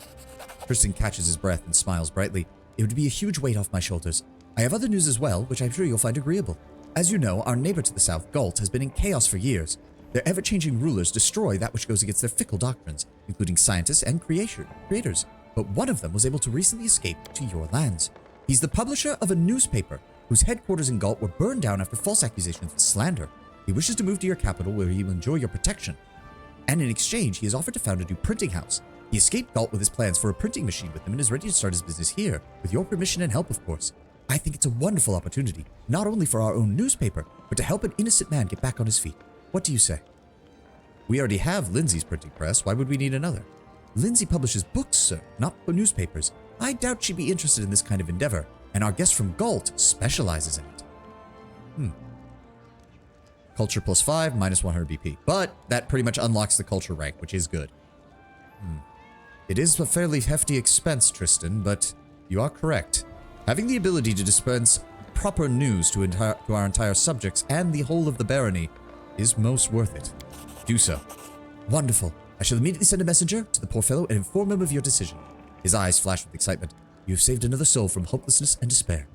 Tristan catches his breath and smiles brightly. It would be a huge weight off my shoulders. I have other news as well, which I'm sure you'll find agreeable. As you know, our neighbor to the south, Galt, has been in chaos for years. Their ever-changing rulers destroy that which goes against their fickle doctrines, including scientists and creators. But one of them was able to recently escape to your lands. He's the publisher of a newspaper whose headquarters in Galt were burned down after false accusations of slander. He wishes to move to your capital where he will enjoy your protection. And in exchange, he has offered to found a new printing house. He escaped Galt with his plans for a printing machine with him and is ready to start his business here, with your permission and help, of course. I think it's a wonderful opportunity, not only for our own newspaper, but to help an innocent man get back on his feet. What do you say? We already have Lindsay's printing press. Why would we need another? Lindsay publishes books, sir, not newspapers. I doubt she'd be interested in this kind of endeavor, and our guest from Galt specializes in it. Culture +5, -100 BP. But that pretty much unlocks the culture rank, which is good. It is a fairly hefty expense, Tristan, but you are correct. Having the ability to dispense proper news to our entire subjects and the whole of the barony is most worth it. Do so. Wonderful. I shall immediately send a messenger to the poor fellow and inform him of your decision. His eyes flash with excitement. You have saved another soul from hopelessness and despair.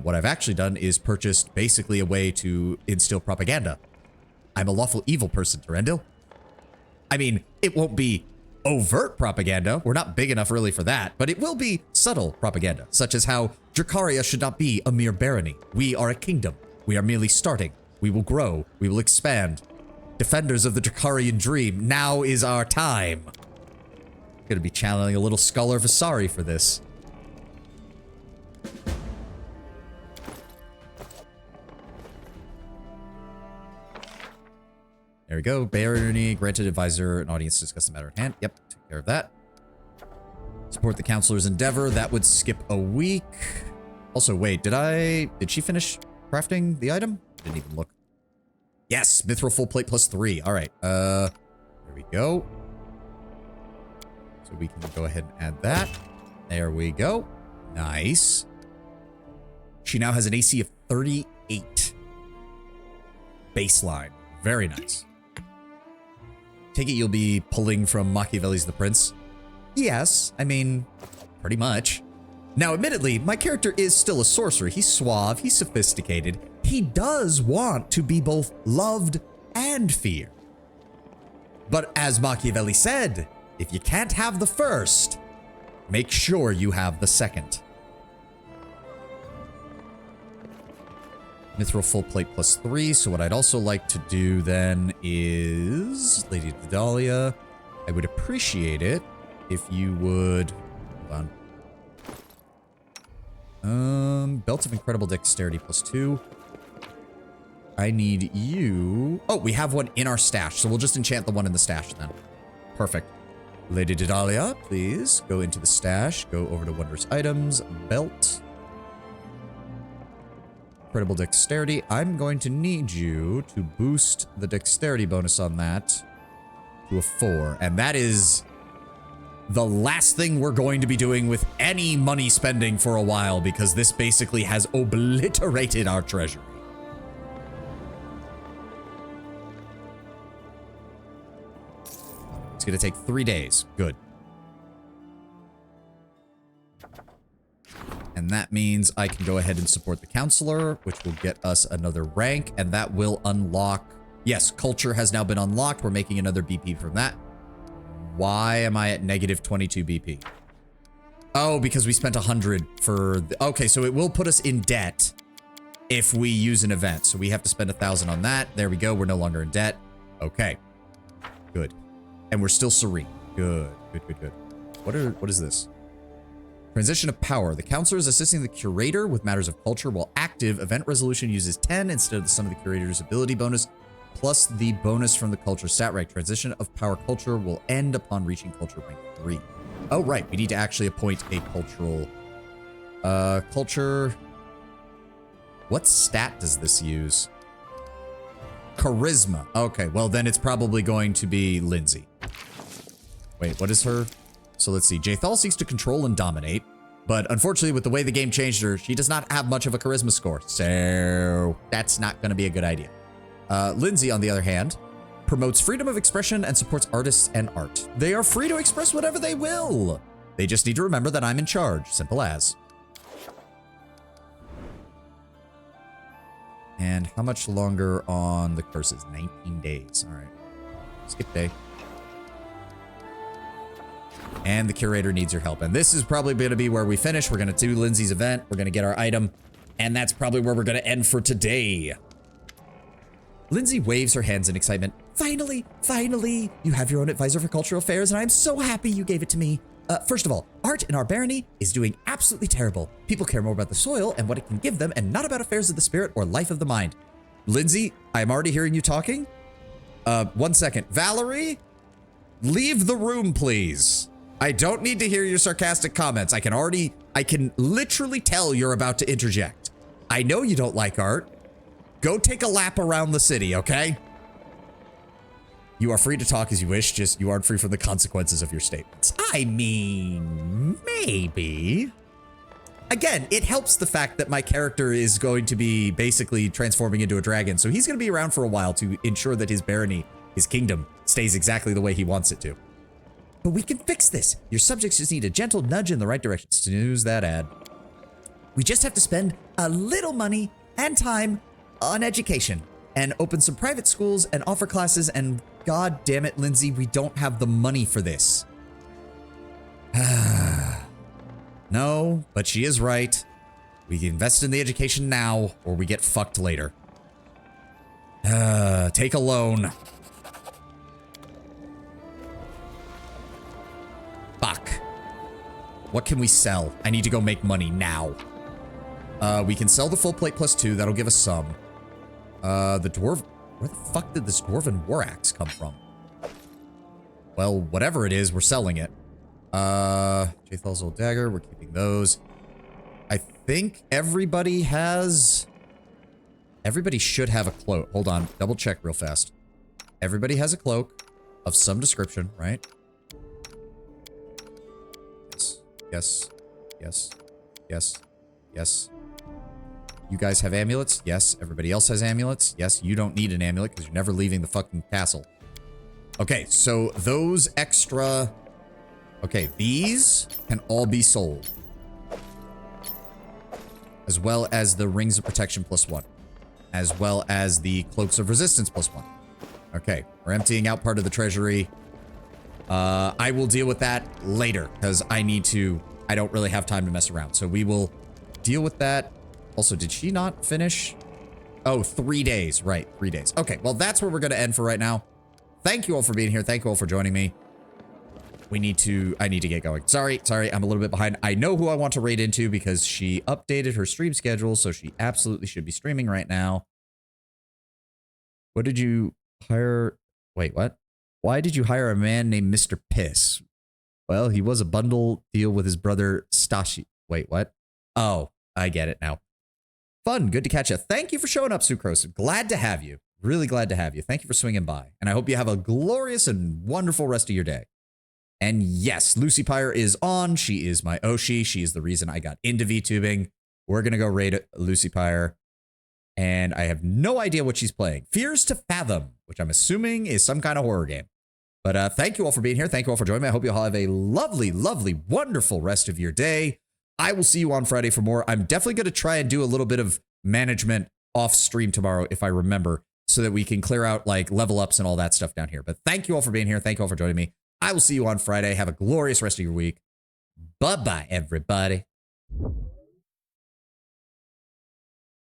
What I've actually done is purchased basically a way to instill propaganda. I'm a lawful evil person, Durendil. I mean, it won't be overt propaganda. We're not big enough really for that, but it will be subtle propaganda, such as how Dracaria should not be a mere barony. We are a kingdom. We are merely starting. We will grow. We will expand. Defenders of the Dracarian dream, now is our time. Gonna be channeling a little Scholar Vasari for this. There we go. Barony granted advisor and audience to discuss the matter at hand. Yep, took care of that. Support the counselor's endeavor. That would skip a week. Also, wait, did she finish crafting the item? Didn't even look. Yes, mithril full plate +3. All right. There we go. So we can go ahead and add that. There we go. Nice. She now has an AC of 38. Baseline. Very nice. Take it you'll be pulling from Machiavelli's The Prince? Yes, I mean, pretty much. Now, admittedly, my character is still a sorcerer. He's suave, he's sophisticated. He does want to be both loved and feared. But as Machiavelli said, if you can't have the first, make sure you have the second. Mithril full plate +3. So what I'd also like to do then is, Lady Daedalus, I would appreciate it if you would, hold on. Belt of Incredible Dexterity +2. I need you. Oh, we have one in our stash, so we'll just enchant the one in the stash then. Perfect. Lady Didalia, please go into the stash. Go over to Wondrous Items. Belt. Incredible Dexterity. I'm going to need you to boost the Dexterity bonus on that to a 4. And that is the last thing we're going to be doing with any money spending for a while, because this basically has obliterated our treasury. It's going to take 3 days. Good. And that means I can go ahead and support the counselor, which will get us another rank, and that will unlock... Yes, culture has now been unlocked. We're making another BP from that. Why am I at negative 22 BP? Oh, because we spent 100 for... Okay, so it will put us in debt if we use an event. So we have to spend 1,000 on that. There we go. We're no longer in debt. Okay. Good. And we're still serene. Good. Good, good, good. What is this? Transition of power. The counselor is assisting the curator with matters of culture, while active event resolution uses 10 instead of the sum of the curator's ability bonus, plus the bonus from the culture stat rank. Transition of power culture will end upon reaching culture rank 3. Oh, right. We need to actually appoint a cultural... culture... What stat does this use? Charisma. Okay, well then it's probably going to be Lindsay. Wait, what is her... So let's see. Jaethal seeks to control and dominate, but unfortunately with the way the game changed her, she does not have much of a charisma score. So that's not going to be a good idea. Lindsay, on the other hand, promotes freedom of expression and supports artists and art. They are free to express whatever they will. They just need to remember that I'm in charge. Simple as. And how much longer on the curses? 19 days. All right. Skip day. And the curator needs your help. And this is probably going to be where we finish. We're going to do Lindsay's event. We're going to get our item. And that's probably where we're going to end for today. Lindsay waves her hands in excitement. Finally, finally, you have your own advisor for cultural affairs, and I'm so happy you gave it to me. First of all, art in our barony is doing absolutely terrible. People care more about the soil and what it can give them, and not about affairs of the spirit or life of the mind. Lindsay, I'm already hearing you talking. 1 second. Valerie, leave the room, please. I don't need to hear your sarcastic comments. I can literally tell you're about to interject. I know you don't like art. Go take a lap around the city, okay? You are free to talk as you wish, just you aren't free from the consequences of your statements. I mean, maybe. Again, it helps the fact that my character is going to be basically transforming into a dragon, so he's going to be around for a while to ensure that his barony, his kingdom, stays exactly the way he wants it to. But we can fix this. Your subjects just need a gentle nudge in the right direction. Snooze that ad. We just have to spend a little money and time on education and open some private schools and offer classes, and god damn it, Lindsay, we don't have the money for this. No, but she is right. We invest in the education now or we get fucked later. Take a loan. Fuck. What can we sell? I need to go make money now. We can sell the full plate +2. That'll give us some. The dwarf... Where the fuck did this dwarven war axe come from? Well, whatever it is, we're selling it. Jaethal's old dagger. We're keeping those. I think everybody has... Everybody should have a cloak. Hold on. Double check real fast. Everybody has a cloak of some description, right? Yes. Yes. Yes. Yes. You guys have amulets? Yes. Everybody else has amulets? Yes. You don't need an amulet because you're never leaving the fucking castle. Okay, so those extra... Okay, these can all be sold. As well as the Rings of Protection +1. As well as the Cloaks of Resistance +1. Okay, we're emptying out part of the treasury. I will deal with that later because I don't really have time to mess around. So we will deal with that. Also, did she not finish? Oh, 3 days. Right, 3 days. Okay, well, that's where we're going to end for right now. Thank you all for being here. Thank you all for joining me. I need to get going. Sorry, I'm a little bit behind. I know who I want to raid into because she updated her stream schedule, so she absolutely should be streaming right now. What did you hire? Wait, what? Why did you hire a man named Mr. Piss? Well, he was a bundle deal with his brother Stashi. Wait, what? Oh, I get it now. Fun, good to catch you. Thank you for showing up, Sucrose. Glad to have you. Really glad to have you. Thank you for swinging by. And I hope you have a glorious and wonderful rest of your day. And yes, Lucy Pyre is on. She is my Oshi. She is the reason I got into VTubing. We're going to go raid Lucy Pyre. And I have no idea what she's playing. Fears to Fathom, which I'm assuming is some kind of horror game. But thank you all for being here. Thank you all for joining me. I hope you all have a lovely, lovely, wonderful rest of your day. I will see you on Friday for more. I'm definitely going to try and do a little bit of management off stream tomorrow if I remember, so that we can clear out like level ups and all that stuff down here. But thank you all for being here. Thank you all for joining me. I will see you on Friday. Have a glorious rest of your week. Bye-bye, everybody.